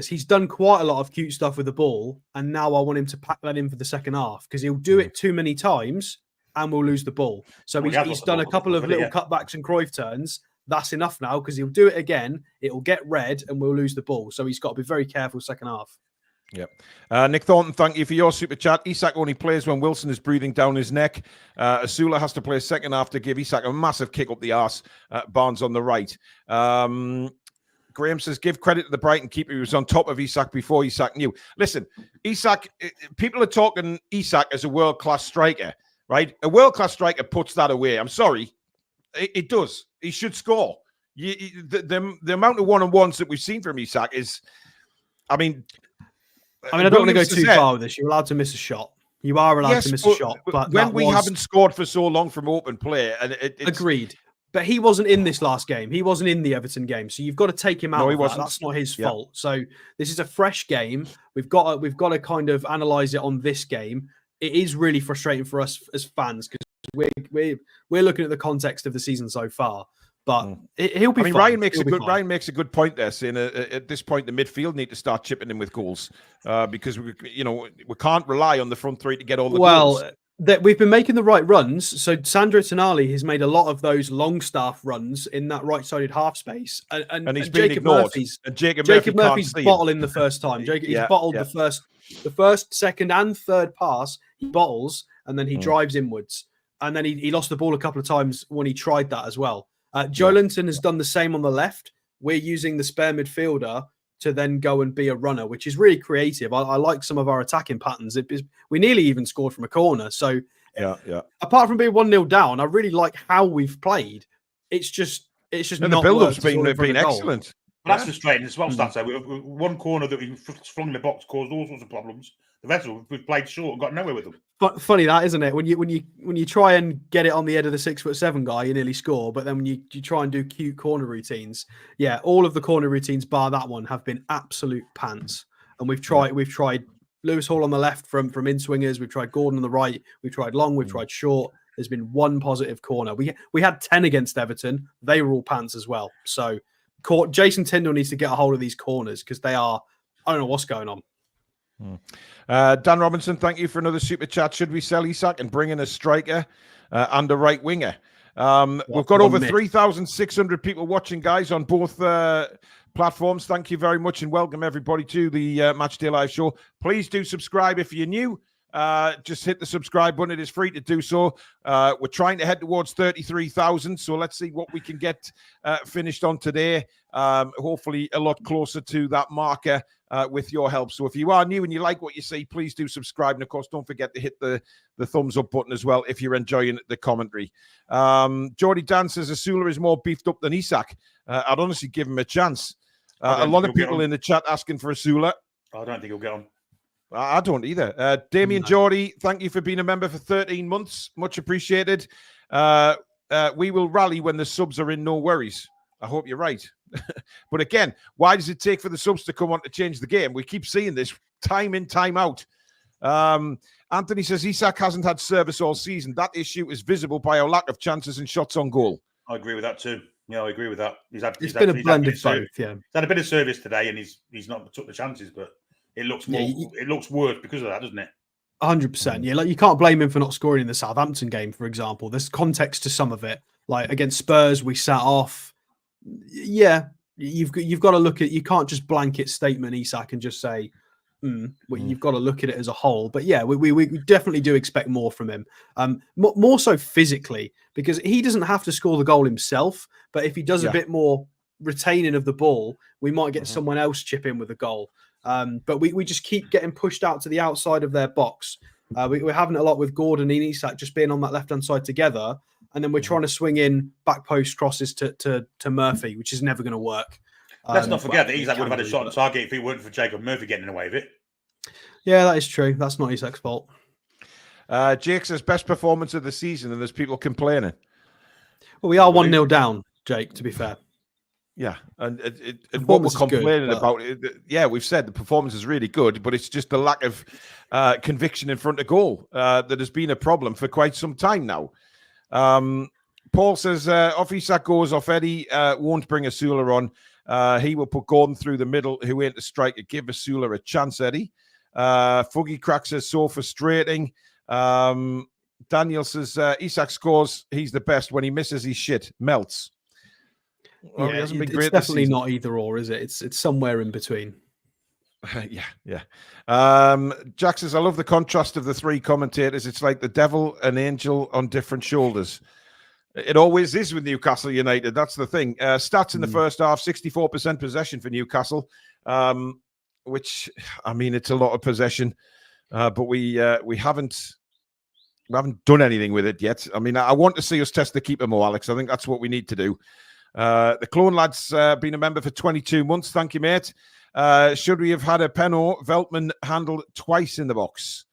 He's done quite a lot of cute stuff with the ball, and now I want him to pack that in for the second half because he'll do it too many times and we'll lose the ball. So he's done a couple of little cutbacks and Cruyff turns. That's enough now because he'll do it again. It'll get red and we'll lose the ball. So he's got to be very careful second half. Yep. Nick Thornton, thank you for your super chat. Isak only plays when Wilson is breathing down his neck. Asula has to play second half to give Isak a massive kick up the arse. Barnes on the right. Graham says, give credit to the Brighton keeper who was on top of Isak before Isak knew. Listen, Isak, people are talking Isak as a world-class striker, right? A world-class striker puts that away. I'm sorry. It does. He should score. The amount of one-on-ones that we've seen from Isak is, I don't want to go too far with this. You're allowed to miss a shot. You are allowed Yes, to miss a shot, but when that we was... haven't scored for so long from open play, and it's... Agreed. But he wasn't in this last game. He wasn't in the Everton game, so you've got to take him out. No, he of that. wasn't. That's not his fault. So this is a fresh game. We've got to kind of analyze it on this game. It is really frustrating for us as fans because we're looking at the context of the season so far. But he'll be. I mean, fine. Ryan makes a good point there, saying at this point the midfield need to start chipping in with goals because we can't rely on the front three to get all the goals. That we've been making the right runs. So Sandro Tonali has made a lot of those Longstaff runs in that right-sided half space, and he's been Jacob ignored. Murphy's and Jacob Murphy's bottling the first time. He's bottled the first, second, and third pass. He bottles and then he drives inwards, and then he lost the ball a couple of times when he tried that as well. Joe Linton has done the same on the left. We're using the spare midfielder to then go and be a runner, which is really creative. I like some of our attacking patterns. We nearly even scored from a corner. So, apart from being 1-0 down, I really like how we've played. It's just and the build-up's been excellent. But that's frustrating as well, Stato. One corner that we flung in the box caused all sorts of problems. The rest of them, we've played short and got nowhere with them. But funny that, isn't it? When you try and get it on the head of the 6'7" guy, you nearly score. But then when you try and do cute corner routines, all of the corner routines bar that one have been absolute pants. And we've tried Lewis Hall on the left from in swingers. We've tried Gordon on the right. We've tried long. We've tried short. There's been one positive corner. We had 10 against Everton. They were all pants as well. So Jason Tyndall needs to get a hold of these corners because they are. I don't know what's going on. Dan Robinson, thank you for another super chat. Should we sell Isak and bring in a striker and a right winger? We've got over 3,600 people watching, guys, on both platforms. Thank you very much and welcome everybody to the Matchday Live show. Please do subscribe if you're new. Just hit the subscribe button. It is free to do so. We're trying to head towards 33,000. So let's see what we can get finished on today. Hopefully a lot closer to that marker with your help. So if you are new and you like what you see, please do subscribe. And of course, don't forget to hit the thumbs up button as well if you're enjoying the commentary. Geordie Dan says Asula is more beefed up than Isak. I'd honestly give him a chance. A lot of people in the chat asking for Asula. I don't think he'll get on. I don't either. Damien Geordie, thank you for being a member for 13 months. Much appreciated. We will rally when the subs are in, no worries. I hope you're right. But again, why does it take for the subs to come on to change the game? We keep seeing this time in, time out. Anthony says Isak hasn't had service all season. That issue is visible by our lack of chances and shots on goal. I agree with that too. Yeah, I agree with that. It's been a blend of both. Yeah, he's had a bit of service today, and he's not took the chances, but it looks more. It looks worse because of that, doesn't it? 100%. Yeah, like you can't blame him for not scoring in the Southampton game, for example. There's context to some of it. Like against Spurs, we sat off. Yeah, you've got to look at. You can't just blanket statement Isak and just say. Well, you've got to look at it as a whole. But yeah, we definitely do expect more from him. More so physically, because he doesn't have to score the goal himself. But if he does a bit more retaining of the ball, we might get someone else chip in with a goal. But we just keep getting pushed out to the outside of their box. We're having it a lot with Gordon and Isak just being on that left-hand side together. And then we're trying to swing in back post crosses to Murphy, which is never going to work. Let's not forget that Isak would have had a shot on target if he weren't for Jacob Murphy getting away with it. Yeah, that is true. That's not Isak's fault. Jake says best performance of the season, and there's people complaining. Well, we are 1-0 down, Jake, to be fair. Yeah, and what we're complaining about, we've said the performance is really good, but it's just the lack of conviction in front of goal that has been a problem for quite some time now. Paul says, off Isak goes, off Eddie, won't bring Asula on. He will put Gordon through the middle, who ain't a striker. Give Asula a chance, Eddie. Fuggy Crack says, so frustrating. Daniel says, Isak scores. He's the best. When he misses, he's shit. Melts. Well, he hasn't been great. It's definitely not either or, is it? It's somewhere in between. Yeah. Jack says, I love the contrast of the three commentators. It's like the devil and angel on different shoulders. It always is with Newcastle United. That's the thing. Stats in the first half, 64% possession for Newcastle, which, I mean, it's a lot of possession, but we haven't done anything with it yet. I mean, I want to see us test the keeper more, Alex. I think that's what we need to do. The Clone Lad's been a member for 22 months. Thank you, mate. Should we have had a Penno Veltman handled twice in the box?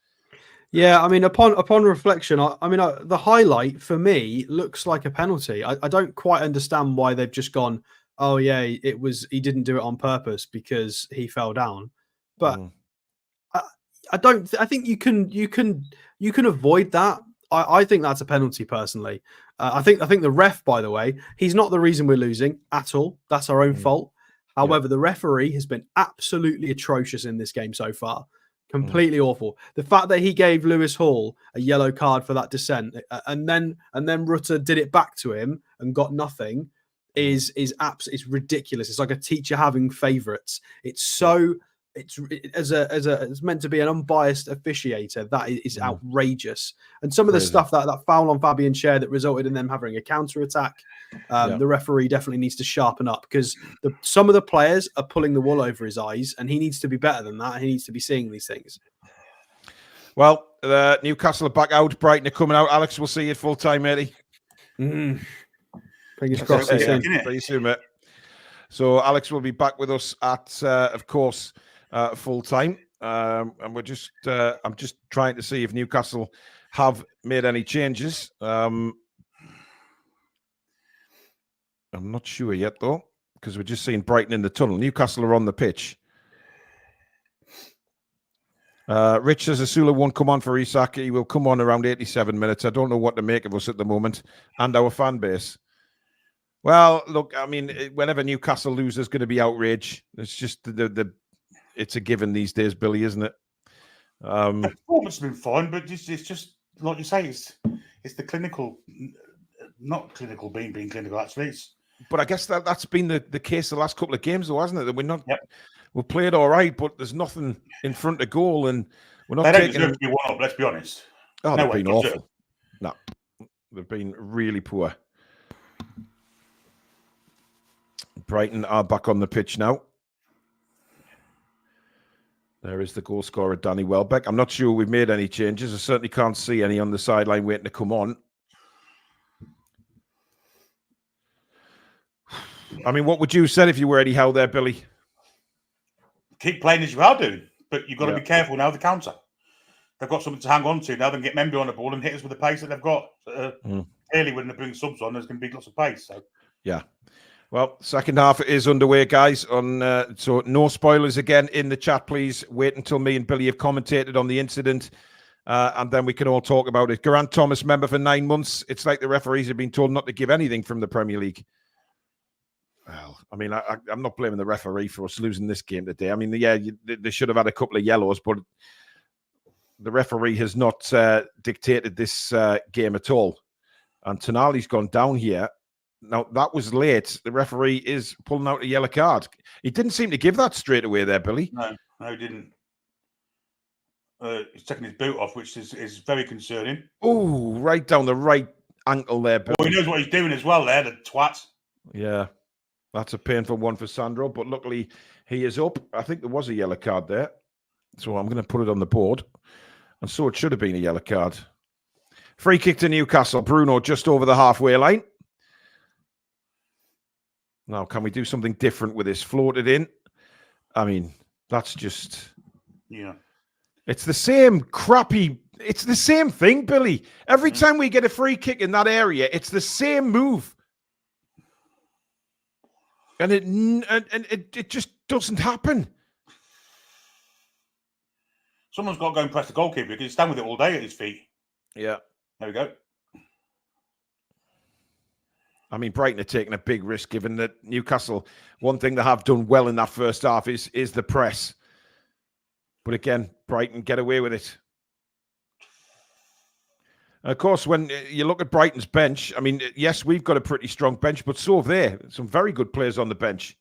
Yeah, I mean, upon reflection, the highlight for me looks like a penalty. I don't quite understand why they've just gone, oh yeah, he didn't do it on purpose because he fell down. But I don't. I think you can avoid that. I think that's a penalty personally. I think the ref, by the way, he's not the reason we're losing at all. That's our own fault. However, the referee has been absolutely atrocious in this game so far. Completely awful. The fact that he gave Lewis Hall a yellow card for that dissent, and then Rutter did it back to him and got nothing, is it's ridiculous. It's like a teacher having favourites. It's meant to be an unbiased officiator. That is outrageous. And some of the stuff that foul on Fabian Schär that resulted in them having a counter attack, the referee definitely needs to sharpen up because some of the players are pulling the wool over his eyes, and he needs to be better than that. He needs to be seeing these things. Well, Newcastle are back out. Brighton are coming out. Alex, we'll see you at full time, matey. Fingers crossed. Pretty soon, mate. So Alex will be back with us at, of course, full time, and we're just I'm just trying to see if Newcastle have made any changes. I'm not sure yet though, because we're just seeing Brighton in the tunnel. Newcastle are on the pitch. Rich says Asula won't come on for Isak. He will come on around 87 minutes. I don't know what to make of us at the moment and our fan base. Well, look, I mean, whenever Newcastle loses, there's going to be outrage. It's just it's a given these days, Billy, isn't it? The performance has been fine, but it's just like you say, it's the clinical, not clinical being clinical. Actually, but I guess that's been the case the last couple of games, though, hasn't it? That we're played all right, but there's nothing in front of goal, and we're not. They don't deserve to be one up. Let's be honest. Oh, they've been awful. No, they've been really poor. Brighton are back on the pitch now. There is the goal scorer, Danny Welbeck. I'm not sure we've made any changes. I certainly can't see any on the sideline waiting to come on. I mean, what would you have said if you were Eddie Howe there, Billy? Keep playing as you are doing, but you've got to be careful now of the counter. They've got something to hang on to now. They can get Memby on the ball and hit us with the pace that they've got. Clearly, when they bring subs on, there's going to be lots of pace. So. Yeah. Well, second half is underway, guys. So no spoilers again in the chat, please. Wait until me and Billy have commentated on the incident, and then we can all talk about it. Geraint Thomas, member for 9 months. It's like the referees have been told not to give anything from the Premier League. Well, I mean, I'm not blaming the referee for us losing this game today. I mean, they should have had a couple of yellows, but the referee has not dictated this game at all. And Tonali's gone down here. Now, that was late. The referee is pulling out a yellow card. He didn't seem to give that straight away there, Billy. No, he didn't. He's taking his boot off, which is very concerning. Oh, right down the right ankle there, Billy. Well, he knows what he's doing as well there, the twat. Yeah, that's a painful one for Sandro, but luckily he is up. I think there was a yellow card there. So I'm going to put it on the board. And so it should have been a yellow card. Free kick to Newcastle. Bruno just over the halfway line. Now, can we do something different with this? Float it in. I mean, that's just... Yeah. It's the same crappy... It's the same thing, Billy. Every time we get a free kick in that area, it's the same move. And it just doesn't happen. Someone's got to go and press the goalkeeper because he's stand with it all day at his feet. Yeah. There we go. I mean, Brighton are taking a big risk given that Newcastle, one thing they have done well in that first half is the press. But again, Brighton get away with it. And of course, when you look at Brighton's bench, I mean, yes, we've got a pretty strong bench, but so have they. Some very good players on the bench.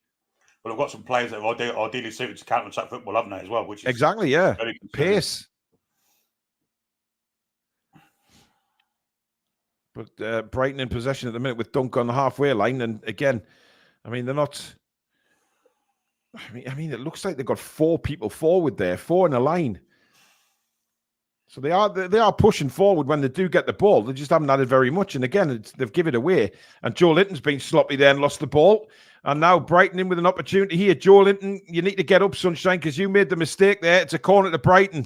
But I've got some players that are ideally suited to counter-attack football, haven't they, as well? Which is exactly, yeah. Pace. But Brighton in possession at the minute with Dunk on the halfway line. And again, I mean, they're not... I mean, it looks like they've got 4 people forward there, 4 in a line. So they are pushing forward when they do get the ball. They just haven't had it very much. And again, they've given it away. And Joe Linton's been sloppy there and lost the ball. And now Brighton in with an opportunity here. Joe Linton, you need to get up, sunshine, because you made the mistake there. It's a corner to Brighton.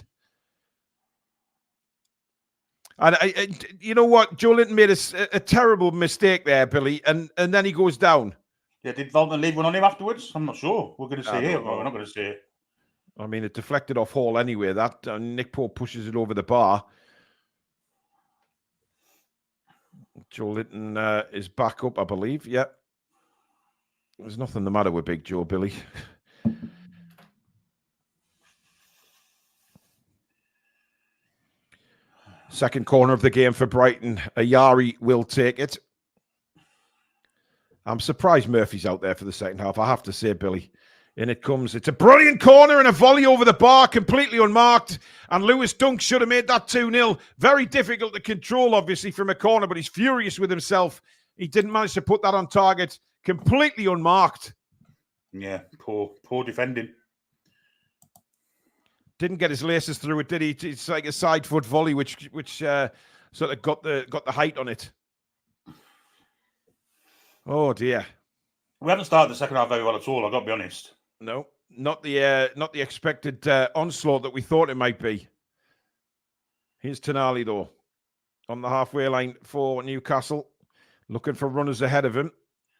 And you know what? Joe Linton made a terrible mistake there, Billy, and then he goes down. Yeah, did Volton leave one on him afterwards? I'm not sure. We're going to see I it. don't know. We're not going to see it. I mean, it deflected off Hall anyway. That Nick Pope pushes it over the bar. Joe Linton is back up, I believe. Yeah. There's nothing the matter with Big Joe, Billy. Second corner of the game for Brighton. Ayari will take it. I'm surprised Murphy's out there for the second half, I have to say, Billy. In it comes. It's a brilliant corner and a volley over the bar, completely unmarked. And Lewis Dunk should have made that 2-0. Very difficult to control, obviously, from a corner, but he's furious with himself. He didn't manage to put that on target. Completely unmarked. Yeah, poor defending. Didn't get his laces through it, did he? It's like a side foot volley, which sort of got the height on it. Oh dear. We haven't started the second half very well at all, I've got to be honest. No, not the expected onslaught that we thought it might be. Here's Tonali though, on the halfway line for Newcastle, looking for runners ahead of him.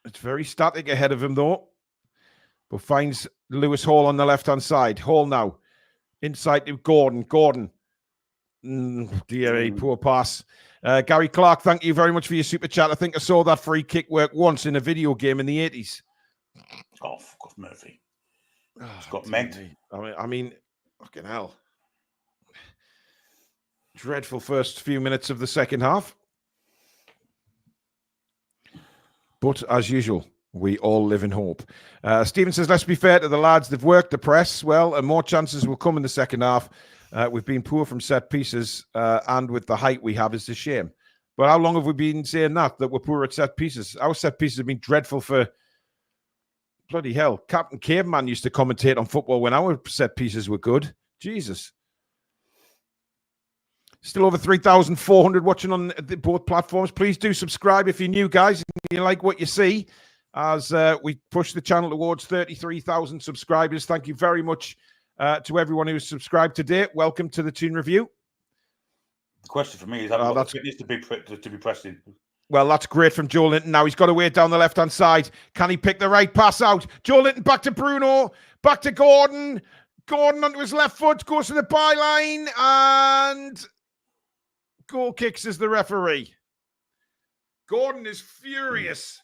It's very static ahead of him though, but finds Lewis Hall on the left-hand side. Hall now. Inside to Gordon. Dear, poor pass. Gary Clark, thank you very much for your super chat. I think I saw that free kick work once in a video game in the 80s. Oh, fuck off, Murphy. It's got meant. I mean, fucking hell. Dreadful first few minutes of the second half. But as usual, we all live in hope. Stephen says, let's be fair to the lads. They've worked the press well, and more chances will come in the second half. We've been poor from set pieces, and with the height we have, is a shame. But how long have we been saying that we're poor at set pieces? Our set pieces have been dreadful for bloody hell. Captain Caveman used to commentate on football when our set pieces were good. Jesus. Still over 3,400 watching on both platforms. Please do subscribe if you're new, guys. If you like what you see, as we push the channel towards 33,000 subscribers. Thank you very much to everyone who's subscribed today. Welcome to the Toon Review. The question for me is, how much fitness to be pressed in? Well, that's great from Joe Linton. Now he's got away down the left-hand side. Can he pick the right pass out? Joe Linton back to Bruno. Back to Gordon. Gordon onto his left foot. Goes to the byline. And goal kicks as the referee. Gordon is furious.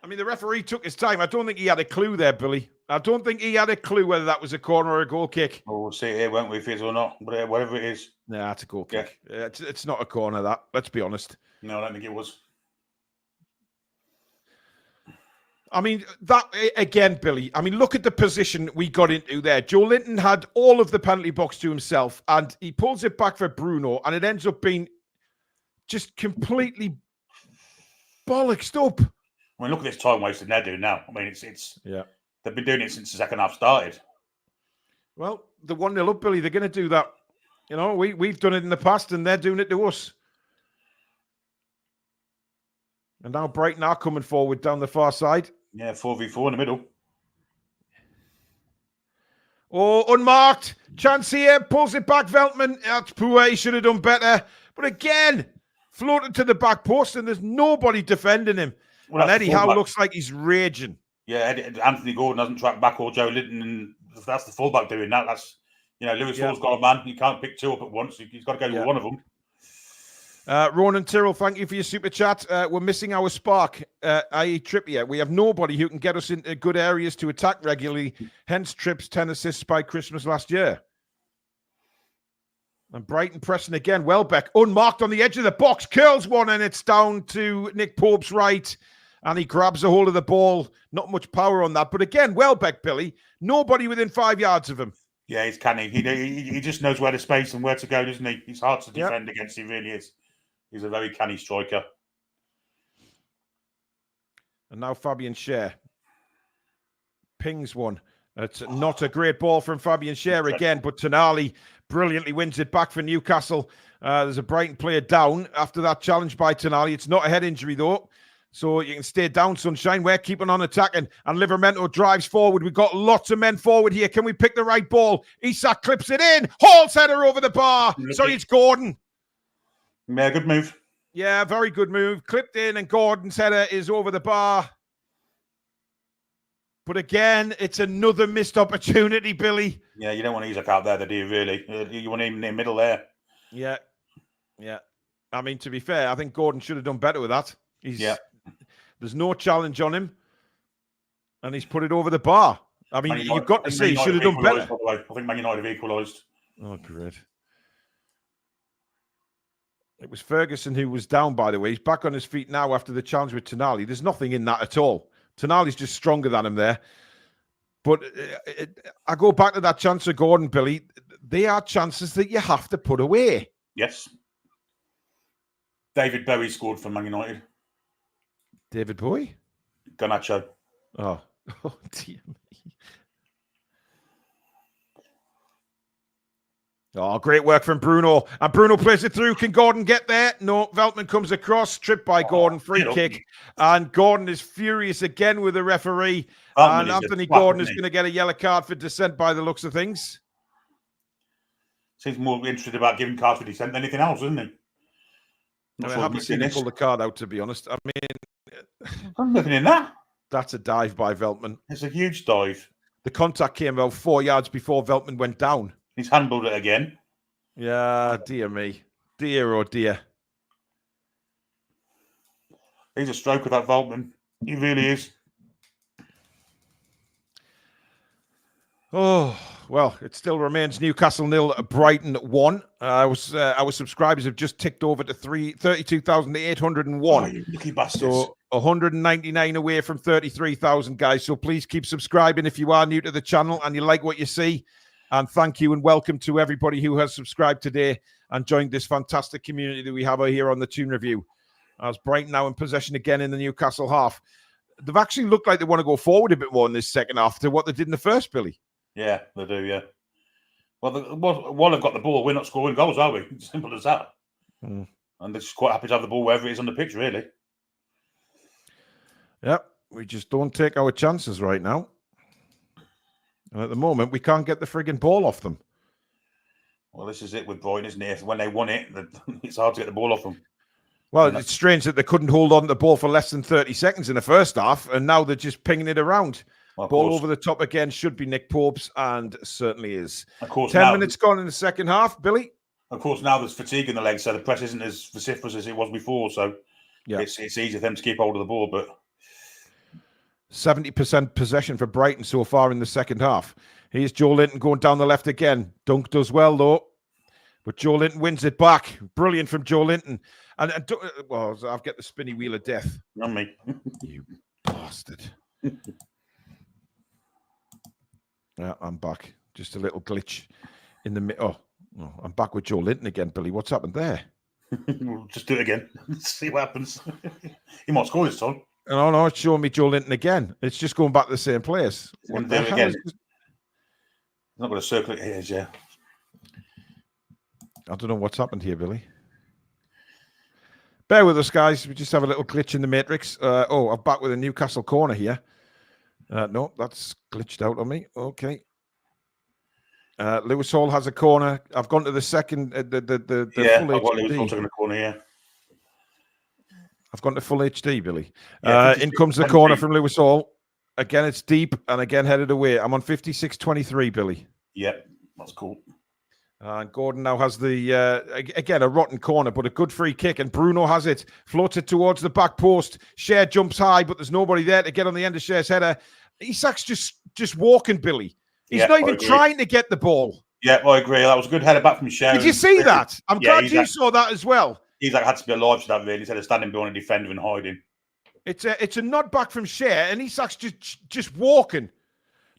I mean, the referee took his time. I don't think he had a clue there, Billy. I don't think he had a clue whether that was a corner or a goal kick. Oh, we'll see it here, won't we, if it is or not. But whatever it is. Nah, it's a goal kick. Yeah. It's not a corner, that. Let's be honest. No, I don't think it was. I mean, that, again, Billy, I mean, look at the position we got into there. Joe Linton had all of the penalty box to himself, and he pulls it back for Bruno, and it ends up being just completely bollocksed up. I mean, look at this time wasted they're doing now. I mean, it's yeah. They've been doing it since the second half started. Well, the 1-0 up, Billy, they're going to do that. You know, we've done it in the past, and they're doing it to us. And now Brighton are coming forward down the far side. Yeah, 4v4 in the middle. Oh, unmarked. Chance here. Pulls it back. Veltman. That's poor. He should have done better. But again, floated to the back post, and there's nobody defending him. Well, and Eddie Howe looks like he's raging. Yeah, Anthony Gordon hasn't tracked back, or Joe Linton, and that's the fullback doing that. That's, you know, Lewis Hall's got a man. You can't pick two up at once. He's got to go with one of them. Ronan Tyrrell, thank you for your super chat. We're missing our spark, i.e. Trippier. We have nobody who can get us into good areas to attack regularly, hence Tripp's 10 assists by Christmas last year. And Brighton pressing again. Welbeck, unmarked on the edge of the box, curls one, and it's down to Nick Pope's right, and he grabs a hold of the ball. Not much power on that, but again, Welbeck, Billy, nobody within 5 yards of him. Yeah, he's canny. He just knows where to space and where to go, doesn't he? He's hard to defend against, he really is. He's a very canny striker. And now Fabian Schär pings one. It's not a great ball from Fabian Schär again, but Tonali brilliantly wins it back for Newcastle. There's a Brighton player down after that challenge by Tonali. It's not a head injury, though. So you can stay down, Sunshine. We're keeping on attacking. And Livermento drives forward. We've got lots of men forward here. Can we pick the right ball? Isak clips it in. Hall's header over the bar. Sorry, it's Gordon. Yeah, good move. Yeah, very good move. Clipped in, and Gordon's header is over the bar. But again, it's another missed opportunity, Billy. Yeah, you don't want Isak out there, do you, really? You want him in the middle there. Yeah. I mean, to be fair, I think Gordon should have done better with that. There's no challenge on him, and he's put it over the bar. I mean, you've got to say he should have done better. By the way. I think Man United have equalised. Oh, great. It was Ferguson who was down, by the way. He's back on his feet now after the challenge with Tonali. There's nothing in that at all. Tonali's just stronger than him there. But I go back to that chance of Gordon, Billy. They are chances that you have to put away. Yes. David Bowie scored for Man United. David Bowie? Garnacho. Oh dear me. Oh, great work from Bruno. And Bruno plays it through. Can Gordon get there? No. Veltman comes across. Tripped by Gordon. Free kick. And Gordon is furious again with the referee. And Anthony Gordon is going to get a yellow card for dissent by the looks of things. Seems more interested about giving cards for dissent than anything else, isn't he? I haven't seen him pull the card out, to be honest. I mean, I'm looking in that. That's a dive by Veltman. It's a huge dive. The contact came about 4 yards before Veltman went down. He's handled it again. Yeah, dear me. Dear, oh dear. He's a stroke of that Veltman. He really is. Oh, well, it still remains Newcastle 0, Brighton 1. Our subscribers have just ticked over to 32,801. Oh, you lucky bastards. So 199 away from 33,000, guys. So please keep subscribing if you are new to the channel and you like what you see. And thank you and welcome to everybody who has subscribed today and joined this fantastic community that we have here on the Toon Review. As Brighton now in possession again in the Newcastle half. They've actually looked like they want to go forward a bit more in this second half to what they did in the first, Billy. Yeah, they do, yeah. Well, while they've got the ball, we're not scoring goals, are we? Simple as that. And they're just quite happy to have the ball wherever it is on the pitch, really. Yeah, we just don't take our chances right now. And at the moment, we can't get the frigging ball off them. Well, this is it with Brighton, isn't it? When they won it, it's hard to get the ball off them. Well, it's strange that they couldn't hold on to the ball for less than 30 seconds in the first half, and now they're just pinging it around. Well, ball over the top again should be Nick Pope's, and certainly is. Of course, 10 minutes gone in the second half, Billy. Of course, now there's fatigue in the legs, so the press isn't as vociferous as it was before. So yeah, it's easier for them to keep hold of the ball. But 70% possession for Brighton so far in the second half. Here's Joe Linton going down the left again. Dunk does well, though. But Joe Linton wins it back. Brilliant from Joe Linton. And well, I'll get the spinny wheel of death. Not me. You bastard. Yeah, I'm back. Just a little glitch in the oh, I'm back with Joe Linton again, Billy. What's happened there? We'll just do it again. See what happens. He might score this time. No, it's showing me Joe Linton again. It's just going back to the same place. What do it again? It's not going to circle it here, yeah. I don't know what's happened here, Billy. Bear with us, guys. We just have a little glitch in the matrix. I'm back with a Newcastle corner here. No, that's glitched out on me. Okay. Lewis Hall has a corner. I've gone to the second. The yeah, full I've got HD. Lewis Hall in the corner, yeah. I've gone to full HD, Billy. Yeah, in comes the corner from Lewis Hall. Again, it's deep and again headed away. I'm on 56-23, Billy. Yep, that's cool. And Gordon now has the, again, a rotten corner, but a good free kick. And Bruno has it, floats it towards the back post. Cher jumps high, but there's nobody there to get on the end of Cher's header. Isak's just walking, Billy. He's not even trying to get the ball. Yeah, I agree. That was a good header back from Cher. Did you see that? I'm glad you saw that as well. Isak had to be alive to that, really, instead of standing behind a defender and hiding. It's a nod back from Cher, and Isak's just walking.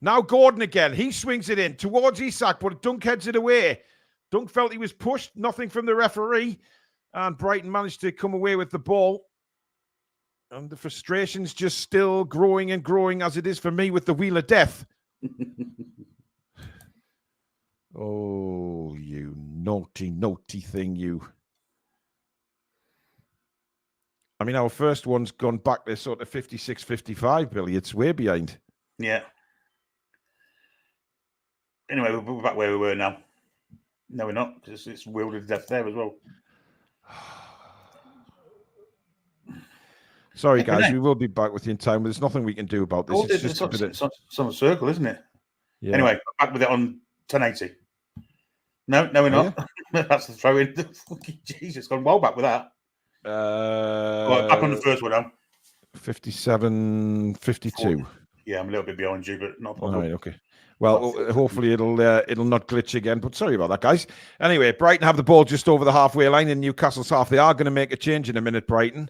Now Gordon again. He swings it in towards Isak, but Dunk heads it away. Dunk felt he was pushed. Nothing from the referee. And Brighton managed to come away with the ball. And the frustration's just still growing and growing, as it is for me with the wheel of death. Oh, you naughty, naughty thing, you. I mean, our first one's gone back to sort of 56, 55, Billy. It's way behind. Yeah. Anyway, we're back where we were now. No, we're not, because it's wielded death there as well. Sorry, guys. We will be back with you in time, but there's nothing we can do about this. It's on a circle, isn't it? Yeah. Anyway, back with it on 1080. No, we're not. That's the throw in. Jesus, it's gone well back with that. Right, back on the first one now. 57, 52. Yeah, I'm a little bit behind you, but not a problem. All right, okay. Well, hopefully it'll not glitch again, but sorry about that, guys. Anyway, Brighton have the ball just over the halfway line in Newcastle's half. They are going to make a change in a minute, Brighton.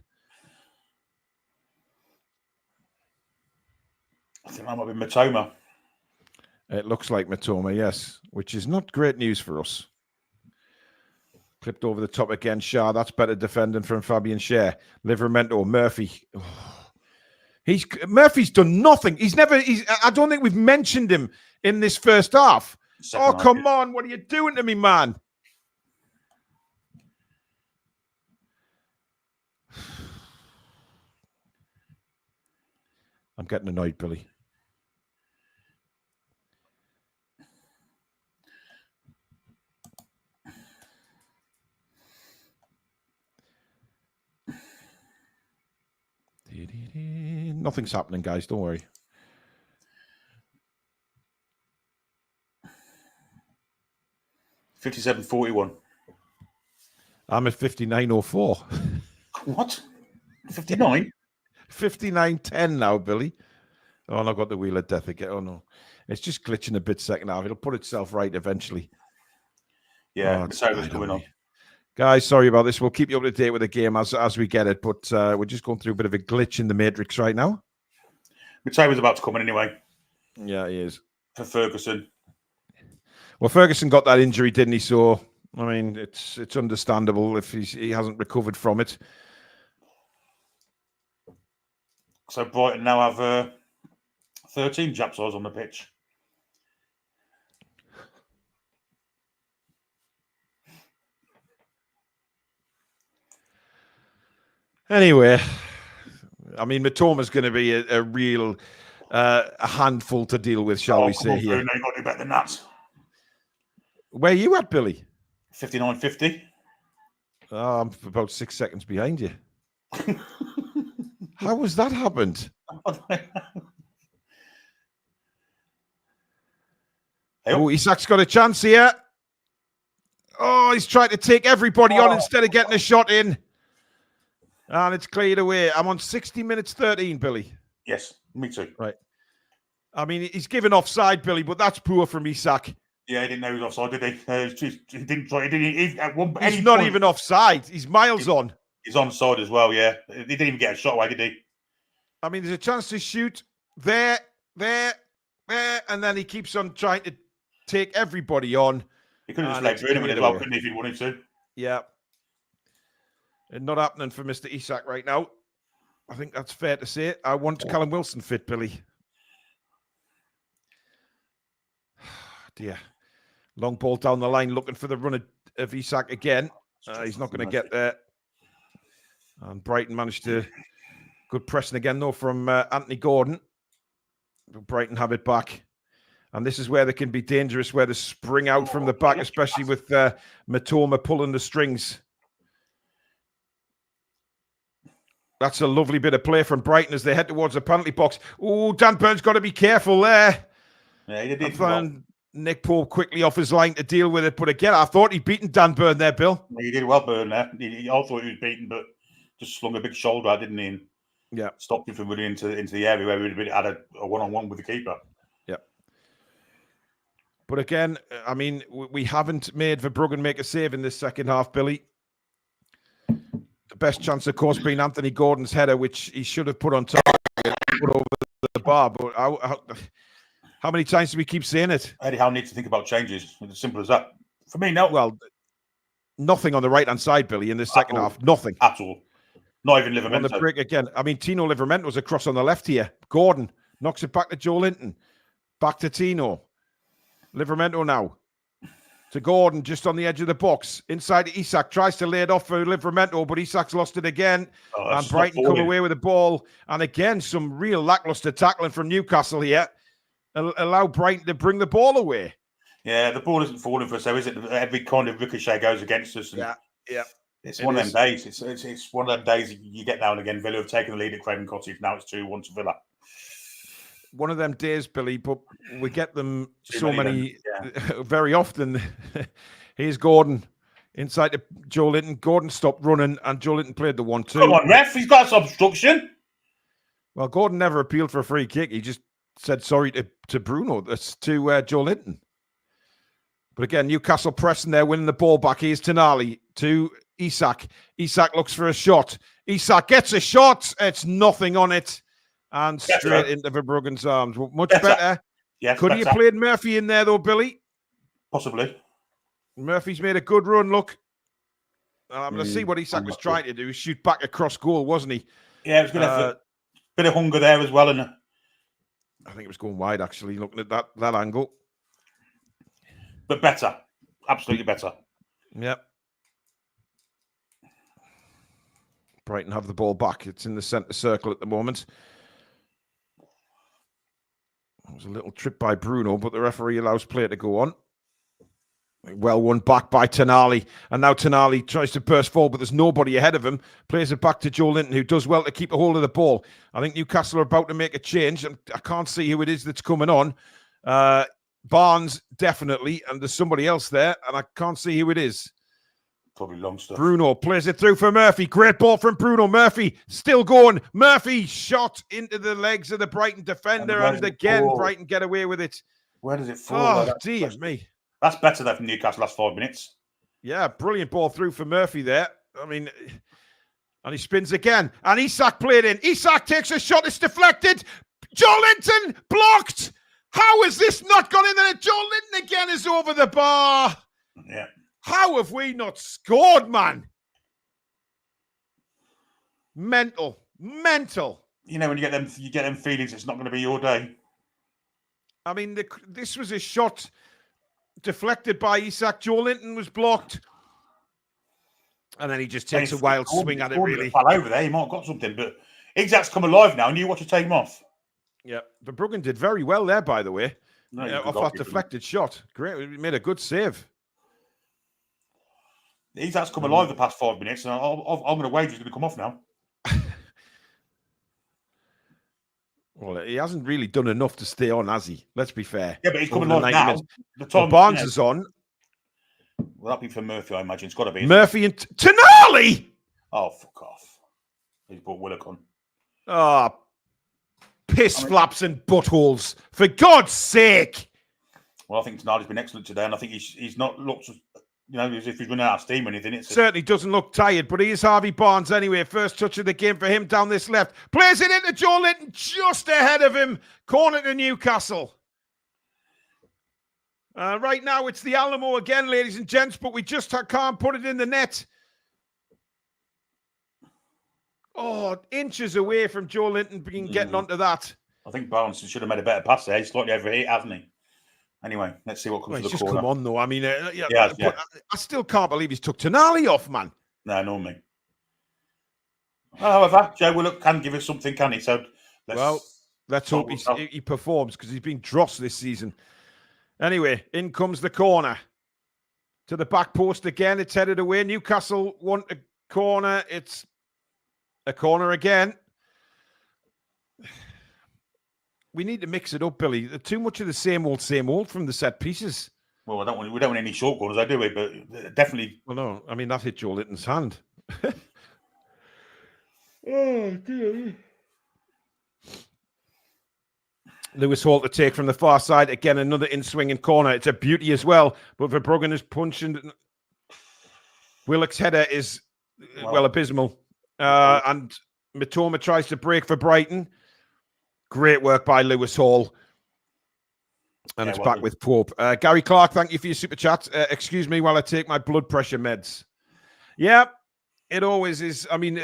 I think that might be Matoma. It looks like Matoma, yes, which is not great news for us. Clipped over the top again, Shah. That's better defending from Fabian Schär. Livramento, Murphy. Murphy's done nothing. I don't think we've mentioned him in this first half. Come on. What are you doing to me, man? I'm getting annoyed, Billy. Nothing's happening, guys. Don't worry. $57.41. I'm at 59.04. What? 59? 59.10 now, Billy. Oh, and I've got the wheel of death again. Oh, no. It's just glitching a bit second half. It'll put itself right eventually. Yeah, it's going on. Guys, sorry about this. We'll keep you up to date with the game as we get it, but we're just going through a bit of a glitch in the matrix right now. Matoma's about to come in anyway. Yeah, he is. For Ferguson. Well, Ferguson got that injury, didn't he? So, I mean, it's understandable if he hasn't recovered from it. So Brighton now have 13 Japsars on the pitch. Anyway, I mean, Matoma's going to be a real a handful to deal with, shall we say here. You got to do better than that. Where are you at, Billy? 59.50. Oh, I'm about 6 seconds behind you. How has that happened? Oh, Isak's got a chance here. Oh, he's trying to take everybody on instead of getting a shot in. And it's cleared away. I'm on 60 minutes 13, Billy. Yes, me too. Right. I mean, he's given offside, Billy, but that's poor from Isak. Yeah, he didn't know he was offside, did he? He didn't try. He's not even offside. He's miles on. He's onside as well, yeah. He didn't even get a shot away, did he? I mean, there's a chance to shoot there, and then he keeps on trying to take everybody on. He could have just let him as well, couldn't he, if he wanted to? Yeah. And not happening for Mr. Isak right now. I think that's fair to say. I want Callum Wilson fit, Billy. Dear. Long ball down the line, looking for the run of Isak again. He's not going to get there. And Brighton managed to... Good pressing again, though, from Anthony Gordon. Brighton have it back. And this is where they can be dangerous, where they spring out from the back, especially with Matoma pulling the strings. That's a lovely bit of play from Brighton as they head towards the penalty box. Oh, Dan Burn's got to be careful there. Yeah, he did. Found Nick Pope quickly off his line to deal with it. But again, I thought he'd beaten Dan Burn there, Bill. He did well, Burn there. I thought he was beaten, but just slung a big shoulder out, didn't he? And yeah, stopped him from running into the area where we'd had a one-on-one with the keeper. Yeah. But again, I mean, we haven't made Verbruggen make a save in this second half, Billy. The best chance, of course, being Anthony Gordon's header, which he should have put on top, put over the bar. But how many times do we keep saying it? Eddie Howe needs to think about changes. It's as simple as that. For me, no. Well, nothing on the right-hand side, Billy, in the second half. Nothing. At all. Not even Livramento. On the break again. I mean, Tino Livramento's across on the left here. Gordon knocks it back to Joe Linton. Back to Tino. Livramento now. to Gordon, just on the edge of the box. Inside to Isak, tries to lay it off for Livramento, but Isak's lost it again. And Brighton come away with the ball. And again, some real lackluster tackling from Newcastle here. Allow Brighton to bring the ball away. Yeah, the ball isn't falling for us, so is it? Every kind of ricochet goes against us. And yeah. It's one of them days. It's one of them days you get now and again. Villa have taken the lead at Craven Cottage. Now it's 2-1 to Villa. One of them days, Billy, but we get them very often. Here's Gordon inside to Joe Linton. Gordon stopped running and Joe Linton played the 1-2. Come on, ref. He's got some obstruction. Well, Gordon never appealed for a free kick. He just said sorry to Bruno. That's to Joe Linton. But again, Newcastle pressing there, winning the ball back. Here's Tonali to Isak. Isak looks for a shot. Isak gets a shot. It's nothing on it. And straight into Verbruggen's arms. Much better. Yeah, Could he have played Murphy in there, though, Billy? Possibly. Murphy's made a good run, look. Let's see what Isak was trying to do. Shoot back across goal, wasn't he? Yeah, it was going to have a bit of hunger there as well. And I think it was going wide, actually, looking at that angle. But better. Absolutely better. Yep. Brighton have the ball back. It's in the centre circle at the moment. It was a little trip by Bruno, but the referee allows play to go on. Well won back by Tonali. And now Tonali tries to burst forward, but there's nobody ahead of him. Plays it back to Joe Linton, who does well to keep a hold of the ball. I think Newcastle are about to make a change. I can't see who it is that's coming on. Barnes, definitely. And there's somebody else there, and I can't see who it is. Probably long stuff. Bruno plays it through for Murphy. Great ball from Bruno. Murphy still going. Murphy shot into the legs of the Brighton defender. And again, Brighton get away with it. Where does it fall? Oh, dear me. That's better than from Newcastle last 5 minutes. Yeah, brilliant ball through for Murphy there. I mean, and he spins again. And Isak played in. Isak takes a shot. It's deflected. Joe Linton blocked. How has this not gone in there? Joe Linton again is over the bar. Yeah. How have we not scored, man? Mental. You know, when you get them feelings, it's not going to be your day. I mean, this was a shot deflected by Isak. Joe Linton was blocked. And then he just takes a wild swing at it, really. Fell over there. He might have got something, but Isak's come alive now, and you watch to take him off. Yeah, Verbruggen did very well there, by the way. No, off that deflected shot. Great. He made a good save. Isak's come alive the past 5 minutes, and I'm going to wager he's going to come off now. Well, he hasn't really done enough to stay on, has he? Let's be fair. Yeah, but he's coming alive now. The time, Barnes is on. Well, that'll be for Murphy, I imagine. It's got to be. Murphy and Tonali! Oh, fuck off. He's brought Willock on. Oh, piss flaps and buttholes. For God's sake. Well, I think Tonali's been excellent today, and I think he's not looked, as if he's running out of steam or anything. Certainly doesn't look tired, but he is Harvey Barnes anyway. First touch of the game for him down this left. Plays it into Joe Linton, just ahead of him. Corner to Newcastle. Right now, it's the Alamo again, ladies and gents, but we just can't put it in the net. Oh, inches away from Joe Linton getting onto that. I think Barnes should have made a better pass there. He's slightly overheat, hasn't he? Anyway, let's see what comes to the corner. Come on, though. I mean, I still can't believe he's took Tonali off, man. No, nor me. However, Joe Willock can give us something, can he? So let's hope he performs, because he's been dross this season. Anyway, in comes the corner. To the back post again. It's headed away. Newcastle want a corner. It's a corner again. We need to mix it up, Billy. Too much of the same old from the set pieces. Well, we don't want any short corners, do we? But definitely. Well, no. I mean, that hit Joe Linton's hand. Oh, dear. Lewis Hall to take from the far side. Again, another in-swinging corner. It's a beauty as well. But Verbruggen is punching. Willock's header is, abysmal. And Mitoma tries to break for Brighton. Great work by Lewis Hall. And it's back with Pope. Gary Clark, thank you for your super chat. Excuse me while I take my blood pressure meds. Yeah, it always is. I mean,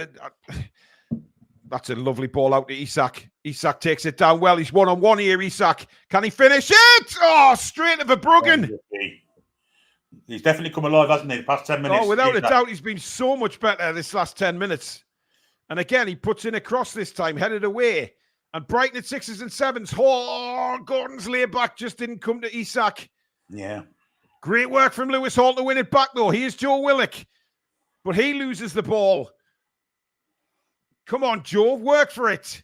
that's a lovely ball out to Isak. Isak takes it down well. He's one-on-one here, Isak. Can he finish it? Oh, straight to Verbruggen. He's definitely come alive, hasn't he? The past 10 minutes. Oh, without a doubt, he's been so much better this last 10 minutes. And again, he puts in a cross this time, headed away. And Brighton at 6s and 7s. Oh, Gordon's layback just didn't come to Isak. Yeah. Great work from Lewis Hall to win it back, though. Here's Joe Willock. But he loses the ball. Come on, Joe. Work for it.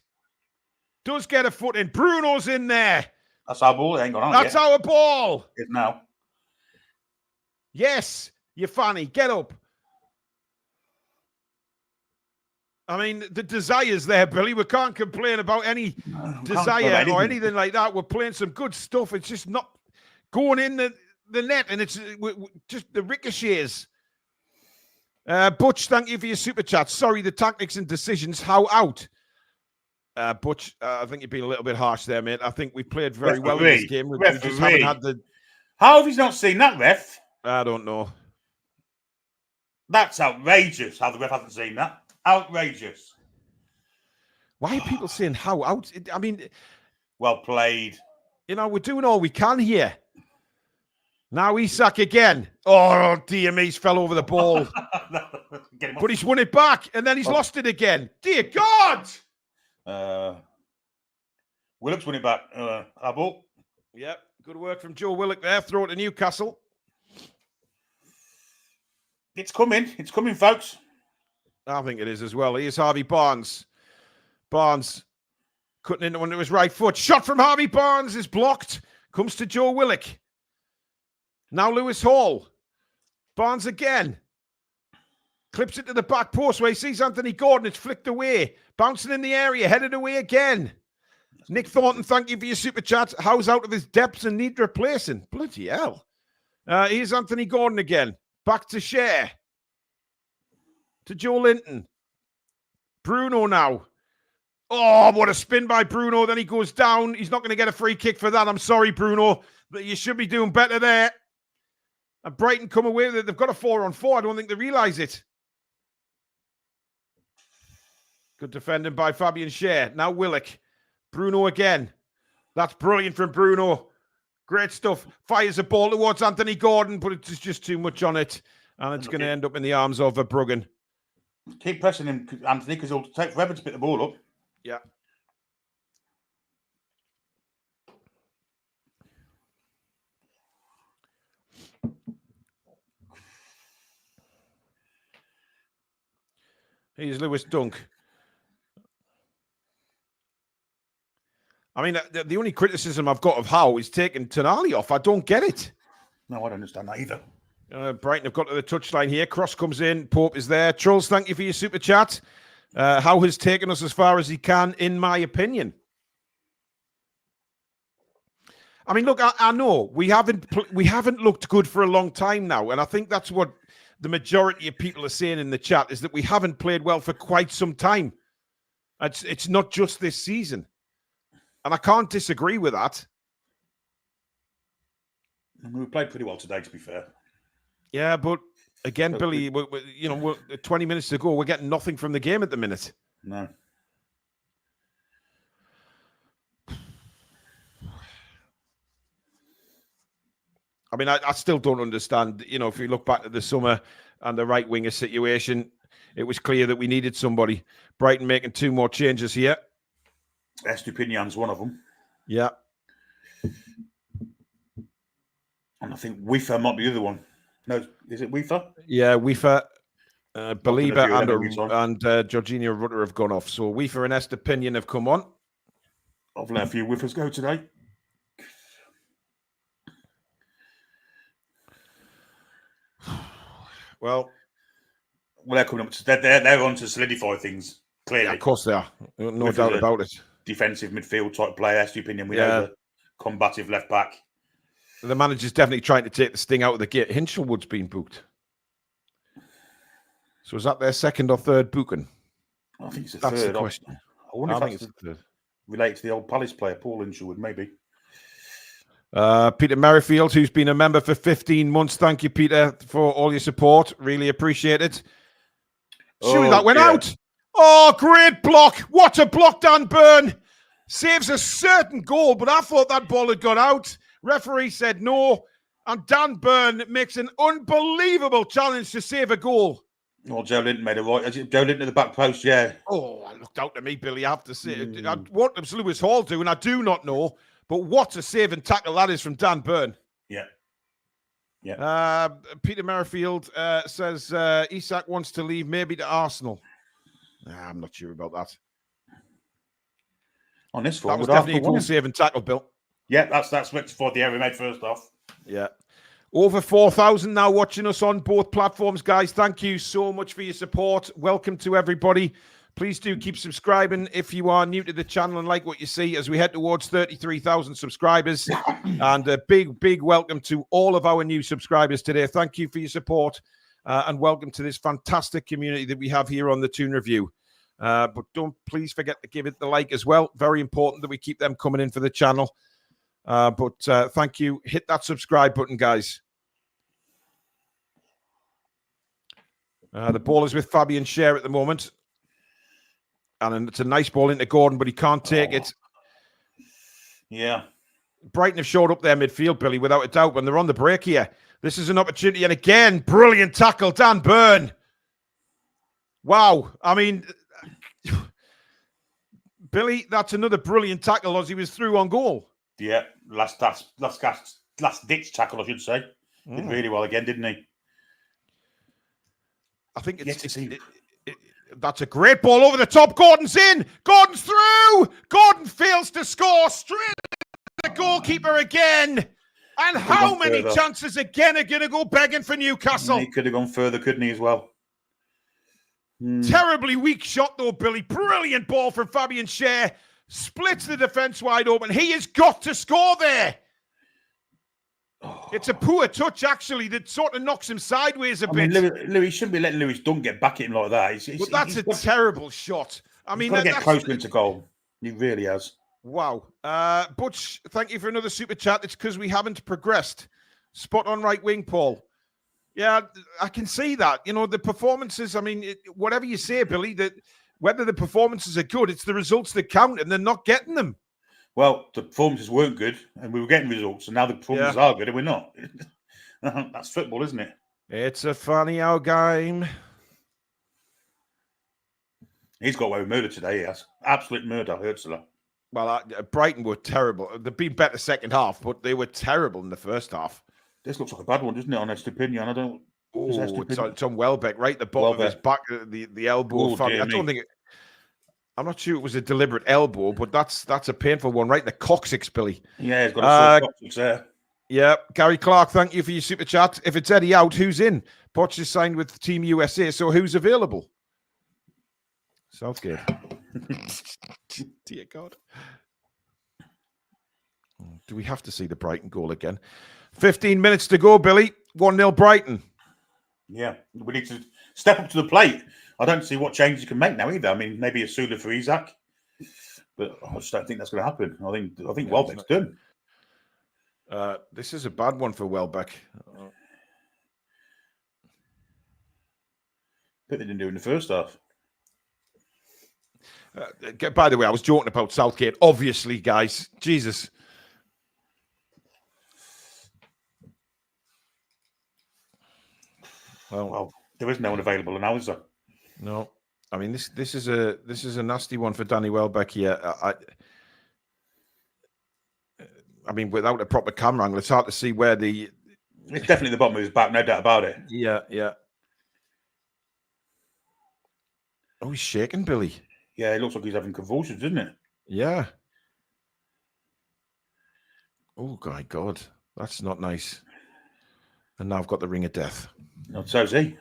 Does get a foot in. Bruno's in there. That's our ball. It ain't gone on That's yet. our ball. It's now. Yes, you fanny. Get up. I mean, the desire's there, Billy. We can't complain about any desire or anything like that. We're playing some good stuff. It's just not going in the net, and it's just the ricochets. Butch, thank you for your super chat. Sorry, the tactics and decisions. How out? Butch, I think you've been a little bit harsh there, mate. I think we played very well in this game. We just haven't had the... How have you not seen that, ref? I don't know. That's outrageous how the ref hasn't seen that. Outrageous. Why are people saying how out? I mean... Well played. You know, we're doing all we can here. Now Isak again. Oh, dear me, he's fell over the ball. But he's won it back, and then he's lost it again. Dear God! Willock's won it back. Our ball. Yep, good work from Joe Willock there. Throw it to Newcastle. It's coming. It's coming, folks. I think it is as well. Here's Harvey Barnes. Barnes cutting into one to his right foot. Shot from Harvey Barnes is blocked. Comes to Joe Willock. Now Lewis Hall. Barnes again. Clips it to the back post where he sees Anthony Gordon. It's flicked away. Bouncing in the area. Headed away again. Nick Thornton, thank you for your super chat. Howe's out of his depths and need replacing. Bloody hell. Here's Anthony Gordon again. Back to Cher. To Joe Linton. Bruno now. Oh, what a spin by Bruno. Then he goes down. He's not going to get a free kick for that. I'm sorry, Bruno. You should be doing better there. And Brighton come away with it. They've got a 4-on-4. I don't think they realise it. Good defending by Fabian Cher. Now Willock. Bruno again. That's brilliant from Bruno. Great stuff. Fires a ball towards Anthony Gordon, but it's just too much on it. And it's going to end up in the arms of Verbruggen. Keep pressing him, Anthony, because it'll take forever to pick the ball up. Yeah. Here's Lewis Dunk. I mean, the only criticism I've got of Howe is taking Tonali off. I don't get it. No, I don't understand that either. Brighton have got to the touchline here. Cross comes in. Pope is there. Trolls, thank you for your super chat. Howe has taken us as far as he can, in my opinion. I mean, look, I know we haven't looked good for a long time now, and I think that's what the majority of people are saying in the chat, is that we haven't played well for quite some time. It's not just this season. And I can't disagree with that. We played pretty well today, to be fair. Yeah, but again, Billy, we're 20 minutes to go. We're getting nothing from the game at the minute. No. I mean, I still don't understand. You know, if you look back at the summer and the right winger situation, it was clear that we needed somebody. Brighton making 2 more changes here. Estupinian's one of them. Yeah. And I think Weaver might be the other one. No, is it Weaver? Yeah, Weaver, Belieber and Jorginho Rutter have gone off. So Weaver and Estupinian have come on. I've let a few Weavers go today. Well, they're coming up. They're on to solidify things, clearly. Yeah, of course they are. No doubt about it. Defensive midfield type player, Estupinian. We know the combative left back. The manager's definitely trying to take the sting out of the gate. Hinchelwood's been booked. So is that their second or third booking? I think it's the That's third. the question. I wonder if that's related to the old Palace player, Paul Hinchelwood, maybe. Peter Merrifield, who's been a member for 15 months. Thank you, Peter, for all your support. Really appreciate it. Surely that went out. Oh, great block. What a block, Dan Burn. Saves a certain goal, but I thought that ball had gone out. Referee said no. And Dan Burn makes an unbelievable challenge to save a goal. Well, Joe Linton made it right. Is it Joe Linton at the back post? Yeah. Oh, it looked out to me, Billy. I have to say, what was Lewis Hall doing? I do not know. But what a save and tackle that is from Dan Burn. Yeah. Yeah. Peter Merrifield says Isak wants to leave, maybe to Arsenal. I'm not sure about that. On this That form, was definitely a cool save and tackle, Bill. Yeah, that's for the error we made first off. Yeah. Over 4,000 now watching us on both platforms, guys. Thank you so much for your support. Welcome to everybody. Please do keep subscribing if you are new to the channel and like what you see as we head towards 33,000 subscribers. And a big, big welcome to all of our new subscribers today. Thank you for your support and welcome to this fantastic community that we have here on the Toon Review. But don't please forget to give it the like as well. Very important that we keep them coming in for the channel. But thank you. Hit that subscribe button, guys. The ball is with Fabian Schär at the moment. And it's a nice ball into Gordon, but he can't take it. Yeah. Brighton have showed up their midfield, Billy, without a doubt, when they're on the break here. This is an opportunity. And again, brilliant tackle, Dan Burn. Wow. I mean, Billy, that's another brilliant tackle as he was through on goal. Yeah. Last ditch tackle, I should say. Did really well again, didn't he? I think that's a great ball over the top. Gordon's in. Gordon's through. Gordon fails to score. Straight to the goalkeeper again. And how many chances again are going to go begging for Newcastle? He could have gone further, couldn't he, as well? Terribly weak shot, though, Billy. Brilliant ball from Fabian Schär. Splits the defence wide open. He has got to score there. It's a poor touch, actually, that sort of knocks him sideways a bit. Louis shouldn't be letting Lewis Dunn get back at him like that. But that's a terrible shot. I mean, he's got to get closer into goal. He really has. Wow. Butch, thank you for another super chat. It's because we haven't progressed. Spot on right wing, Paul. Yeah, I can see that. You know, the performances, I mean, whatever you say, Billy, that whether the performances are good, it's the results that count, and they're not getting them. Well, the performances weren't good, and we were getting results, and now the performances are good, and we're not. That's football, isn't it? It's a funny old game. He's got away with murder today, he has. Absolute murder, Ursula. Well, Brighton were terrible. They've been better second half, but they were terrible in the first half. This looks like a bad one, doesn't it, honest opinion? I don't... Oh, it's on Welbeck, right at the bottom of his back, the elbow. I don't think... I'm not sure it was a deliberate elbow, but that's a painful one, right in the coccyx, Billy. Yeah, he's got a coccyx there. Yeah, Gary Clark, thank you for your super chat. If it's Eddie out, who's in? Poch is signed with Team USA, so who's available? Southgate. Dear God. Do we have to see the Brighton goal again? 15 minutes to go, Billy. 1-0 Brighton. Yeah, we need to step up to the plate. I don't see what changes you can make now either. I mean, maybe a Sula for Isak, but I just don't think that's going to happen. I think Welbeck's done. This is a bad one for Welbeck. But they didn't do in the first half. By the way, I was joking about Southgate. Obviously, guys. Jesus. Well, there is no one available now, is there? No. I mean, this is a nasty one for Danny Welbeck here. I mean, without a proper camera angle, it's hard to see where the... It's definitely the bottom of his back, no doubt about it. Yeah, yeah. Oh, he's shaking, Billy. Yeah, it looks like he's having convulsions, doesn't it? Yeah. Oh, my God. That's not nice. And now I've got the ring of death. No, so's he.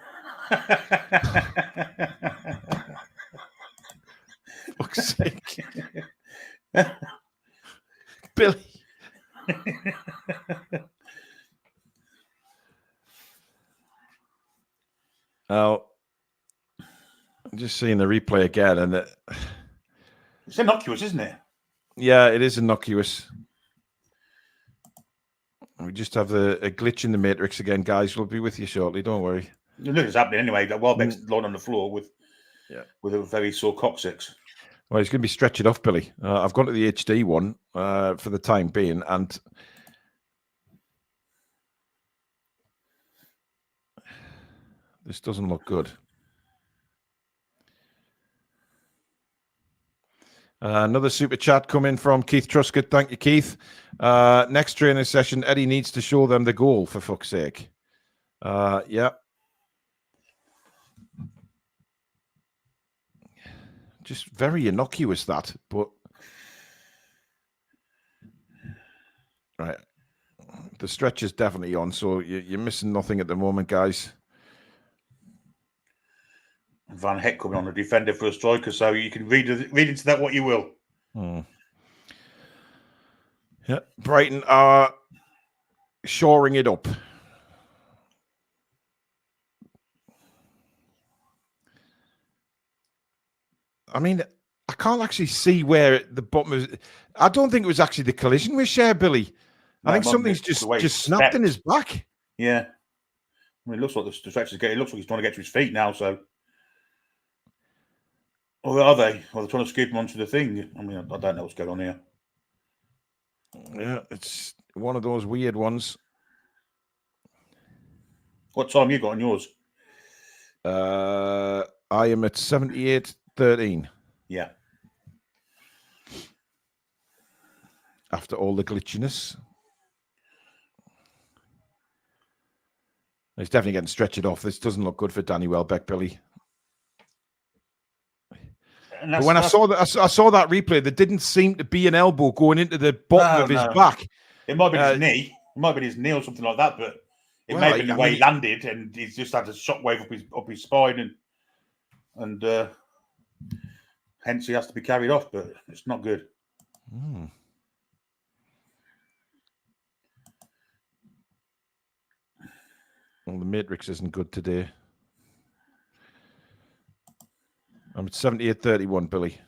Fuck's sake. Billy. Now, I'm just seeing the replay again, and it's innocuous, isn't it? Yeah, it is innocuous. We just have a glitch in the matrix again, guys. We'll be with you shortly. Don't worry. Look, it's happening anyway. Welbeck's lying on the floor with a very sore coccyx. Well, he's going to be stretching off, Billy. I've gone to the HD one for the time being, and This doesn't look good. Another super chat coming from Keith Truscott. Thank you, Keith. Next training session, Eddie needs to show them the goal, for fuck's sake. Yeah. Just very innocuous, that. But, right. The stretch is definitely on, so you're missing nothing at the moment, guys. Van Heck coming on a defender for a striker, so you can read into that what you will. Yeah, Brighton are shoring it up. I mean, I can't actually see where the bottom is. I don't think it was actually the collision with Cher, Billy. I think something's just snapped in his back. Yeah. I mean, it looks like the stretch is getting. It looks like he's trying to get to his feet now, so. Or are they? Or they're trying to scoop him onto the thing. I mean, I don't know what's going on here. Yeah, it's one of those weird ones. What time you got on yours? I am at 78:13. Yeah. After all the glitchiness. He's definitely getting stretched off. This doesn't look good for Danny Welbeck, Billy. But when I saw that replay, there didn't seem to be an elbow going into the bottom of his back. It might be his knee. It might be his knee or something like that. But it may have been the way he landed, and he's just had a shockwave up his spine, and hence he has to be carried off. But it's not good. Well, the matrix isn't good today. I'm at 78:31, Billy.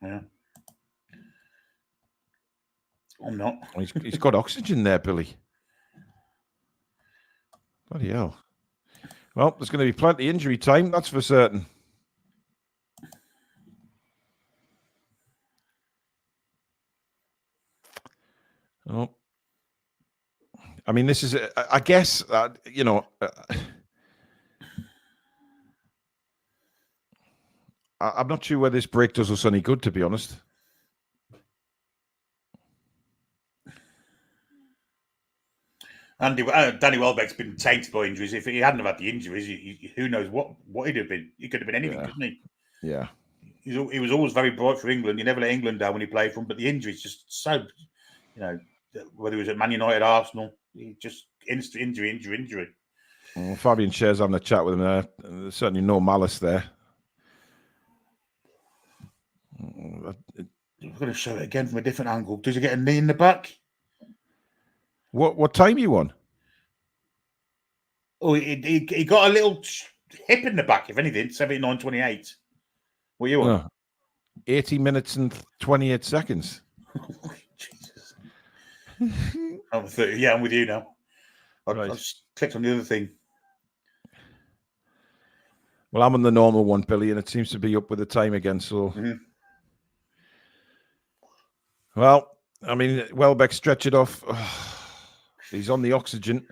Yeah. I'm not. He's got oxygen there, Billy. Bloody hell. Well, there's going to be plenty of injury time, that's for certain. Oh. I mean, this is, I guess, you know, I'm not sure whether this break does us any good, to be honest. Danny Welbeck's been tainted by injuries. If he hadn't have had the injuries, who knows what he'd have been? He could have been anything, couldn't he? Yeah. He was always very bright for England. You never let England down when he played for them. But the injuries just so, you know, whether he was at Man United, Arsenal, he just injury. Well, Fabian Scher's having a chat with him there. There's certainly no malice there. I'm going to show it again from a different angle. Does he get a knee in the back? What time are you on? Oh, he got a little hip in the back, if anything, 79:28. What are you on? 80 minutes and 28 seconds. Jesus. I'm 30. Yeah, I'm with you now. I just clicked on the other thing. Well, I'm on the normal one, Billy, and it seems to be up with the time again. So, well, I mean, Welbeck stretch it off. He's on the oxygen,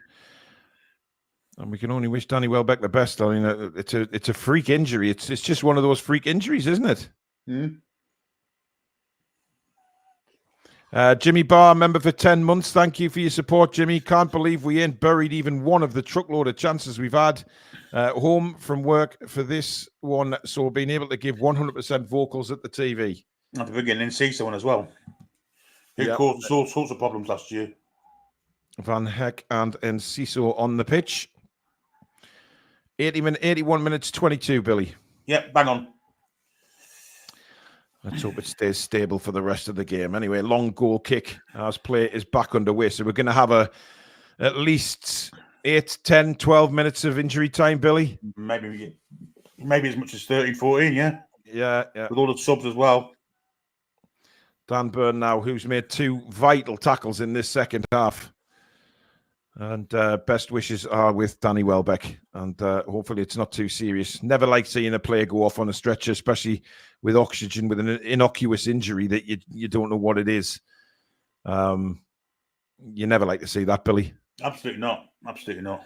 and we can only wish Danny Welbeck the best. I mean, it's a freak injury. It's just one of those freak injuries, isn't it? Jimmy Barr, member for 10 months. Thank you for your support, Jimmy. Can't believe we ain't buried even one of the truckload of chances we've had home from work for this one. So being able to give 100% vocals at the TV. At the beginning, Cecil one as well. Who caused all sorts of problems last year. Van Heck and Enciso on the pitch. 81 minutes 22, Billy. Yep, bang on. Let's hope it stays stable for the rest of the game. Anyway, long goal kick as play is back underway. So we're going to have at least 8, 10, 12 minutes of injury time, Billy. Maybe as much as 13, 14, yeah. Yeah. With all the subs as well. Dan Burn now, who's made 2 vital tackles in this second half. And best wishes are with Danny Welbeck. And hopefully it's not too serious. Never like seeing a player go off on a stretcher, especially with oxygen, with an innocuous injury that you don't know what it is. You never like to see that, Billy. Absolutely not. Absolutely not.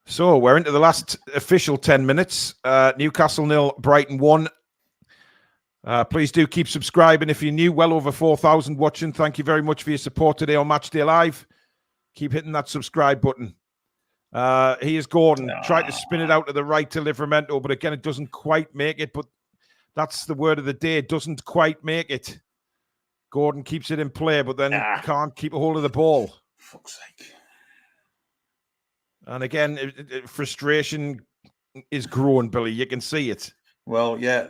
So we're into the last official 10 minutes. Newcastle 0, Brighton 1. Please do keep subscribing if you're new. Well over 4,000 watching. Thank you very much for your support today on Matchday Live. Keep hitting that subscribe button. Here's Gordon. Tried to spin it out to the right to Livramento, but again, it doesn't quite make it. But that's the word of the day. It doesn't quite make it. Gordon keeps it in play, but then can't keep a hold of the ball. For fuck's sake. And again, frustration is growing, Billy. You can see it. Well, yeah.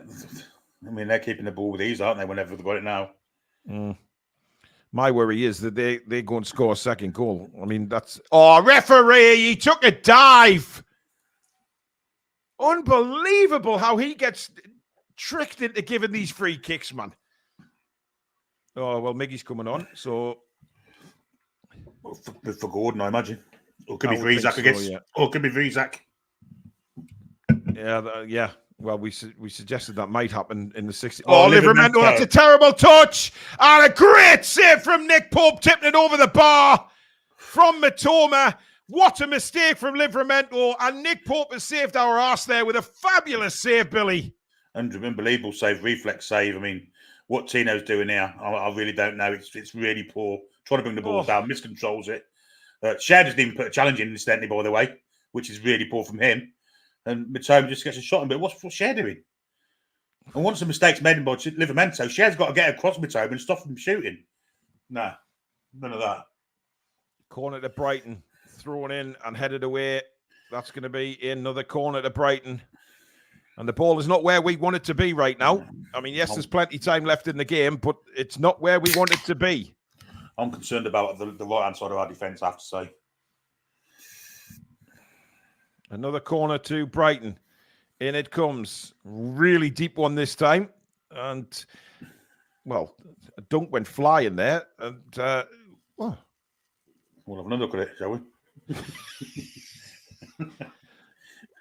I mean, they're keeping the ball with ease, aren't they, whenever they've got it now? My worry is that they go and score a second goal. I mean, that's... Oh, referee! He took a dive! Unbelievable how he gets tricked into giving these free kicks, man. Oh, well, Miggy's coming on, so... Well, for Gordon, I imagine. Or it could be for Isaac, I guess. Yeah. Or it could be for Isaac. Yeah. Well, we suggested that might happen in the 60th. Oh, Oh, Livramento, that's a terrible touch. And a great save from Nick Pope, tipping it over the bar from Matoma. What a mistake from Livramento. And Nick Pope has saved our arse there with a fabulous save, Billy. And unbelievable save, reflex save. I mean, what Tino's doing here, I really don't know. It's really poor. Trying to bring the ball down, miscontrols it. Cher doesn't even put a challenge in, incidentally, by the way, which is really poor from him. And Matoma just gets a shot. But what's Cher doing? And once the mistake's made by Livramento, Cher's got to get across Matoma and stop him shooting. No, none of that. Corner to Brighton, thrown in and headed away. That's going to be another corner to Brighton. And the ball is not where we want it to be right now. I mean, yes, there's plenty of time left in the game, but it's not where we want it to be. I'm concerned about the right-hand side of our defence, I have to say. Another corner to Brighton. In it comes. Really deep one this time. And, well, a dunk went flying there. And, We'll have another look at it, shall we?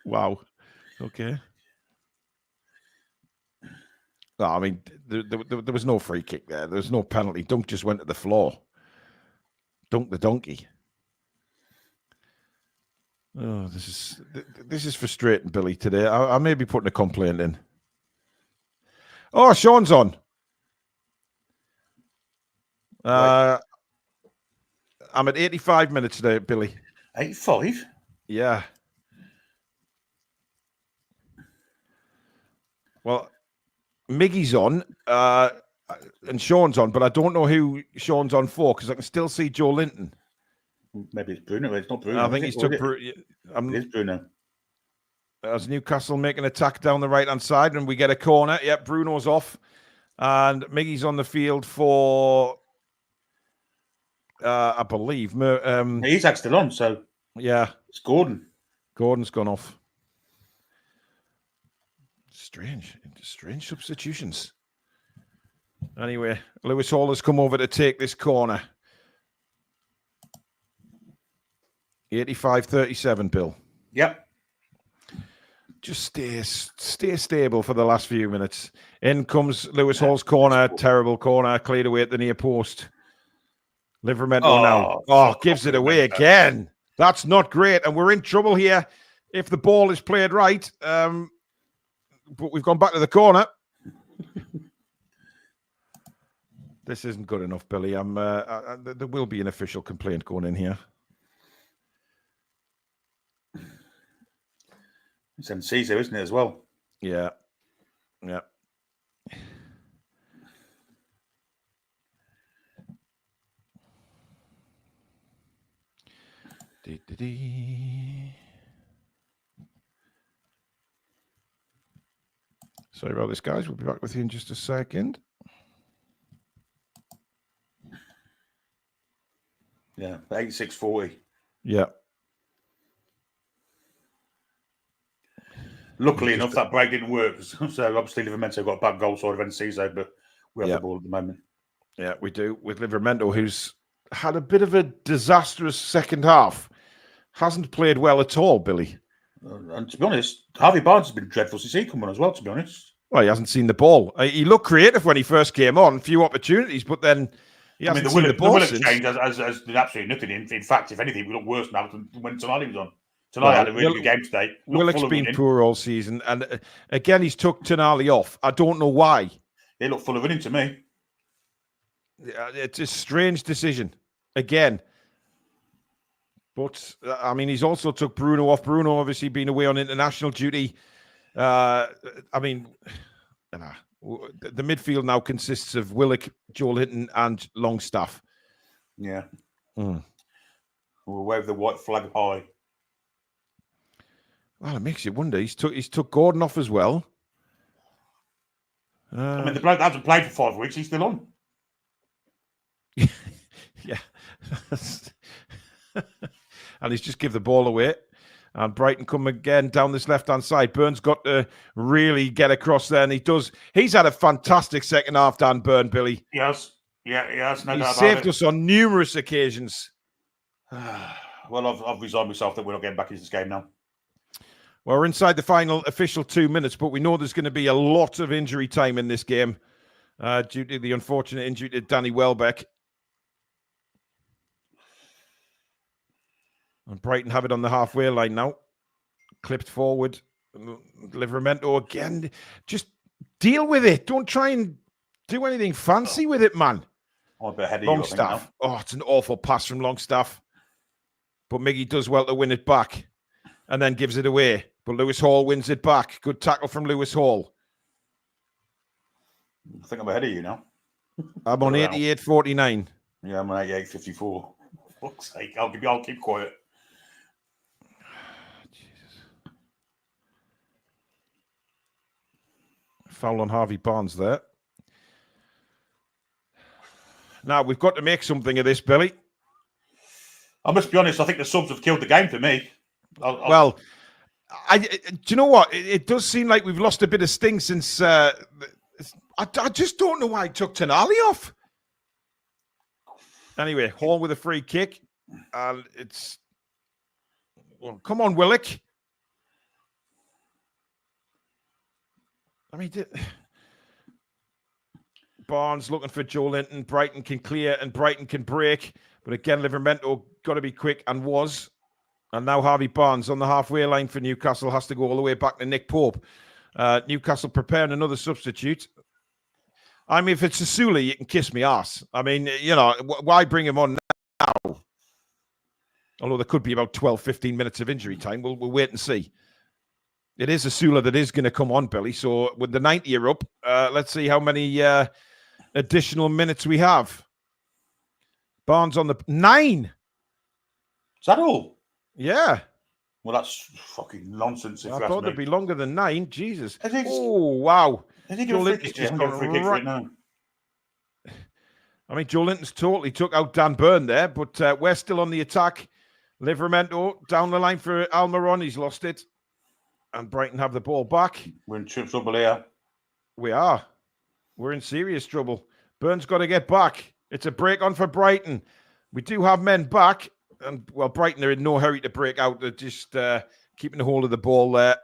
Wow. Okay. No, I mean, there was no free kick there. There was no penalty. Dunk just went to the floor. Dunk the donkey. Oh, this is frustrating, Billy, today. I may be putting a complaint in. Oh, Sean's on. I'm at 85 minutes today, Billy. 85? Yeah. Well, Miggy's on, and Sean's on, but I don't know who Sean's on for because I can still see Joe Linton. Maybe it's Bruno. It's not Bruno. I think he's took it is Bruno. As Newcastle make an attack down the right-hand side, and we get a corner. Yep, Bruno's off. And Miggy's on the field for, I believe. He's still on, so yeah. It's Gordon. Gordon's gone off. Strange substitutions. Anyway, Lewis Hall has come over to take this corner. 85-37, Bill. Yep. Just stay stable for the last few minutes. In comes Lewis Hall's corner. Terrible corner. Cleared away at the near post. Livramento now. Oh, gives it away again. That's not great. And we're in trouble here if the ball is played right. But we've gone back to the corner. This isn't good enough, Billy. There will be an official complaint going in here. It's Enciso, isn't it, as well? Yeah. Sorry about this, guys. We'll be back with you in just a second. Yeah, 86-40. Yeah. Luckily enough, that break didn't work. So obviously, Livramento got a bad goal side of Enciso, but we have the ball at the moment. Yeah, we do. With Livramento, who's had a bit of a disastrous second half. Hasn't played well at all, Billy. And to be honest, Harvey Barnes has been dreadful since he come on as well, to be honest. Well, he hasn't seen the ball. He looked creative when he first came on, few opportunities, but then he hasn't seen the ball the will since. exchange has been absolutely nothing. In fact, if anything, we look worse now than when Tonali was on. Tonight had a really good game today. Willock's been poor all season, and again he's took Tonali off. I don't know why. He looked full of winning to me. It's a strange decision again. But I mean, he's also took Bruno off. Bruno obviously been away on international duty. I mean, the midfield now consists of Willock, Joel Hinton, and Longstaff. Yeah. We'll wave the white flag high. Well, it makes you wonder. He's took Gordon off as well. I mean, the bloke hasn't played for 5 weeks. He's still on. Yeah. And he's just give the ball away. And Brighton come again down this left-hand side. Burns got to really get across there, and he does. He's had a fantastic second half, Dan Burn, Billy. Yes. Yeah, he has. No doubt He's about saved it. us on numerous occasions. Well, I've resigned myself that we're not getting back into this game now. Well, we're inside the final official 2 minutes, but we know there's going to be a lot of injury time in this game due to the unfortunate injury to Danny Welbeck. And Brighton have it on the halfway line now. Clipped forward. Livramento again. Just deal with it. Don't try and do anything fancy with it, man. I'm a bit ahead of you, I think, Longstaff. Oh, it's an awful pass from Longstaff. But Miggy does well to win it back and then gives it away. But Lewis Hall wins it back. Good tackle from Lewis Hall. I think I'm ahead of you now. I'm on 88.49. Yeah, I'm on 88.54. Fuck's sake, I'll keep quiet. Foul on Harvey Barnes there. Now, we've got to make something of this, Billy. I must be honest, I think the subs have killed the game for me. Well, do you know what? It does seem like we've lost a bit of sting since... I just don't know why I took Tonali off. Anyway, Hall with a free kick. And it's... Well, come on, Willock. I mean... Barnes looking for Joe Linton. Brighton can clear and Brighton can break. But again, Livramento got to be quick and was. And now Harvey Barnes on the halfway line for Newcastle has to go all the way back to Nick Pope. Newcastle preparing another substitute. I mean, if it's Sasula, you can kiss me ass. I mean, you know, why bring him on now? Although there could be about 12, 15 minutes of injury time. We'll wait and see. It is Sasula that is going to come on, Billy. So with the 90 up, let's see how many additional minutes we have. Barnes on the 9. Is that all? Yeah. Well, that's fucking nonsense. I thought it'd be longer than 9. Jesus. Oh, wow. I think Joe Linton's just gone free kick right now. I mean, Joe Linton's totally took out Dan Burn there, but we're still on the attack. Livramento down the line for Almiron. He's lost it. And Brighton have the ball back. We're in trouble here. We are. We're in serious trouble. Burns got to get back. It's a break on for Brighton. We do have men back. And, well, Brighton are in no hurry to break out. They're just keeping a hold of the ball there.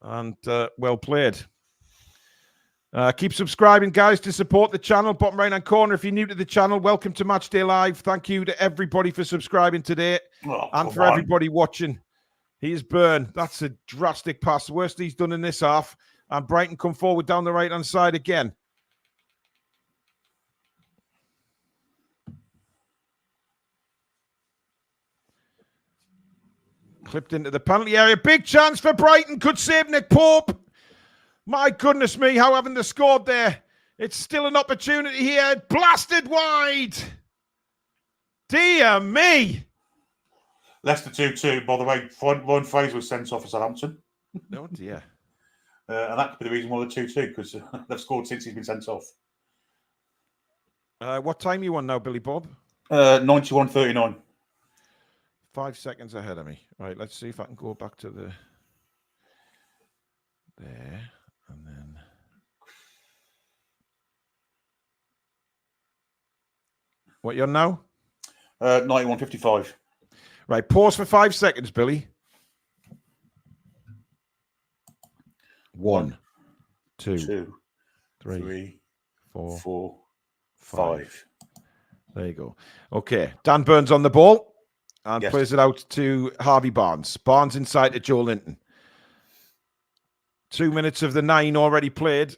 And well played. Keep subscribing, guys, to support the channel. Bottom right-hand corner, if you're new to the channel, welcome to Matchday Live. Thank you to everybody for subscribing today and for everybody watching. Here's Burn. That's a drastic pass. Worst he's done in this half. And Brighton come forward down the right-hand side again. Clipped into the penalty area. Big chance for Brighton. Could save Nick Pope. My goodness me, how haven't they scored there? It's still an opportunity here. Blasted wide. Dear me. Leicester 2-2. By the way, Ryan Fraser was sent off for Southampton. Oh, dear. And that could be the reason why they're 2-2, because they've scored since he's been sent off. What time are you on now, Billy Bob? 91:39. 5 seconds ahead of me. Right, let's see if I can go back to the... There. And then... What, you're on now? 91:55. Right, pause for 5 seconds, Billy. 1, 2, 3, 4, 5. There you go. Okay, Dan Burns on the ball. and Yes. plays it out to Harvey Barnes. Barnes inside to Joe Linton. 2 minutes of the 9 already played.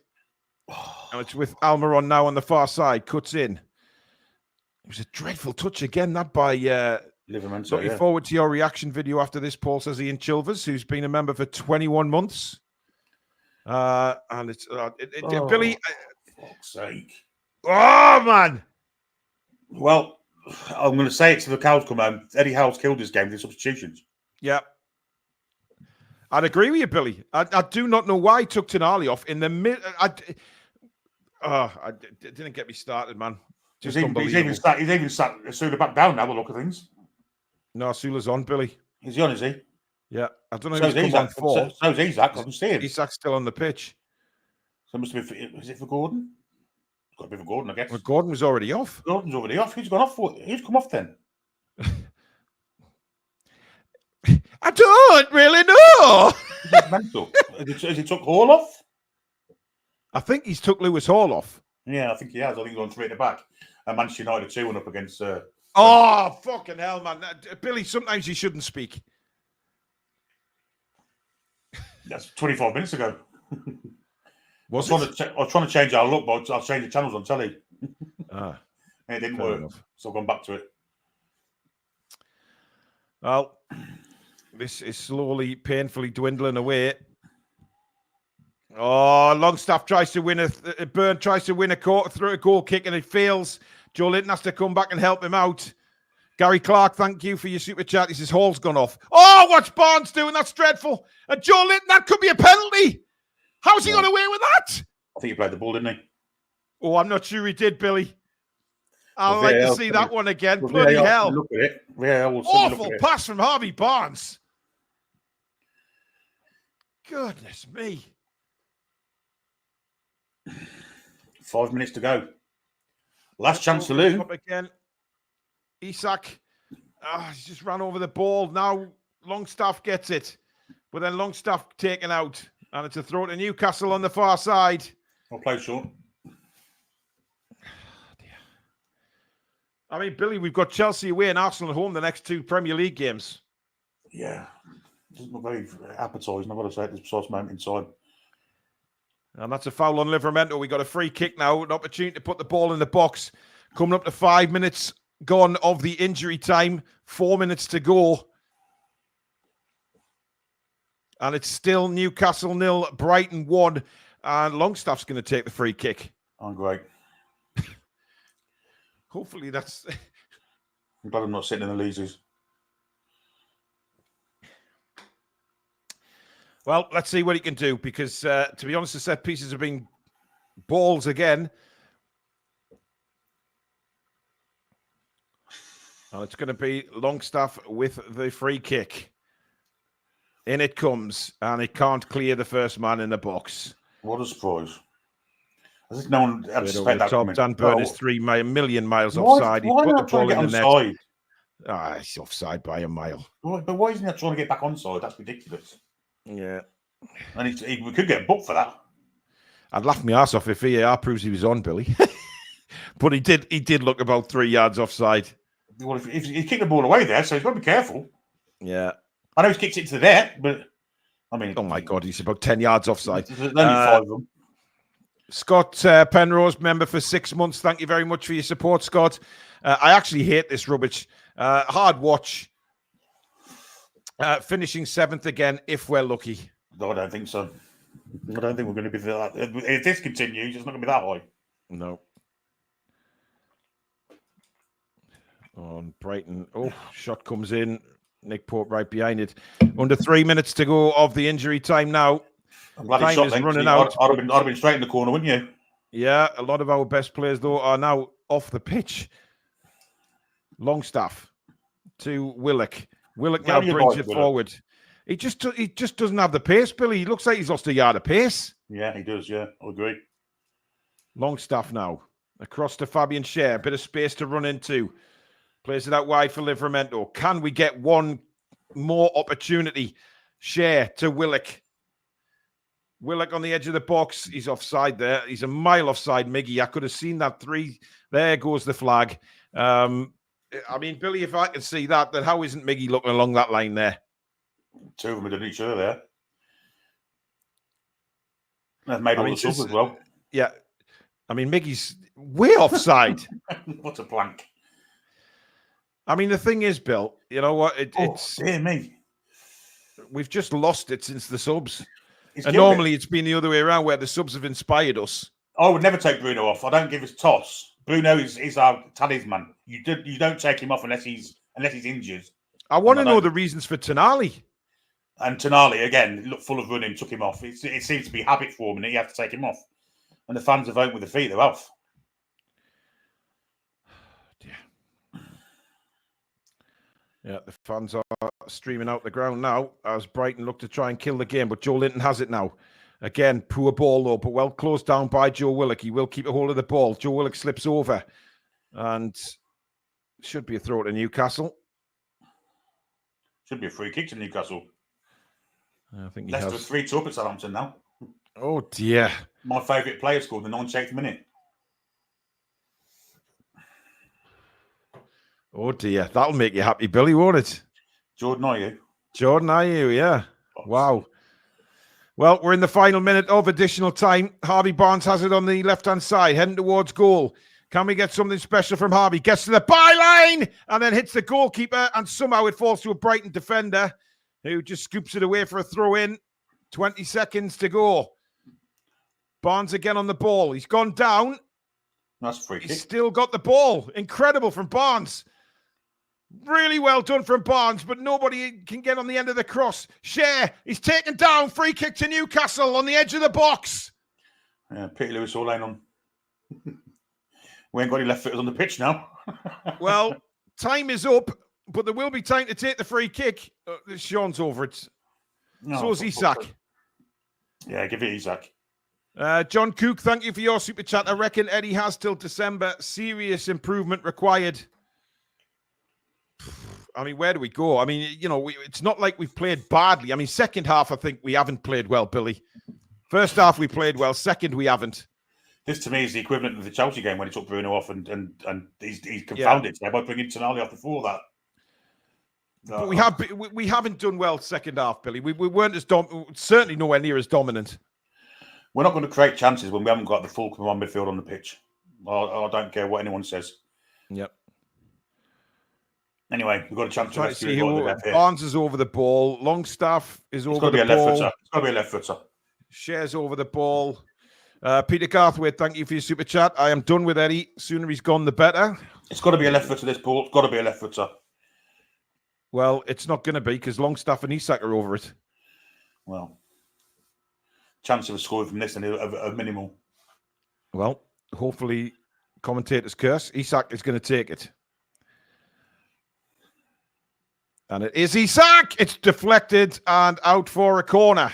And it's with Almiron now on the far side. Cuts in. It was a dreadful touch again, that by Livermento, looking forward to your reaction video after this, Paul, says Ian Chilvers, who's been a member for 21 months. And it's Billy. Fuck's sake. Oh, man. Well, I'm going to say it till the cows come home. Eddie Howe's killed this game with the substitutions. Yeah. I'd agree with you, Billy. I do not know why he took Tonali off in the mid. Didn't get me started, man. Just He's even sat Sula back down now, the look of things. No, Sula's on, Billy. Is he on, is he? Yeah. I don't know So if he's come on for. So's Isaac, I can see him. Isak's still on the pitch. So it must have been, is it for Gordon? It's got to be for Gordon, I guess. Well, Gordon was already off. Gordon's already off. Who's gone off for? Who's come off then? I don't really know. He's mental. Has he took Hall off? I think he's took Lewis Hall off. Yeah, I think he has. I think he's gone straight at the back. And Manchester United 2-1 up against... Oh, fucking hell, man. Billy, sometimes you shouldn't speak. That's 25 minutes ago. Was I was trying to change our look, but I'll change the channels on telly. Ah, It didn't fair work. enough. So I've gone back to it. Well, this is slowly, painfully dwindling away. Oh, Longstaff tries to win Byrne tries to win through a goal kick and it fails. Joe Linton has to come back and help him out. Gary Clark, thank you for your super chat. He says Hall's gone off. Oh, what's Barnes doing? That's dreadful. And Joe Linton, that could be a penalty. How's he got away with that? I think he played the ball, didn't he? Oh, I'm not sure he did, Billy. I'd like to see that one again. Well, Bloody hell. Look at it. Yeah, Awful pass from Harvey Barnes. Goodness me. 5 minutes to go. Last chance to lose. Up again. Isak. He's just ran over the ball. Now Longstaff gets it. But then Longstaff taken out. And it's a throw to Newcastle on the far side. I'll play short. I mean, Billy, we've got Chelsea away and Arsenal at home the next 2 Premier League games. Yeah. Doesn't look very appetising, I've got to say, at this precise moment in time. And that's a foul on Livramento. We got a free kick now, an opportunity to put the ball in the box. Coming up to 5 minutes gone of the injury time. 4 minutes to go. And it's still Newcastle 0, Brighton 1. And Longstaff's going to take the free kick. I'm great. Hopefully that's... I'm glad I'm not sitting in the leases. Well, let's see what he can do because, to be honest, the set pieces have been balls again. And it's going to be Longstaff with the free kick. In it comes, and it can't clear the first man in the box. What a surprise. As if no one anticipated that coming. Dan Burn is 3 million miles offside. He Why put the not trying ball to in get the onside? net. He's offside by a mile. But why isn't he trying to get back onside? That's ridiculous. Yeah. And we could get booked for that. I'd laugh my ass off if VAR proves he was on, Billy. But he did look about 3 yards offside. Well, if he kicked the ball away there, so he's got to be careful. Yeah. I know he's kicked it to the net, but I mean... Oh, my God, he's about 10 yards offside. There's only 5 of them. Scott Penrose, member for 6 months. Thank you very much for your support, Scott. I actually hate this rubbish. Hard watch. Finishing 7th again, if we're lucky. No, I don't think so. I don't think we're going to be that. If this continues, it's not going to be that high. No. On Brighton. Oh, shot comes in. Nick Pope right behind it. Under 3 minutes to go of the injury time now. I'm glad Time he shot is then, running out. I'd have been straight in the corner, wouldn't you? Yeah, a lot of our best players, though, are now off the pitch. Longstaff to Willock. Willock now brings it forward. He just doesn't have the pace, Billy. He looks like he's lost a yard of pace. Yeah, he does, yeah. I agree. Longstaff now. Across to Fabian Schär. A bit of space to run into. Plays it out wide for Livramento. Can we get one more opportunity? Schär to Willock. Willock on the edge of the box. He's offside there. He's a mile offside, Miggy. I could have seen that 3. There goes the flag. I mean, Billy, if I can see that, then how isn't Miggy looking along that line there? Two of them are doing each other there. They've made I all mean, the subs as well. Yeah. I mean, Miggy's way offside. What a blank. I mean, the thing is, Bill, you know what? It's dear me. We've just lost it since the subs. He's And killed normally it. it's been the other way around where the subs have inspired us. I would never take Bruno off. I don't give a toss. Bruno is our talisman. You don't take him off unless he's injured. I want to know the reasons for Tonali. And Tonali, again, looked full of running, took him off. It seems to be habit forming that you have to take him off. And the fans are voting with their feet, they're off. Yeah, the fans are streaming out the ground now as Brighton look to try and kill the game, but Joe Linton has it now. Again, poor ball though, but well closed down by Joe Willock. He will keep a hold of the ball. Joe Willock slips over and should be a throw to Newcastle. Should be a free kick to Newcastle. I think he Leicester has. 3-2 up at Southampton now. Oh dear. My favourite player scored in the 98th minute. Oh dear. That'll make you happy, Billy, won't it? Jordan, are you? Jordan, are you? Yeah. Wow. Well, we're in the final minute of additional time. Harvey Barnes has it on the left-hand side, heading towards goal. Can we get something special from Harvey? Gets to the byline and then hits the goalkeeper, and somehow it falls to a Brighton defender who just scoops it away for a throw-in. 20 seconds to go. Barnes again on the ball. He's gone down. That's a free kick. He's still got the ball. Incredible from Barnes. Really well done from Barnes, but nobody can get on the end of the cross. Shea, he's taken down. Free kick to Newcastle on the edge of the box. Yeah, Peter Lewis all laying on. We ain't got any left footers on the pitch now. Well, time is up, but there will be time to take the free kick. Sean's over it. No, So is Isak. Yeah, give it Isak. John Cook, thank you for your super chat. I reckon Eddie has till December. Serious improvement required. I mean, where do we go? I mean, you know, it's not like we've played badly. I mean, second half, I think we haven't played well, Billy. First half, we played well. Second, we haven't. This, to me, is the equivalent of the Chelsea game when he took Bruno off and he's confounded by bringing Tonali off before that. But we haven't done well second half, Billy. We weren't as certainly nowhere near as dominant. We're not going to create chances when we haven't got the full command midfield on the pitch. I don't care what anyone says. Yep. Anyway, we've got a chance to Trying to rescue see what we who have here. Barnes is over the ball. Longstaff is It's over got to be the a left ball. footer. It's got to be a left footer. Shares over the ball. Peter Garthwaite, thank you for your super chat. I am done with Eddie. Sooner he's gone, the better. It's got to be a left footer, this ball. It's got to be a left footer. Well, it's not going to be because Longstaff and Isak are over it. Well, chance of scoring from this and a minimal. Well, hopefully, commentator's curse. Isak is going to take it. And it is Isak. It's deflected and out for a corner.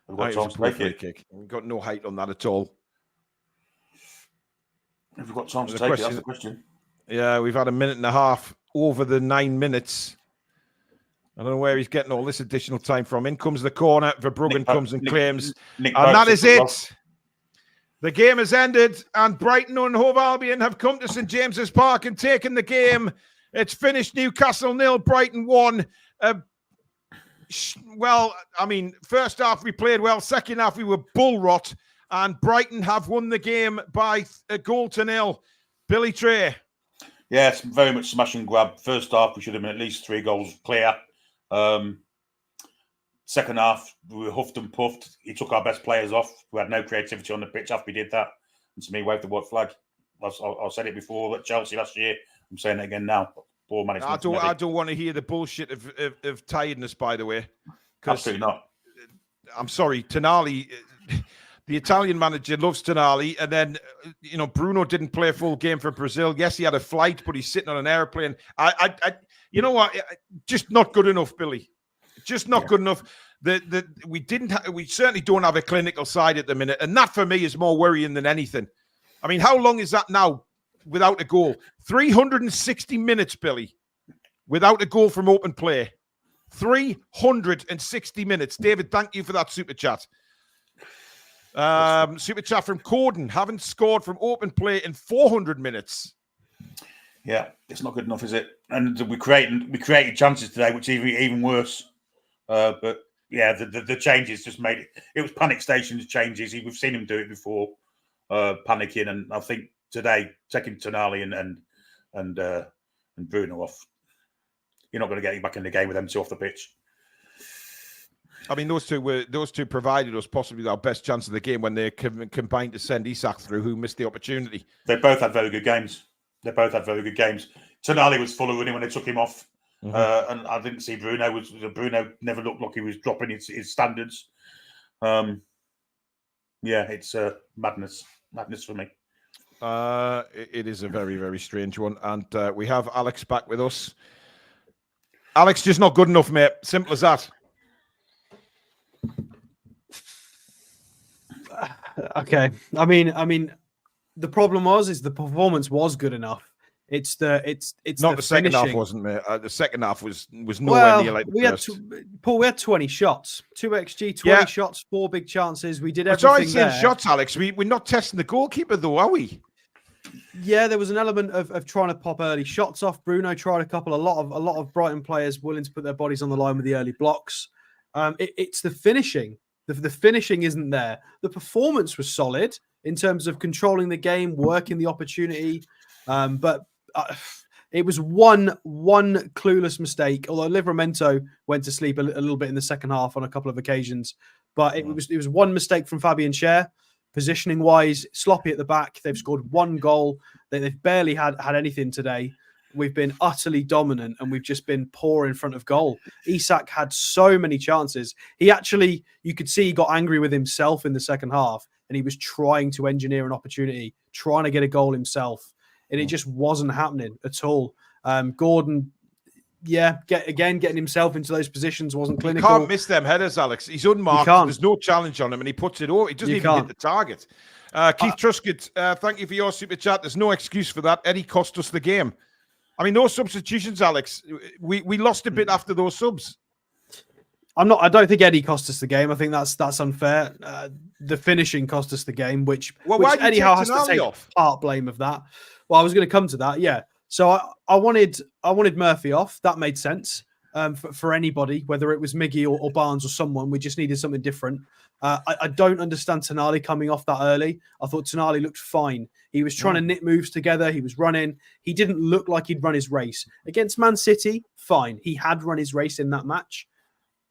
We've got chance to make it. Kick. We've got no height on that at all. If we've got chance to The take it, question- that's the question. Yeah, we've had a minute and a half over the 9 minutes. I don't know where he's getting all this additional time from. In comes the corner. Verbruggen comes and claims. Nick And that Boats is it. The game has ended, and Brighton and Hove Albion have come to St James's Park and taken the game. It's finished Newcastle 0, Brighton 1. Well, I mean, first half we played well. Second half we were bull rot, and Brighton have won the game by a goal to 0. Billy Trey. Yeah, it's very much smash and grab. First half, we should have been at least 3 goals clear. Second half, we were huffed and puffed. He took our best players off. We had no creativity on the pitch after we did that. And to me, waved the white flag. I said it before at Chelsea last year. I'm saying it again now. Poor management. I don't want to hear the bullshit of tiredness, by the way. Absolutely not. I'm sorry, Tonali, the Italian manager loves Tonali, and then, you know, Bruno didn't play a full game for Brazil. Yes, he had a flight, but he's sitting on an airplane. You know what? Just not good enough, Billy. Just not good enough. We certainly don't have a clinical side at the minute, and that for me is more worrying than anything. I mean, how long is that now without a goal? 360 minutes, Billy, without a goal from open play. 360 minutes. David, thank you for that super chat. Super chat from Corden. Haven't scored from open play in 400 minutes. Yeah, it's not good enough, is it? And we created chances today, which is even worse. But yeah, the changes just made it. It was panic stations changes. We've seen him do it before, panicking, and I think today taking Tonali and Bruno off, you're not going to get him back in the game with them two off the pitch. I mean, those two provided us possibly our best chance of the game when they combined to send Isak through, who missed the opportunity. They both had very good games. Tonali was full of running when they took him off, and I didn't see Bruno. Bruno never looked like he was dropping his standards. Yeah, it's madness for me. It is a very, very strange one, and we have Alex back with us. Alex, just not good enough, mate. Simple as that. Okay. I mean, the problem is the performance was good enough. It's not the second half, finishing. wasn't it? The second half was nowhere near like the first. We had 20 shots, 2 XG, 20 shots, 4 big chances. We did everything. It's already saying shots, Alex. We're not testing the goalkeeper though, are we? Yeah, there was an element of trying to pop early shots off. Bruno tried a couple. A lot of Brighton players willing to put their bodies on the line with the early blocks. It's the finishing. The finishing isn't there. The performance was solid in terms of controlling the game, working the opportunity, but it was one clueless mistake. Although Livramento went to sleep a little bit in the second half on a couple of occasions, but it was one mistake from Fabian Schär, positioning wise, sloppy at the back. They've scored 1 goal. They've barely had anything today. We've been utterly dominant and we've just been poor in front of goal. Isak had so many chances. You could see he got angry with himself in the second half and he was trying to engineer an opportunity, trying to get a goal himself. And it just wasn't happening at all. Gordon, getting himself into those positions wasn't clinical. You can't miss them headers, Alex. He's unmarked. There's no challenge on him and he puts it over. He doesn't even hit the target. Keith Truscott, thank you for your super chat. There's no excuse for that. Eddie cost us the game. I mean, those substitutions, Alex, we lost a bit after those subs. I don't think Eddie cost us the game. I think that's unfair. The finishing cost us the game, which Eddie Howe has to take part blame of that. Well, I was going to come to that. Yeah. So I wanted Murphy off. That made sense for anybody, whether it was Miggy or Barnes or someone. We just needed something different. I don't understand Tonali coming off that early. I thought Tonali looked fine. He was trying to knit moves together. He was running. He didn't look like he'd run his race. Against Man City, fine. He had run his race in that match.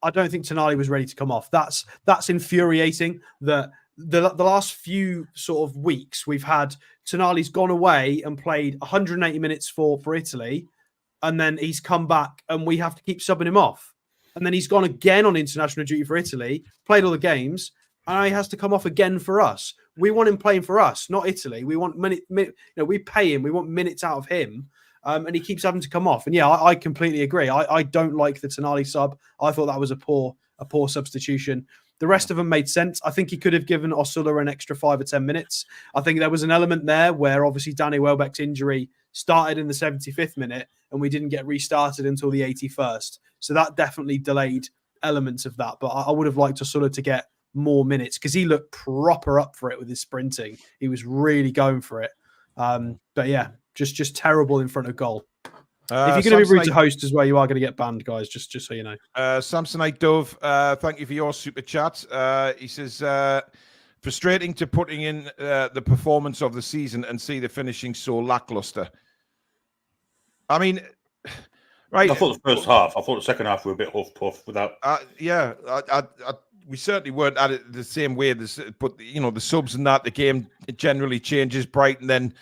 I don't think Tonali was ready to come off. That's infuriating that the last few sort of weeks we've had Tonali's gone away and played 180 minutes for Italy, and then he's come back and we have to keep subbing him off. And then he's gone again on international duty for Italy, played all the games, and he has to come off again for us. We want him playing for us, not Italy. We want we pay him. We want minutes out of him, and he keeps having to come off. And yeah, I completely agree. I don't like the Tonali sub. I thought that was a poor substitution. The rest of them made sense. I think he could have given Osula an extra 5 or 10 minutes. I think there was an element there where obviously Danny Welbeck's injury started in the 75th minute and we didn't get restarted until the 81st. So that definitely delayed elements of that. But I would have liked Osula to get more minutes because he looked proper up for it with his sprinting. He was really going for it. But yeah, just terrible in front of goal. If you're going to be rude to host as well, you are going to get banned, guys, just so you know. Samsonite Dove, thank you for your super chat. He says, frustrating to putting in the performance of the season and see the finishing so lackluster. I mean, right. I thought the first half. I thought the second half were a bit huff-puff without. We certainly weren't at it the same way. But the subs and that, the game generally changes. Brighton then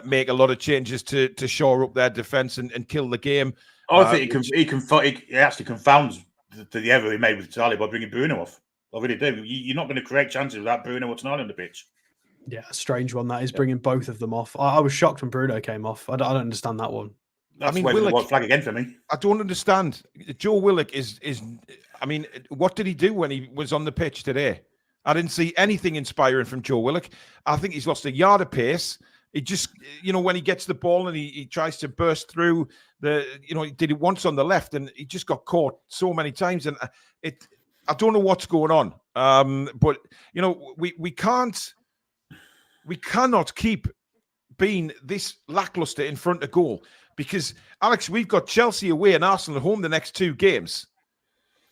make a lot of changes to shore up their defence and kill the game. I think he actually confounds the error he made with Tonali by bringing Bruno off. I really do. You're not going to create chances without Bruno or Tonali on the pitch. Yeah, a strange one that is, bringing both of them off. I was shocked when Bruno came off. I don't understand that one. That's the white flag again for me. I don't understand. Joe Willock is. I mean, what did he do when he was on the pitch today? I didn't see anything inspiring from Joe Willock. I think he's lost a yard of pace. He just, when he gets the ball and he tries to burst through he did it once on the left and he just got caught so many times. And I don't know what's going on. But we cannot keep been this lackluster in front of goal? Because, Alex, we've got Chelsea away and Arsenal at home the next 2 games.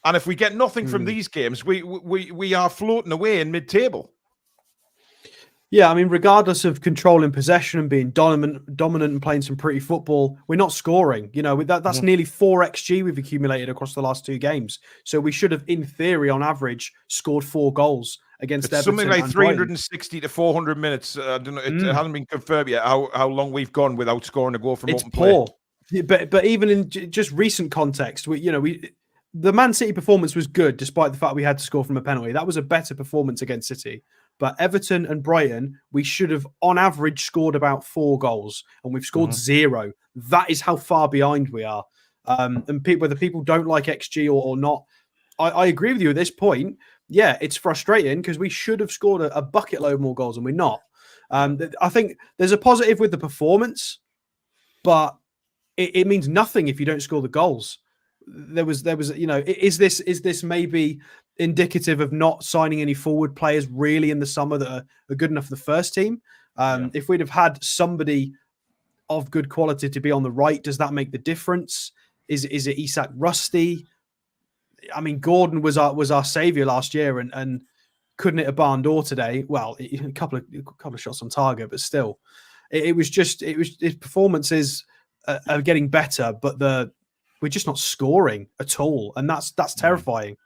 And if we get nothing from these games, we are floating away in mid-table. Yeah, I mean, regardless of controlling possession and being dominant and playing some pretty football, we're not scoring. You know, that's nearly 4 XG we've accumulated across the last 2 games. So we should have, in theory, on average, scored 4 goals against It's Everton. something like and 360 to 400 minutes. I don't know. It hasn't been confirmed yet how long we've gone without scoring a goal from it's open play. poor. But even in just recent context, the Man City performance was good, despite the fact we had to score from a penalty. That was a better performance against City. But Everton and Brighton, we should have, on average, scored about 4 goals, and we've scored 0. That is how far behind we are. And whether people don't like XG or not, I agree with you at this point. Yeah, it's frustrating because we should have scored a bucket load more goals, and we're not. I think there's a positive with the performance, but it means nothing if you don't score the goals. There was, is this maybe indicative of not signing any forward players really in the summer that are good enough for the first team? If we'd have had somebody of good quality to be on the right, does that make the difference? Is it Isak rusty? I mean, Gordon was our savior last year and couldn't hit a barn door today. Well, a couple of shots on target, but still, it was his performances are getting better, but we're just not scoring at all, and that's terrifying.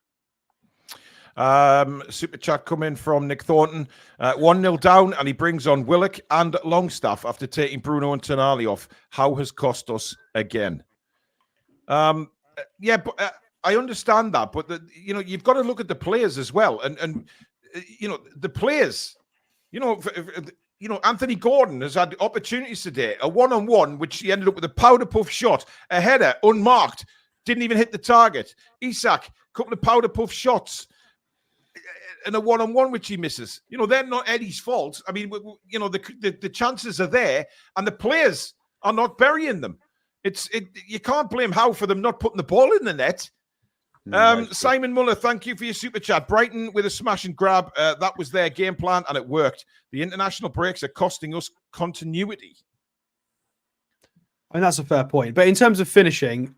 Super chat coming from Nick Thornton. 1-0 down, and he brings on Willock and Longstaff after taking Bruno and Tonali off. How has cost us again? Yeah, but I understand that, but you've got to look at the players as well, and the players. Anthony Gordon has had opportunities today. A 1-on-1, which he ended up with a powder puff shot, a header, unmarked, didn't even hit the target. Isak, a couple of powder puff shots, and a 1-on-1 which he misses. They're not Eddie's fault. I mean, the chances are there, and the players are not burying them. You can't blame Howe for them not putting the ball in the net. Simon Muller, thank you for your super chat. Brighton with a smash and grab. That was their game plan, and it worked. The international breaks are costing us continuity. I mean, that's a fair point. But in terms of finishing,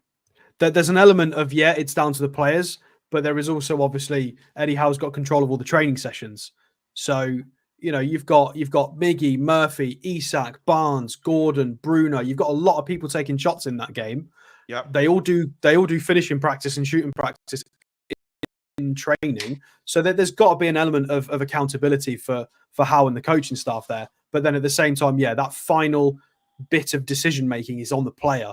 there's an element of, it's down to the players, but there is also obviously Eddie Howe's got control of all the training sessions. So, you've got Miggy, Murphy, Isak, Barnes, Gordon, Bruno. You've got a lot of people taking shots in that game. Yeah, they all do finishing practice and shooting practice in training. So there's got to be an element of accountability for Howe and the coaching staff there. But then at the same time, that final bit of decision making is on the player.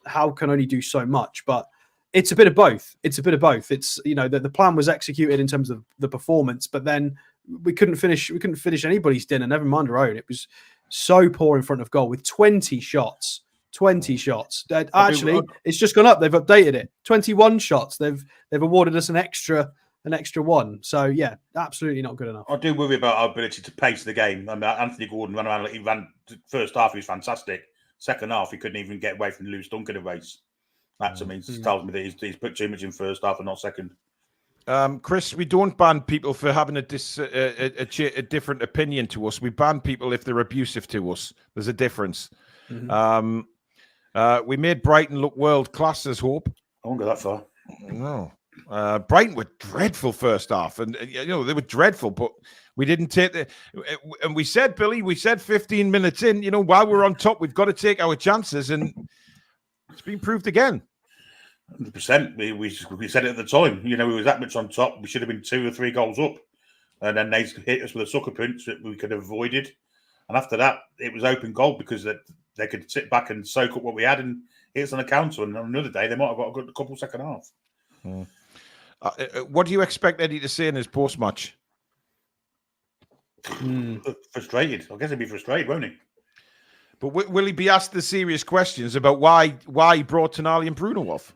Howe can only do so much, but it's a bit of both. It's the plan was executed in terms of the performance, but then we couldn't finish anybody's dinner, never mind our own. It was so poor in front of goal with 20 shots. 20 shots. Actually, it's just gone up. They've updated it. 21 shots. They've awarded us an extra one. So yeah, absolutely not good enough. I do worry about our ability to pace the game. I mean, Anthony Gordon ran around. He ran first half. He was fantastic. Second half, he couldn't even get away from the Lewis Duncan race. That to me tells me that he's put too much in first half and not second. Chris, we don't ban people for having a different opinion to us. We ban people if they're abusive to us. There's a difference. We made Brighton look world class as Hope. I won't go that far. No. Brighton were dreadful first half, and they were dreadful, but we didn't take and we said, Billy, 15 minutes in, while we're on top, we've got to take our chances, and it's been proved again. 100%. We said it at the time. We were that much on top. We should have been 2 or 3 goals up, and then they hit us with a sucker punch that we could have avoided. And after that, it was open goal because they could sit back and soak up what we had and hit us on a counter. And on another day, they might have got a good couple second half. What do you expect Eddie to say in his post-match? Frustrated. I guess he'll be frustrated, won't he? But will he be asked the serious questions about why he brought Tonali and Bruno off?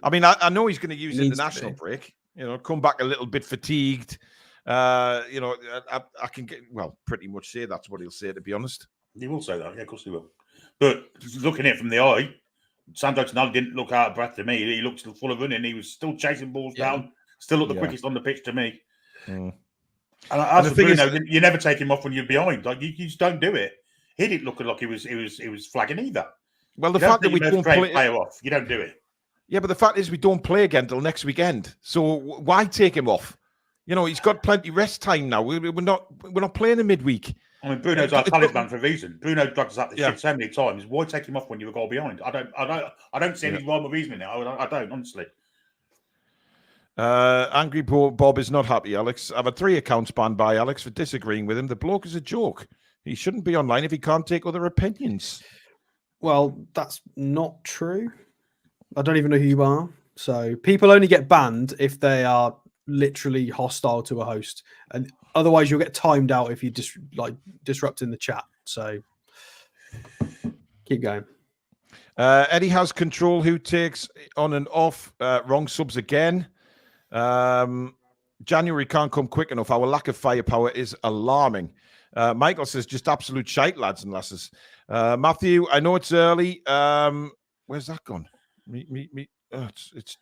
I mean, I know he's going to use the international break. Come back a little bit fatigued. I can pretty much say that's what he'll say, to be honest. He will say that. Yeah, of course he will. But looking at it from the eye, Sandro Tonali didn't look out of breath to me. He looked full of running. He was still chasing balls down. Still looked the quickest on the pitch to me. And as for Bruno, you never take him off when you're behind. Like you just don't do it. he didn't look like he was flagging either. Well, the fact that we don't play player off, you don't do it. Yeah, but the fact is we don't play again till next weekend. So why take him off? You know, he's got plenty rest time now. We're not playing a midweek. I mean, Bruno's our talisman for a reason. Bruno dragged us out the shit so many times. Why take him off when you were a goal behind? I don't see any rhyme or reason in it. I don't, honestly. Angry Bob is not happy, Alex. I've had 3 accounts banned by Alex for disagreeing with him. The bloke is a joke. He shouldn't be online if he can't take other opinions. Well, that's not true. I don't even know who you are. So people only get banned if they are literally hostile to a host, and otherwise you'll get timed out if you disrupting the chat. So keep going. Eddie has control. Who takes on and off? Wrong subs again. January can't come quick enough. Our lack of firepower is alarming. Michael says just absolute shite, lads and lasses. Matthew, I know it's early. Where's that gone? It's.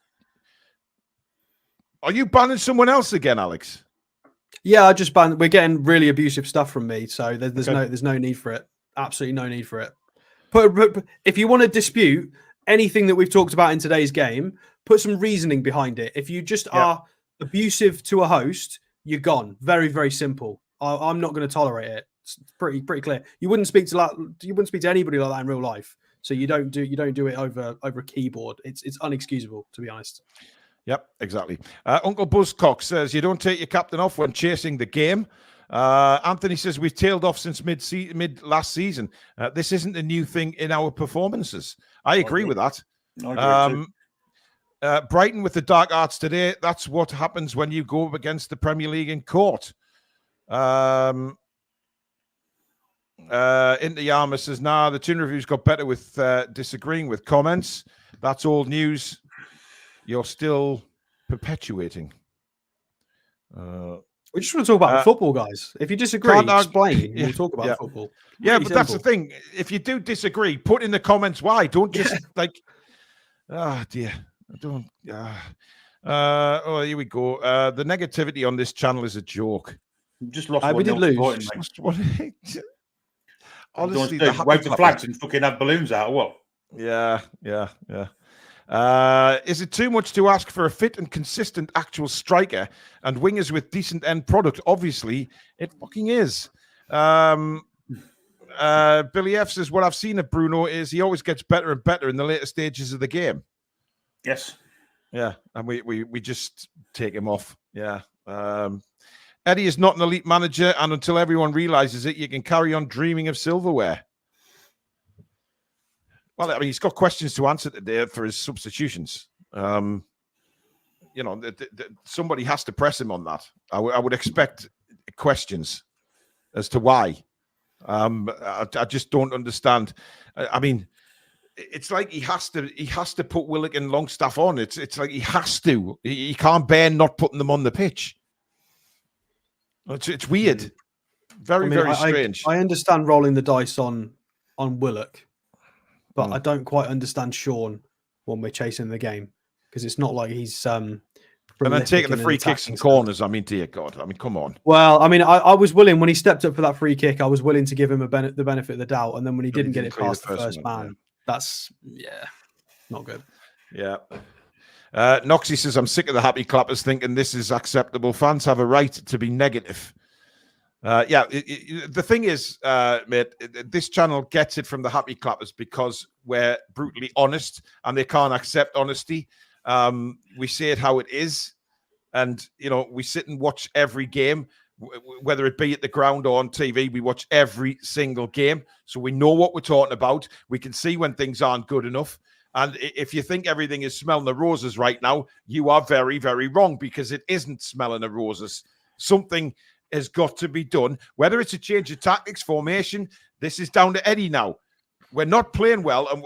Are you banning someone else again, Alex? Yeah, I just banned. We're getting really abusive stuff from me, so there's no need for it. Absolutely no need for it. But if you want to dispute anything that we've talked about in today's game, put some reasoning behind it. If you just are abusive to a host, you're gone. Very, very simple. I'm not going to tolerate it. It's pretty clear. You wouldn't speak to anybody like that in real life. So you don't do it over a keyboard. It's unexcusable, to be honest. Yep, exactly. Uncle Buzzcock says you don't take your captain off when chasing the game. Anthony says we've tailed off since mid last season. This isn't a new thing in our performances. I agree with that. Brighton with the dark arts today. That's what happens when you go up against the Premier League in court. Into Yama says, nah, the Toon Review's got better with disagreeing with comments. That's old news. You're still perpetuating. We just want to talk about football, guys. If you disagree, explain. We'll talk about football. Yeah, but that's the thing. If you do disagree, put in the comments why. Don't just dear. I don't. Oh, here we go. The negativity on this channel is a joke. Just lost. We did lose. Honestly, wave the flags and fucking have balloons out or what? Yeah. Is it too much to ask for a fit and consistent actual striker and wingers with decent end product? Obviously, it fucking is. Billy F says, what I've seen of Bruno is he always gets better and better in the later stages of the game. Yes. Yeah, and we just take him off. Yeah. Eddie is not an elite manager, and until everyone realizes it, you can carry on dreaming of silverware. Well, I mean, he's got questions to answer today for his substitutions. Somebody has to press him on that. I would expect questions as to why. I just don't understand. I mean, it's like he has to put Willock and Longstaff on. It's like he has to. He can't bear not putting them on the pitch. It's weird. Very strange. I understand rolling the dice on Willock. But I don't quite understand Sean when we're chasing the game, because it's not like he's and then taking the free kicks and corners. I mean, dear God. I mean, come on. Well, I mean, I was willing when he stepped up for that free kick. I was willing to give him the benefit of the doubt, and then when he didn't get it past the first man, that's not good. Yeah. Noxie says, I'm sick of the happy clappers thinking this is acceptable. Fans have a right to be negative. The thing is, mate, this channel gets it from the happy clappers because we're brutally honest and they can't accept honesty. We say it how it is. And, we sit and watch every game, whether it be at the ground or on TV. We watch every single game. So we know what we're talking about. We can see when things aren't good enough. And if you think everything is smelling the roses right now, you are very, very wrong, because it isn't smelling the roses. Something has got to be done, whether it's a change of tactics, formation. This is down to Eddie now. We're not playing well, and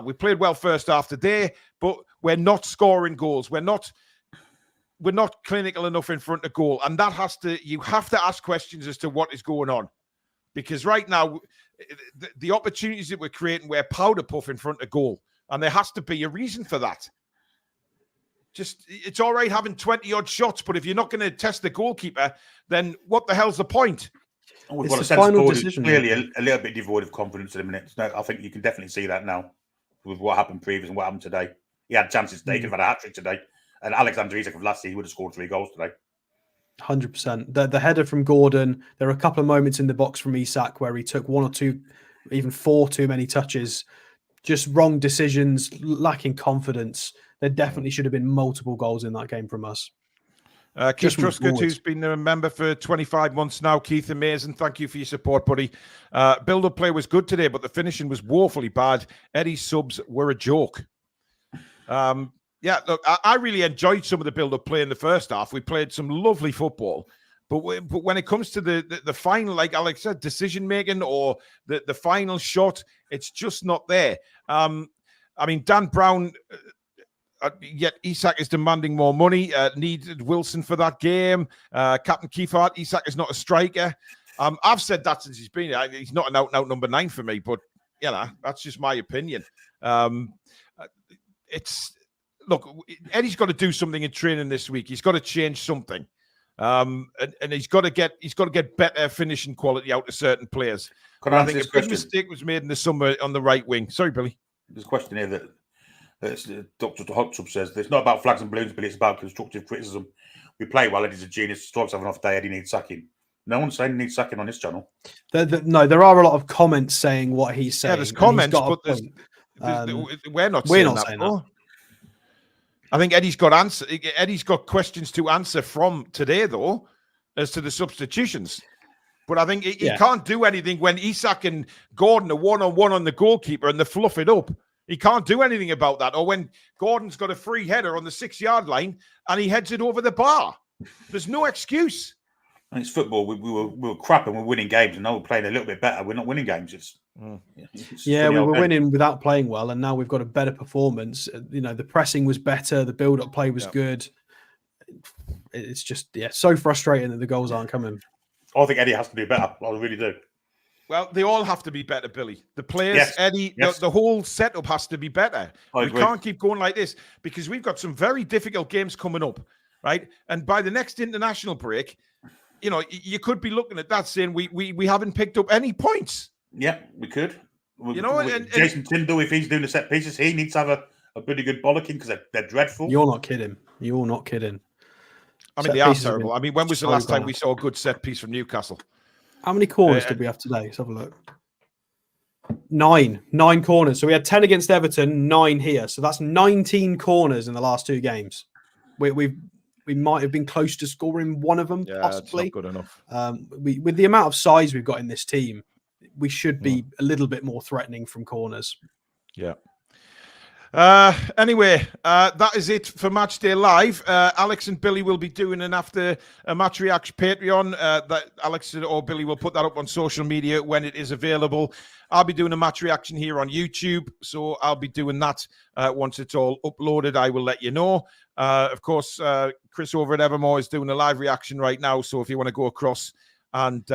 we played well first half today, but we're not scoring goals. We're not clinical enough in front of goal, and you have to ask questions as to what is going on, because right now the opportunities that we're creating, we're powder puff in front of goal, and there has to be a reason for that. It's all right having 20-odd shots, but if you're not going to test the goalkeeper, then what the hell's the point? We've It's got a the sense final board decision. clearly a little bit devoid of confidence at the minute. No, I think you can definitely see that now with what happened previous and what happened today. He had chances today. He could have had a hat-trick today. And Alexander Isak of last year, he would have scored 3 goals today. 100%. The header from Gordon, there were a couple of moments in the box from Isak where he took 1 or 2, even 4 too many touches, just wrong decisions, lacking confidence. There definitely should have been multiple goals in that game from us. Keith Truscott, who's been a member for 25 months now. Keith, amazing. Thank you for your support, buddy. Build-up play was good today, but the finishing was woefully bad. Eddie's subs were a joke. Yeah, look, I really enjoyed some of the build-up play in the first half. We played some lovely football. But when it comes to the final, like Alex said, decision-making or the final shot, it's just not there. I mean, Dan Brown... yet Isak is demanding more money. Needed Wilson for that game. Captain Kiefert, Isak is not a striker. I've said that since he's been here. He's not an out-and-out number 9 for me, but you know that's just my opinion. Look, Eddie's got to do something in training this week. He's got to change something, and he's got to get better finishing quality out of certain players. I think a big mistake was made in the summer on the right wing. Sorry, Billy. There's a question here that. Dr. Hotchub says it's not about flags and balloons, but it's about constructive criticism. We play well. Eddie's a genius. Strikes have an off day. Eddie needs sacking. No one's saying he needs sacking on this channel. No, there are a lot of comments saying what he's saying. Yeah, there's comments, but we're not saying that. I think Eddie's got questions to answer from today, though, as to the substitutions. But I think he can't do anything when Isak and Gordon are one-on-one on the goalkeeper and they fluff it up. He can't do anything about that. Or when Gordon's got a free header on the 6-yard line and he heads it over the bar. There's no excuse. And it's football. We were crap and we're winning games, and now we're playing a little bit better. We're not winning games. We were winning without playing well, and now we've got a better performance. You know, the pressing was better, the build-up play was good. It's just so frustrating that the goals aren't coming. I think Eddie has to do better. I really do. Well, they all have to be better, Billy. The players, Eddie, the whole setup has to be better. We can't keep going like this because we've got some very difficult games coming up, right? And by the next international break, you know, you could be looking at that saying we haven't picked up any points. Yeah, we could. You know, and Jason Tyndall, if he's doing the set pieces, he needs to have a pretty good bollocking because they're dreadful. You're not kidding. You're not kidding. I mean, they are terrible. I mean, when was the last time we saw a good set piece from Newcastle? How many corners did we have today? Let's have a look. 9 corners. So we had 10 against Everton, 9 here. So that's 19 corners in the last 2 games. We might have been close to scoring one of them, possibly. It's not good enough. With the amount of size we've got in this team, we should be a little bit more threatening from corners. Yeah. Anyway, that is it for Matchday Live. Alex and Billy will be doing an after a match reaction Patreon. That Alex or Billy will put that up on social media when it is available. I'll be doing a match reaction here on YouTube, so I'll be doing that once it's all uploaded. I will let you know. Of course, Chris over at Evermore is doing a live reaction right now, so if you want to go across and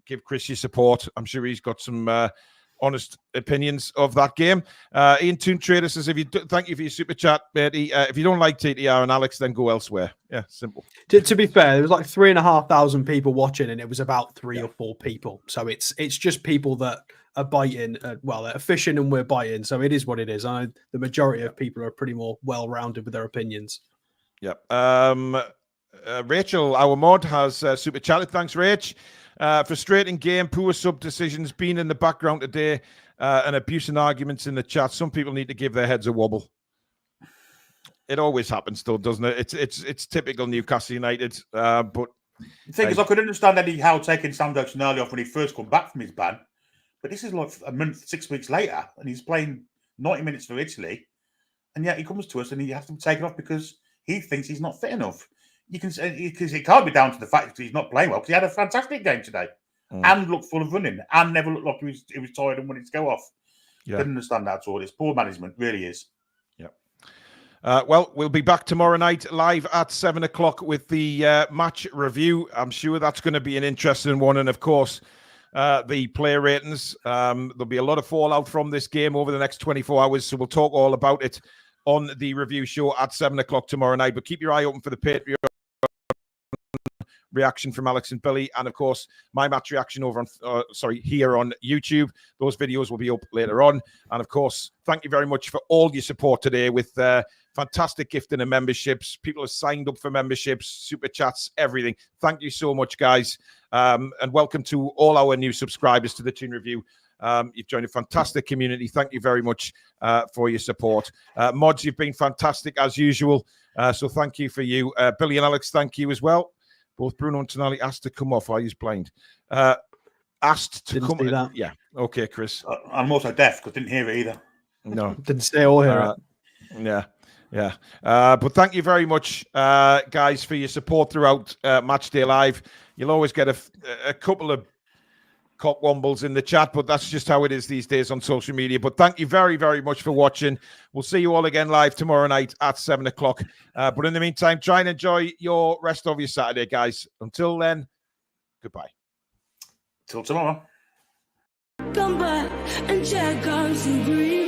give Chris your support, I'm sure he's got some honest opinions of that game. Ian Toon Trader says, thank you for your super chat, matey. If you don't like TTR and Alex, then go elsewhere. Yeah, simple. To be fair, there was like 3,500 people watching, and it was about 3 or 4 people. So it's just people that are biting. They're fishing and we're biting. So it is what it is. The majority of people are pretty more well-rounded with their opinions. Yeah. Rachel, our mod, has super chatted. Thanks, Rach. Frustrating game, poor sub decisions, being in the background today, and abuse and arguments in the chat. Some people need to give their heads a wobble. It always happens, though, doesn't it? It's typical Newcastle United. But the thing is, I could understand Eddie Howe taking Sam Doakes early off when he first come back from his ban, but this is like a month, 6 weeks later, and he's playing 90 minutes for Italy, and yet he comes to us and he has to be taken off because he thinks he's not fit enough. You can say because it can't be down to the fact that he's not playing well because he had a fantastic game today and looked full of running and never looked like he was tired and wanted to go off. Didn't understand that at all. It's poor management, really is. Yeah. Well, we'll be back tomorrow night live at 7 o'clock with the match review. I'm sure that's going to be an interesting one, and of course, the player ratings. There'll be a lot of fallout from this game over the next 24 hours, so we'll talk all about it on the review show at 7 o'clock tomorrow night. But keep your eye open for the Patreon reaction from Alex and Billy, and of course my match reaction over on here on YouTube. Those videos will be up later on. And of course, thank you very much for all your support today with fantastic gifting and memberships. People have signed up for memberships, super chats, everything. Thank you so much, guys, and welcome to all our new subscribers to the Toon Review. You've joined a fantastic community. Thank you very much for your support. Mods, you've been fantastic as usual. So thank you for you. Billy and Alex, thank you as well. Both Bruno and Tonali asked to come off. I use blind. Asked to Didn't come. see that. Yeah. Okay, Chris. I'm also deaf because I didn't hear it either. No. Didn't say or hear it. Yeah. But thank you very much, guys, for your support throughout Matchday Live. You'll always get a couple of cock wombles in the chat, but that's just how it is these days on social media. But thank you very, very much for watching. We'll see you all again live tomorrow night at 7 o'clock. But in the meantime, try and enjoy your rest of your Saturday, guys. Until then, goodbye. Till tomorrow. Come back and check out some green.